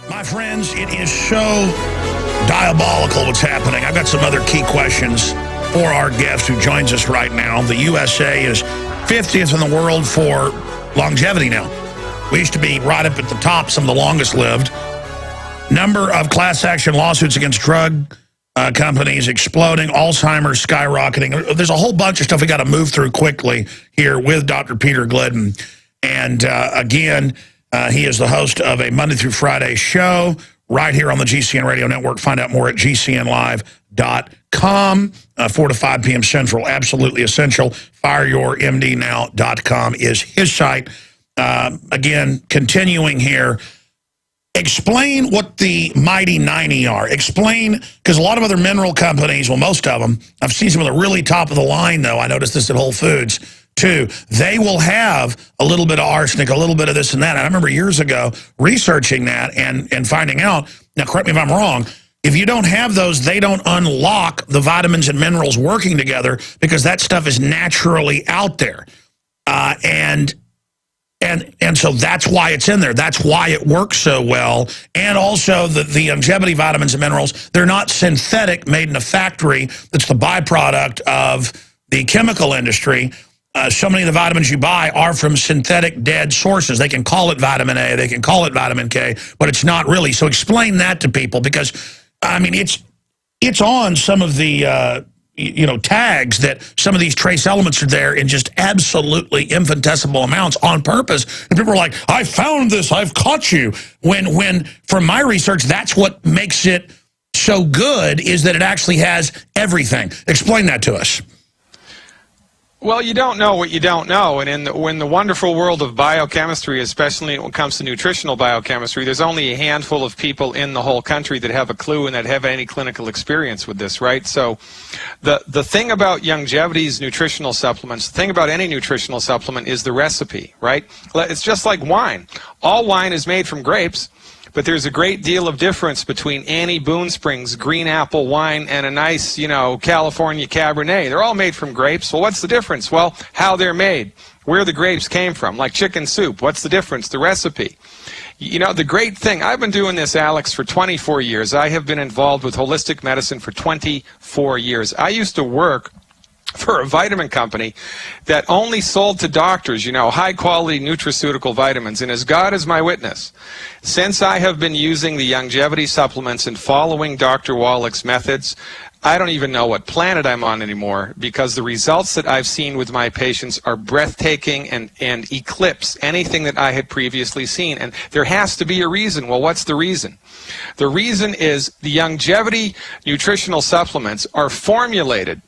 My friends, it is so diabolical what's happening. I've got some other key questions for our guest who joins us right now. The USA is 50th in the world for longevity now. We used to be right up at the top, some of the longest lived. Number of class action lawsuits against drug companies exploding, Alzheimer's skyrocketing. There's a whole bunch of stuff we got to move through quickly here with Dr. Peter Glidden. And again, he is the host of a Monday through Friday show right here on the GCN Radio Network. Find out more at gcnlive.com, 4 to 5 p.m. Central. Absolutely essential. FireYourMDNow.com is his site. Again, continuing here, explain what the mighty 90 are. Explain, because a lot of other mineral companies, well, most of them, I've seen some of the really top of the line, though. I noticed this at Whole Foods, too. They will have a little bit of arsenic, a little bit of this and that. And I remember years ago researching that and finding out, now correct me if I'm wrong, if you don't have those, they don't unlock the vitamins and minerals working together because that stuff is naturally out there. And so that's why it's in there. That's why it works so well. And also the longevity vitamins and minerals, they're not synthetic, made in a factory that's the byproduct of the chemical industry. So many of the vitamins you buy are from synthetic dead sources. They can call it vitamin A, they can call it vitamin K, but it's not really. So explain that to people because, I mean, it's on some of the tags that some of these trace elements are there in just absolutely infinitesimal amounts on purpose. And people are like, I found this, I've caught you. When from my research, that's what makes it so good is that it actually has everything. Explain that to us. Well, you don't know what you don't know, and in the wonderful world of biochemistry, especially when it comes to nutritional biochemistry, there's only a handful of people in the whole country that have a clue and that have any clinical experience with this, right? So the thing about longevity's nutritional supplements, the thing about any nutritional supplement is the recipe, right? It's just like wine. All wine is made from grapes. But there's a great deal of difference between Annie Boone Springs green apple wine and a nice, California Cabernet. They're all made from grapes. Well, what's the difference? Well, how they're made, where the grapes came from, like chicken soup. What's the difference? The recipe. The great thing, I've been doing this, Alex, for 24 years. I have been involved with holistic medicine for 24 years. I used to work for a vitamin company that only sold to doctors, high-quality nutraceutical vitamins. And as God is my witness, since I have been using the longevity supplements and following Dr. Wallach's methods, I don't even know what planet I'm on anymore because the results that I've seen with my patients are breathtaking and eclipse anything that I had previously seen. And there has to be a reason. Well, what's the reason? The reason is the longevity nutritional supplements are formulated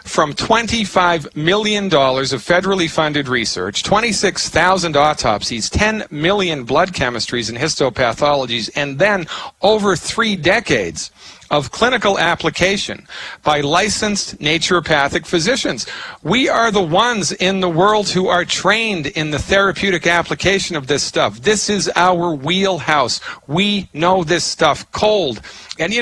from $25 million of federally funded research, 26,000 autopsies, 10 million blood chemistries and histopathologies, and then over 3 decades of clinical application by licensed naturopathic physicians. We are the ones in the world who are trained in the therapeutic application of this stuff. This is our wheelhouse. We know this stuff cold. And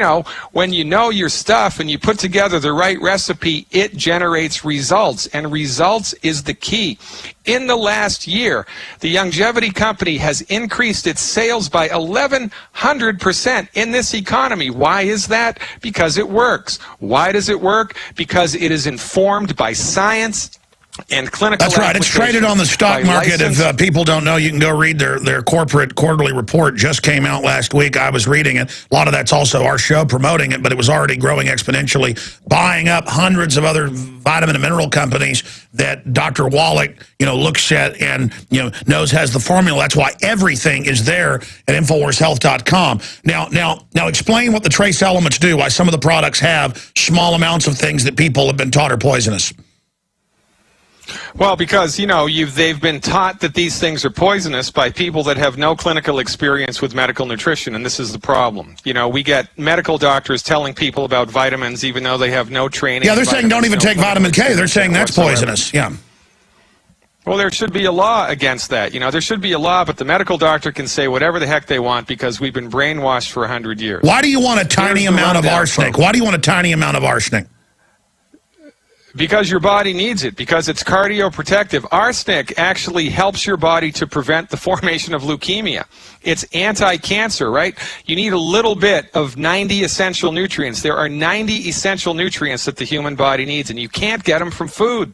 when you know your stuff and you put together the right recipe, it generates results, and results is the key. In the last year, the longevity company has increased its sales by 1,100% in this economy. Why is that? Because it works. Why does it work? Because it is informed by science and clinical. That's right. It's traded on the stock market. If people don't know, you can go read their corporate quarterly report. Just came out last week. I was reading it. A lot of that's also our show promoting it, but it was already growing exponentially, buying up hundreds of other vitamin and mineral companies that Dr. Wallach, looks at and, knows has the formula. That's why everything is there at InfowarsHealth.com. Now explain what the trace elements do, why some of the products have small amounts of things that people have been taught are poisonous. Well, because, they've been taught that these things are poisonous by people that have no clinical experience with medical nutrition, and this is the problem. We get medical doctors telling people about vitamins even though they have no training. Yeah, they're saying don't even take vitamin K. They're saying that's poisonous. Yeah. Well, there should be a law against that. There should be a law, but the medical doctor can say whatever the heck they want because we've been brainwashed for 100 years. Why do you want a tiny amount of arsenic? Why do you want a tiny amount of arsenic? Because your body needs it, because it's cardioprotective. Arsenic actually helps your body to prevent the formation of leukemia. It's anti-cancer, right? You need a little bit of 90 essential nutrients. There are 90 essential nutrients that the human body needs, and you can't get them from food.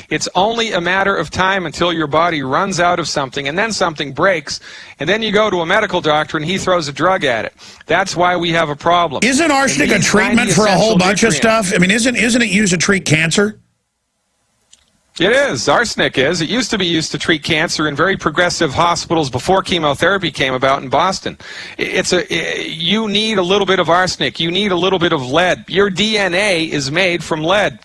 It's only a matter of time until your body runs out of something, and then something breaks, and then you go to a medical doctor and he throws a drug at it. That's why we have a problem. Isn't arsenic a treatment for a whole bunch of stuff? I mean, isn't it used to treat cancer? It is. Arsenic is. It used to be used to treat cancer in very progressive hospitals before chemotherapy came about in Boston. You need a little bit of arsenic. You need a little bit of lead. Your DNA is made from lead.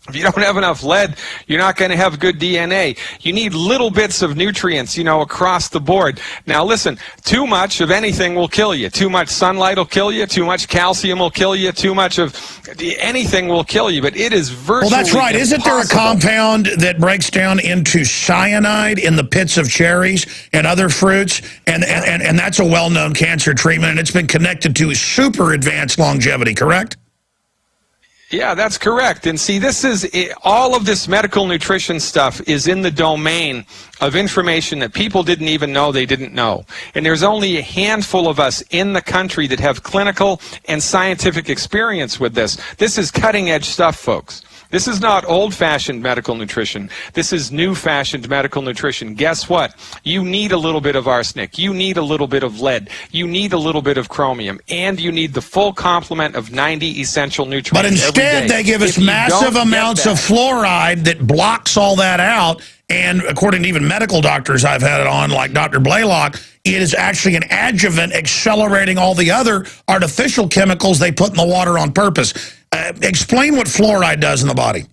If you don't have enough lead, you're not going to have good DNA. You need little bits of nutrients, across the board. Now listen, too much of anything will kill you. Too much sunlight will kill you. Too much calcium will kill you. Too much of anything will kill you. But it is virtually Well, that's right. impossible. Isn't there a compound that breaks down into cyanide in the pits of cherries and other fruits? And that's a well-known cancer treatment, and it's been connected to super advanced longevity, correct? Yeah, that's correct. And see, all of this medical nutrition stuff is in the domain of information that people didn't even know they didn't know. And there's only a handful of us in the country that have clinical and scientific experience with this. This is cutting-edge stuff, folks. This is not old-fashioned medical nutrition. This is new-fashioned medical nutrition. Guess what? You need a little bit of arsenic. You need a little bit of lead. You need a little bit of chromium. And you need the full complement of 90 essential nutrients. But instead, they give us massive amounts of fluoride that blocks all that out. And according to even medical doctors I've had it on, like Dr. Blaylock, it is actually an adjuvant accelerating all the other artificial chemicals they put in the water on purpose. Explain what fluoride does in the body.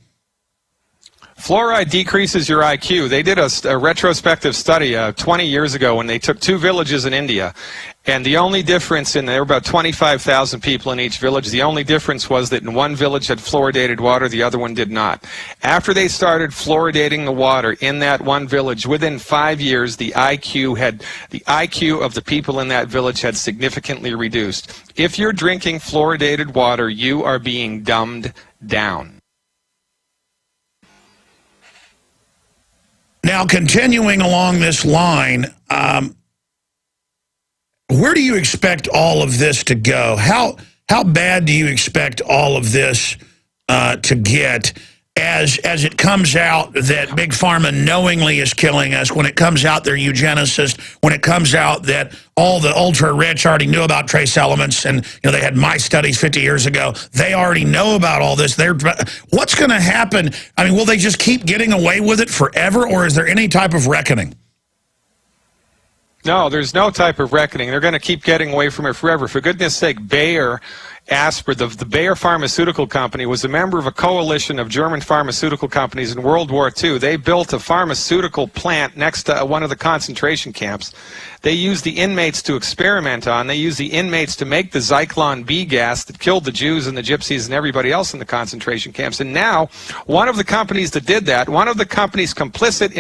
Fluoride decreases your IQ. They did a retrospective study 20 years ago when they took 2 villages in India. And the only difference there were about 25,000 people in each village. The only difference was that in one village had fluoridated water, the other one did not. After they started fluoridating the water in that one village, within 5 years, the IQ of the people in that village had significantly reduced. If you're drinking fluoridated water, you are being dumbed down. Now, continuing along this line, where do you expect all of this to go? How bad do you expect all of this to get as it comes out that Big Pharma knowingly is killing us, when it comes out they're eugenicists, when it comes out that all the ultra-rich already knew about trace elements and they had my studies 50 years ago. They already know about all this. What's going to happen? I mean, will they just keep getting away with it forever, or is there any type of reckoning? No, there's no type of reckoning. They're going to keep getting away from it forever. For goodness sake, Bayer, the Bayer Pharmaceutical Company was a member of a coalition of German pharmaceutical companies in World War II. They built a pharmaceutical plant next to one of the concentration camps. They used the inmates to experiment on. They used the inmates to make the Zyklon B gas that killed the Jews and the Gypsies and everybody else in the concentration camps. And now, one of the companies that did that, one of the companies complicit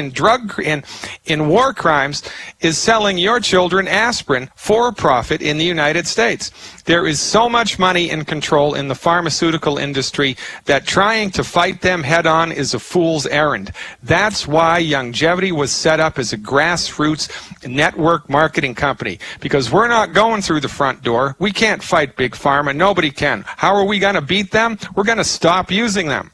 in war crimes, is selling your children aspirin for profit in the United States. There is so much money and control in the pharmaceutical industry that trying to fight them head-on is a fool's errand. That's why Youngevity was set up as a grassroots network marketing company, because we're not going through the front door. We can't fight Big Pharma. Nobody can. How are we going to beat them? We're going to stop using them.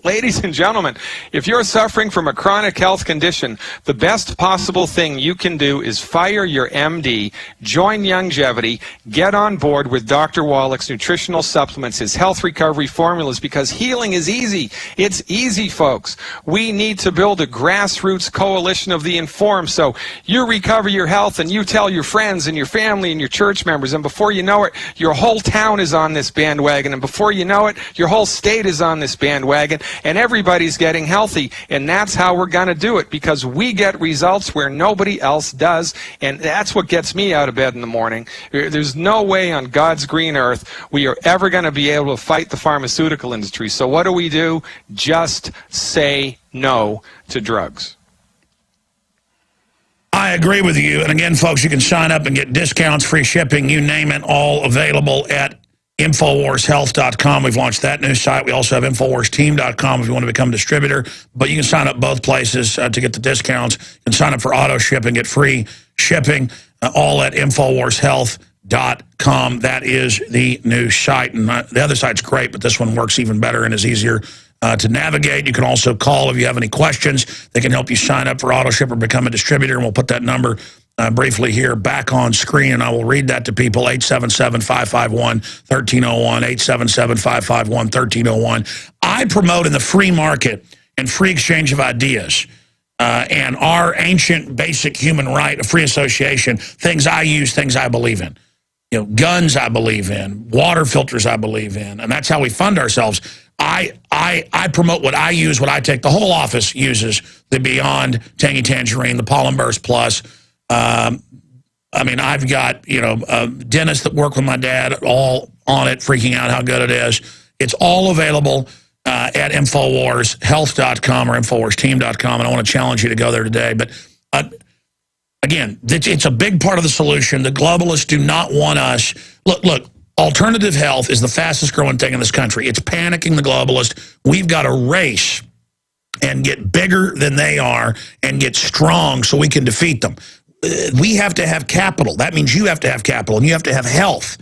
Ladies and gentlemen, if you're suffering from a chronic health condition, the best possible thing you can do is fire your MD, join Youngevity, get on board with Dr. Wallach's nutritional supplements, his health recovery formulas, because healing is easy. It's easy, folks. We need to build a grassroots coalition of the informed, so you recover your health and you tell your friends and your family and your church members, and before you know it, your whole town is on this bandwagon, and before you know it, your whole state is on this bandwagon, and everybody's getting healthy. And that's how we're going to do it, because we get results where nobody else does, and that's what gets me out of bed in the morning. There's no way on God's green earth we are ever going to be able to fight the pharmaceutical industry. So what do? Just say no to drugs. I agree with you. And again, folks, you can sign up and get discounts, free shipping, you name it, all available at InfowarsHealth.com. We've launched that new site. We also have InfowarsTeam.com if you want to become a distributor. But you can sign up both places to get the discounts. You can sign up for auto ship and get free shipping, all at InfowarsHealth.com. That is the new site. And the other site's great, but this one works even better and is easier to navigate. You can also call if you have any questions. They can help you sign up for AutoShip or become a distributor, and we'll put that number briefly here back on screen, and I will read that to people. 877-551-1301, 877-551-1301. I promote in the free market and free exchange of ideas and our ancient basic human right of free association, things I use, things I believe in. You know, guns I believe in, water filters I believe in, and that's how we fund ourselves. I promote what I use, what I take. The whole office uses the Beyond Tangy Tangerine, the Pollen Burst Plus. I mean, I've got, you know, dentists that work with my dad all on it, freaking out how good it is. It's all available at InfowarsHealth.com or InfowarsTeam.com, and I want to challenge you to go there today. But again, it's a big part of the solution. The globalists do not want us. Look, alternative health is the fastest growing thing in this country. It's panicking the globalists. We've got to race and get bigger than they are and get strong so we can defeat them. We have to have capital. That means you have to have capital, and you have to have health.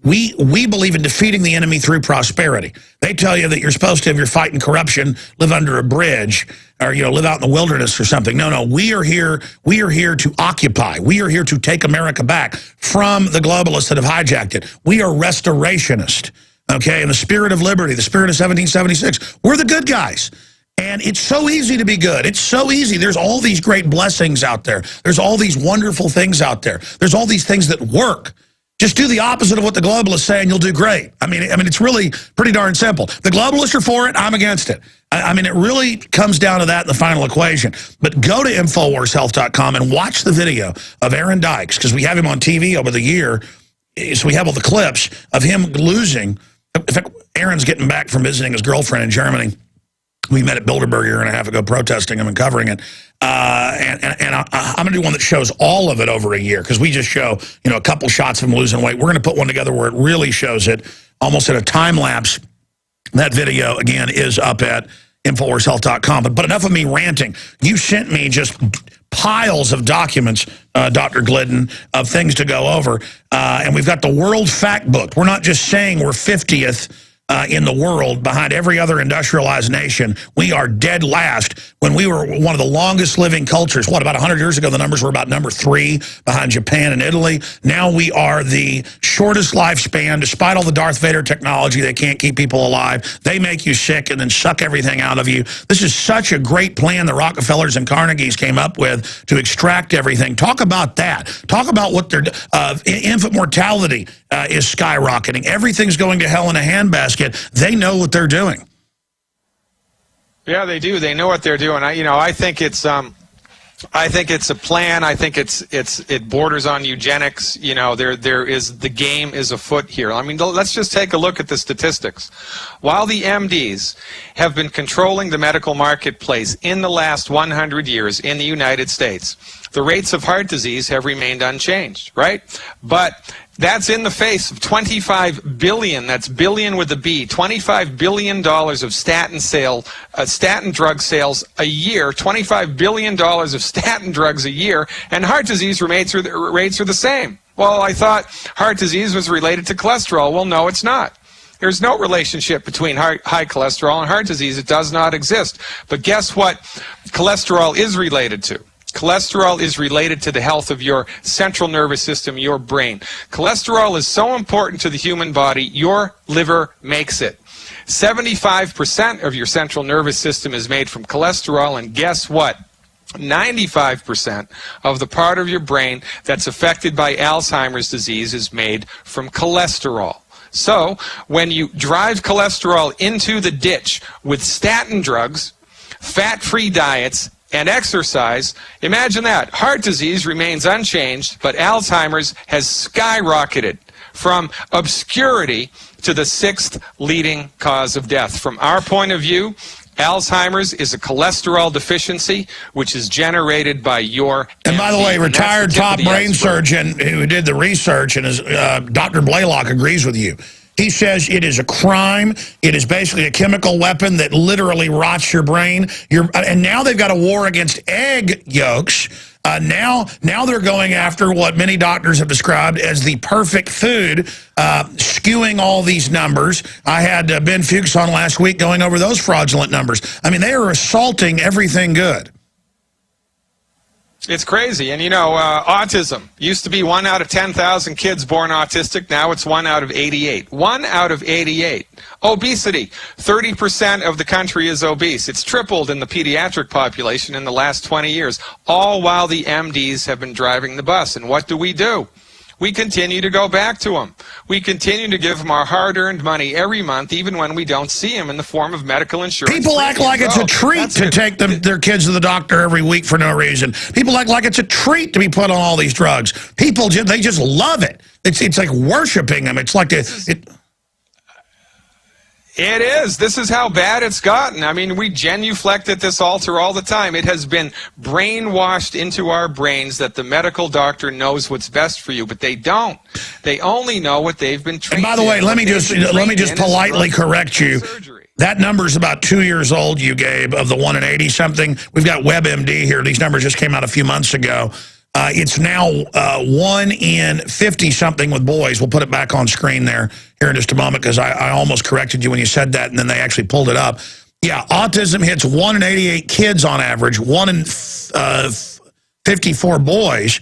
We believe in defeating the enemy through prosperity. They tell you that you're supposed to, if you're fighting corruption, live under a bridge or, you know, live out in the wilderness or something. No, we are here to occupy. We are here to take America back from the globalists that have hijacked it. We are restorationists, okay? In the spirit of liberty, the spirit of 1776. We're the good guys. And it's so easy to be good. It's so easy. There's all these great blessings out there. There's all these wonderful things out there. There's all these things that work. Just do the opposite of what the globalists say and you'll do great. I mean, it's really pretty darn simple. The globalists are for it. I'm against it. I mean, it really comes down to that in the final equation. But go to InfowarsHealth.com and watch the video of Aaron Dykes, because we have him on TV over the year. So we have all the clips of him losing. In fact, Aaron's getting back from visiting his girlfriend in Germany. We met at Bilderberg a year and a half ago protesting him and covering it. And I'm going to do one that shows all of it over a year, because we just show, you know, a couple shots of him losing weight. We're going to put one together where it really shows it almost in a time lapse. That video, again, is up at InfowarsHealth.com. But enough of me ranting. You sent me just piles of documents, Dr. Glidden, of things to go over. And we've got the World Fact Book. We're not just saying we're 50th in the world behind every other industrialized nation. We are dead last when we were one of the longest living cultures. What, about 100 years ago, the numbers were about number 3 behind Japan and Italy. Now we are the shortest lifespan. Despite all the Darth Vader technology, they can't keep people alive. They make you sick and then suck everything out of you. This is such a great plan the Rockefellers and Carnegies came up with to extract everything. Talk about that. Talk about what their infant mortality is skyrocketing. Everything's going to hell in a handbasket. They know what they're doing. Yeah, they do. They know what they're doing. I think it's a plan. I think it borders on eugenics. You know, the game is afoot here. I mean, let's just take a look at the statistics. While the MDs have been controlling the medical marketplace in the last 100 years in the United States, the rates of heart disease have remained unchanged, right? But that's in the face of $25 billion, that's billion with a B, $25 billion of statin drug sales a year, $25 billion of statin drugs a year, and heart disease rates are the same. Well, I thought heart disease was related to cholesterol. Well, no, it's not. There's no relationship between high cholesterol and heart disease. It does not exist. But guess what cholesterol is related to? Cholesterol is related to the health of your central nervous system, your brain. Cholesterol is so important to the human body, your liver makes it. 75% of your central nervous system is made from cholesterol, and guess what? 95% of the part of your brain that's affected by Alzheimer's disease is made from cholesterol. So when you drive cholesterol into the ditch with statin drugs, fat-free diets, and exercise, imagine that. Heart disease remains unchanged, but Alzheimer's has skyrocketed from obscurity to the 6th leading cause of death. From our point of view, Alzheimer's is a cholesterol deficiency, which is generated by your And by the way, retired top brain surgeon who did the research, and Dr. Blaylock agrees with you. He says it is a crime. It is basically a chemical weapon that literally rots your brain. And now they've got a war against egg yolks Now they're going after what many doctors have described as the perfect food, skewing all these numbers. I had Ben Fuchs on last week going over those fraudulent numbers. I mean, they are assaulting everything good. It's crazy. And, you know, autism used to be 1 out of 10,000 kids born autistic. Now it's 1 out of 88. 1 out of 88. Obesity. 30% of the country is obese. It's tripled in the pediatric population in the last 20 years, all while the MDs have been driving the bus. And what do? We continue to go back to them. We continue to give them our hard-earned money every month, even when we don't see them in the form of medical insurance. People act like it's a treat to take their kids to the doctor every week for no reason. People act like it's a treat to be put on all these drugs. People, they just love it. It's like worshiping them. It's like It is. This is how bad it's gotten. I mean, we genuflect at this altar all the time. It has been brainwashed into our brains that the medical doctor knows what's best for you, but they don't. They only know what they've been trained. And by the way, let me just politely correct you. That number's about 2 years old, you gave, of the 1 in 80 something. We've got WebMD here. These numbers just came out a few months ago. It's now 1 in 50 something with boys. We'll put it back on screen there here in just a moment, because I almost corrected you when you said that, and then they actually pulled it up. Yeah, autism hits 1 in 88 kids on average, 1 in 54 boys,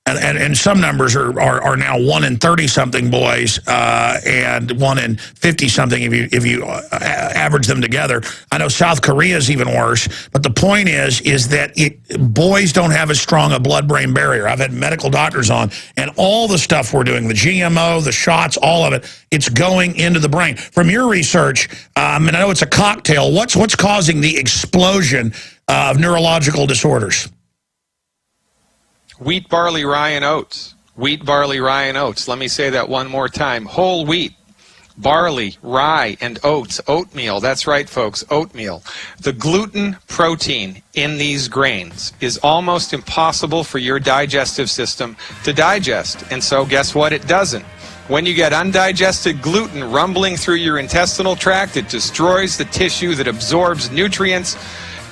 and some numbers are now 1 in 30-something boys and 1 in 50-something if you average them together. I know South Korea is even worse, but the point is that boys don't have as strong a blood-brain barrier. I've had medical doctors on, and all the stuff we're doing, the GMO, the shots, all of it, it's going into the brain. From your research, and I know it's a cocktail, what's causing the explosion of neurological disorders? Wheat, barley, rye, and oats. Wheat, barley, rye, and oats. Let me say that one more time. Whole wheat, barley, rye, and oats. Oatmeal. That's right, folks. Oatmeal. The gluten protein in these grains is almost impossible for your digestive system to digest. And so guess what? It doesn't. When you get undigested gluten rumbling through your intestinal tract, it destroys the tissue that absorbs nutrients.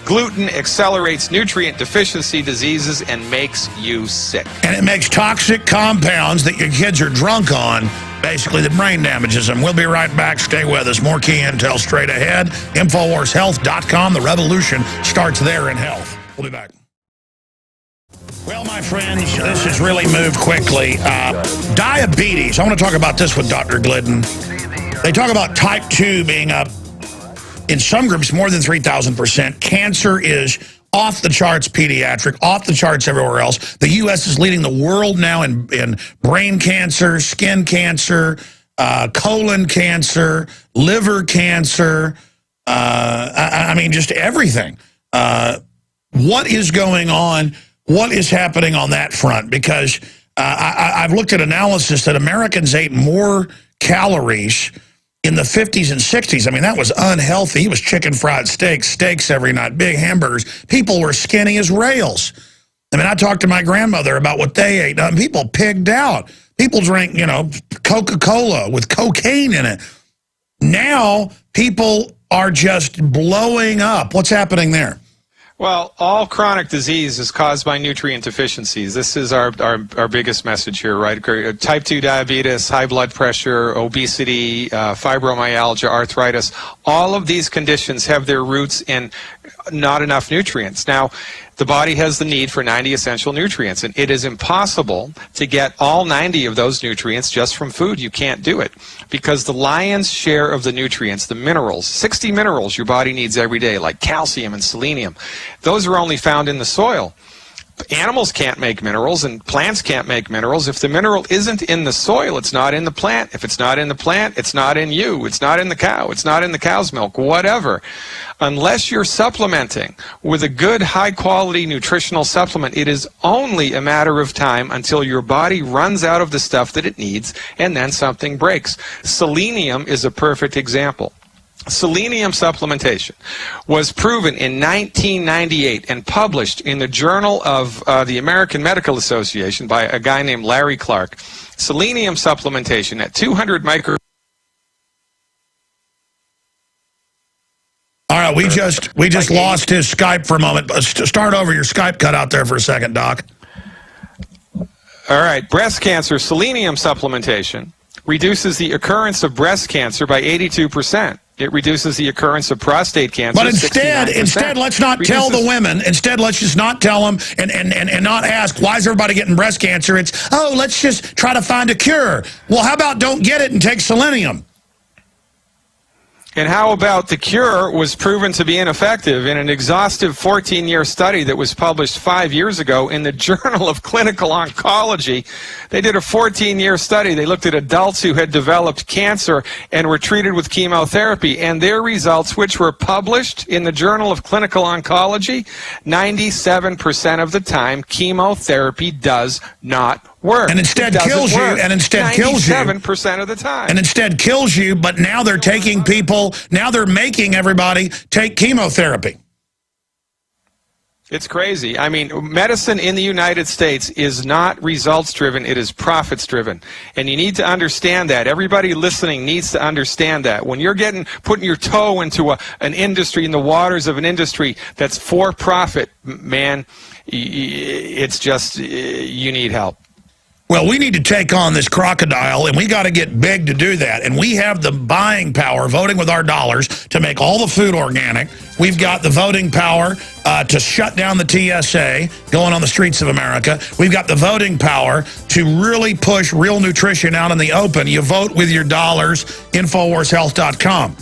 Gluten accelerates nutrient deficiency diseases and makes you sick. And it makes toxic compounds that your kids are drunk on, basically, that brain damages them. We'll be right back. Stay with us. More key intel straight ahead. InfoWarsHealth.com. The revolution starts there in health. We'll be back. Well, my friends, this has really moved quickly. Diabetes. I want to talk about this with Dr. Glidden. They talk about type 2 being up in some groups more than 3,000%. Cancer is off the charts pediatric, off the charts everywhere else. The U.S. is leading the world now in brain cancer, skin cancer, colon cancer, liver cancer. I mean, just everything. What is going on? What is happening on that front? Because I've looked at analysis that Americans ate more calories in the 50s and 60s. I mean, that was unhealthy. It was chicken fried steaks every night, big hamburgers. People were skinny as rails. I mean, I talked to my grandmother about what they ate. People pigged out. People drank, Coca-Cola with cocaine in it. Now, people are just blowing up. What's happening there? Well, all chronic disease is caused by nutrient deficiencies. This is our biggest message here, right? Type 2 diabetes, high blood pressure, obesity, fibromyalgia, arthritis. All of these conditions have their roots in not enough nutrients. Now, the body has the need for 90 essential nutrients, and it is impossible to get all 90 of those nutrients just from food. You can't do it, because the lion's share of the nutrients, the minerals, 60 minerals your body needs every day, like calcium and selenium, those are only found in the soil. Animals can't make minerals, and plants can't make minerals. If the mineral isn't in the soil, it's not in the plant. If it's not in the plant, it's not in you. It's not in the cow. It's not in the cow's milk, whatever. Unless you're supplementing with a good, high-quality nutritional supplement, it is only a matter of time until your body runs out of the stuff that it needs, and then something breaks. Selenium is a perfect example. Selenium supplementation was proven in 1998 and published in the Journal of the American Medical Association by a guy named Larry Clark. Selenium supplementation at 200 micro. All right, we just lost his Skype for a moment. Start over. Your Skype cut out there for a second, Doc. All right, breast cancer, selenium supplementation reduces the occurrence of breast cancer by 82%. It reduces the occurrence of prostate cancer. But instead, 69%. let's not tell the women. Instead, let's just not tell them and not ask, why is everybody getting breast cancer? It's, oh, let's just try to find a cure. Well, how about don't get it and take selenium? And how about the cure was proven to be ineffective in an exhaustive 14-year study that was published 5 years ago in the Journal of Clinical Oncology. They did a 14-year study. They looked at adults who had developed cancer and were treated with chemotherapy, and their results, which were published in the Journal of Clinical Oncology, 97% of the time chemotherapy does not work. And instead kills you, and instead kills you. 97% of the time. And instead kills you, but now they're taking people, now they're making everybody take chemotherapy. It's crazy. I mean, medicine in the United States is not results-driven, it is profits-driven. And you need to understand that. Everybody listening needs to understand that. When you're putting your toe into an industry, in the waters of an industry that's for profit, man, it's just, you need help. Well, we need to take on this crocodile, and we got to get big to do that. And we have the buying power, voting with our dollars, to make all the food organic. We've got the voting power to shut down the TSA going on the streets of America. We've got the voting power to really push real nutrition out in the open. You vote with your dollars, InfowarsHealth.com.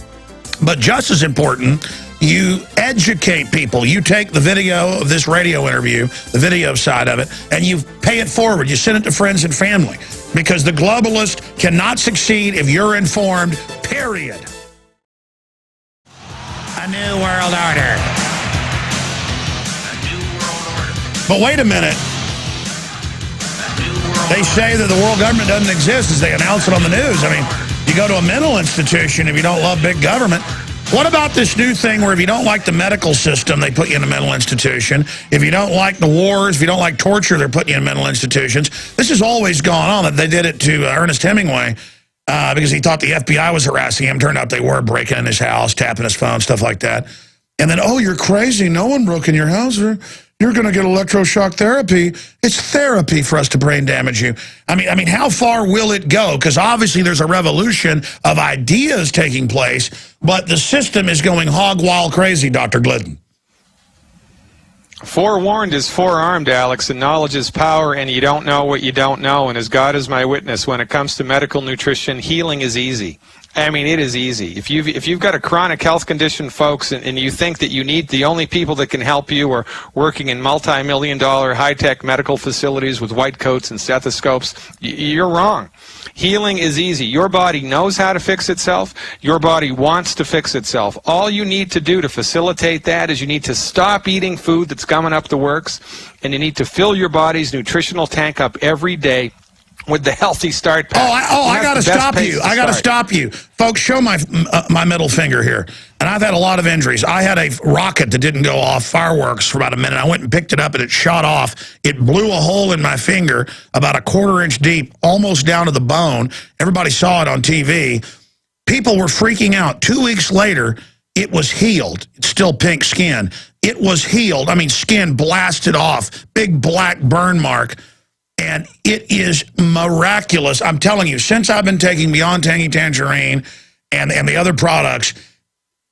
But just as important, you educate people. You take the video of this radio interview, the video side of it, and you pay it forward. You send it to friends and family. Because the globalist cannot succeed if you're informed, period. A new world order. A new world order. But wait a minute. They say that the world government doesn't exist as they announce it on the news. I mean, you go to a mental institution if you don't love big government. What about this new thing where if you don't like the medical system, they put you in a mental institution? If you don't like the wars, if you don't like torture, they're putting you in mental institutions. This has always gone on. They did it to Ernest Hemingway because he thought the FBI was harassing him. Turned out they were breaking in his house, tapping his phone, stuff like that. And then, oh, you're crazy. No one broke in your house. You're going to get electroshock therapy. It's therapy for us to brain damage you. I mean, how far will it go? Because obviously there's a revolution of ideas taking place, but the system is going hog wild crazy, Dr. Glidden. Forewarned is forearmed, Alex, and knowledge is power, and you don't know what you don't know. And as God is my witness, when it comes to medical nutrition, healing is easy. I mean, it is easy. If you've got a chronic health condition, folks, and you think that you need the only people that can help you are working in multi-million-dollar high-tech medical facilities with white coats and stethoscopes, you're wrong. Healing is easy. Your body knows how to fix itself. Your body wants to fix itself. All you need to do to facilitate that is you need to stop eating food that's gumming up the works, and you need to fill your body's nutritional tank up every day with the Healthy Start pack. I got to stop you. I got to stop you. Folks, show my middle finger here. And I've had a lot of injuries. I had a rocket that didn't go off, fireworks, for about a minute. I went and picked it up, and it shot off. It blew a hole in my finger about a quarter-inch deep, almost down to the bone. Everybody saw it on TV. People were freaking out. 2 weeks later, it was healed. It's still pink skin. It was healed. I mean, skin blasted off, big black burn mark. And it is miraculous. I'm telling you, since I've been taking Beyond Tangy Tangerine and the other products,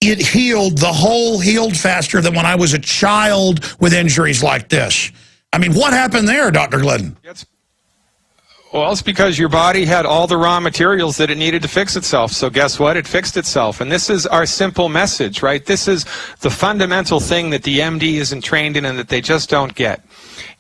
it healed, the whole healed faster than when I was a child with injuries like this. I mean, what happened there, Dr. Glidden? Well, it's because your body had all the raw materials that it needed to fix itself. So guess what? It fixed itself. And this is our simple message, right? This is the fundamental thing that the MD isn't trained in and that they just don't get.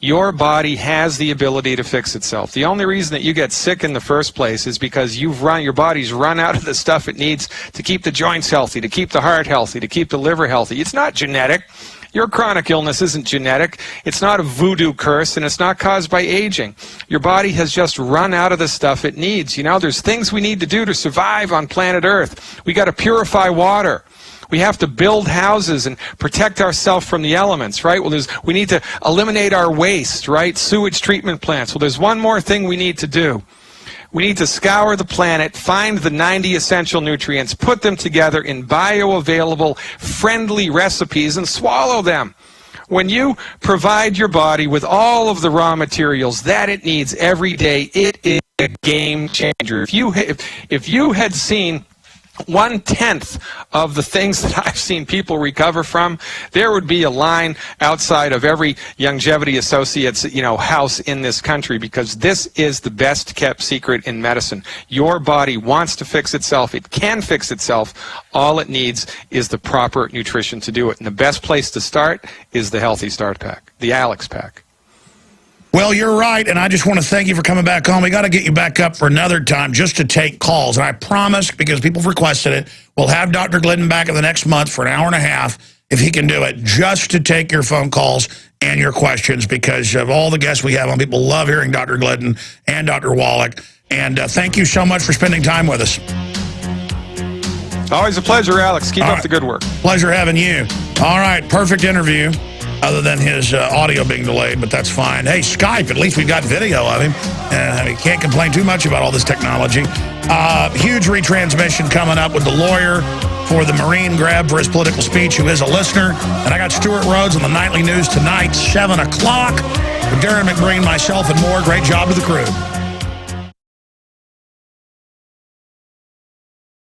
Your body has the ability to fix itself. The only reason that you get sick in the first place is because your body's run out of the stuff it needs to keep the joints healthy, to keep the heart healthy, to keep the liver healthy. It's not genetic. Your chronic illness isn't genetic. It's not a voodoo curse, and it's not caused by aging. Your body has just run out of the stuff it needs. You know, there's things we need to do to survive on planet Earth. We got to purify water. We have to build houses and protect ourselves from the elements, right? Well, we need to eliminate our waste, right? Sewage treatment plants. Well, there's one more thing we need to do. We need to scour the planet, find the 90 essential nutrients, put them together in bioavailable, friendly recipes, and swallow them. When you provide your body with all of the raw materials that it needs every day, it is a game changer. If you had seen 1/10 of the things that I've seen people recover from, there would be a line outside of every Longevity Associates, house in this country, because this is the best kept secret in medicine. Your body wants to fix itself. It can fix itself. All it needs is the proper nutrition to do it. And the best place to start is the Healthy Start Pack, the Alex Pack. Well, you're right, and I just want to thank you for coming back on. We got to get you back up for another time just to take calls. And I promise, because people have requested it, we'll have Dr. Glidden back in the next month for an hour and a half, if he can do it, just to take your phone calls and your questions, because of all the guests we have on. People love hearing Dr. Glidden and Dr. Wallach. And thank you so much for spending time with us. Always a pleasure, Alex. Keep up the good work. Pleasure having you. All right, perfect interview. Other than his audio being delayed, but that's fine. Hey, Skype, at least we've got video of him. And he can't complain too much about all this technology. Huge retransmission coming up with the lawyer for the Marine grabbed for his political speech, who is a listener. And I got Stuart Rhodes on the Nightly News tonight, 7 o'clock. With Darren McBreen, myself, and more. Great job to the crew.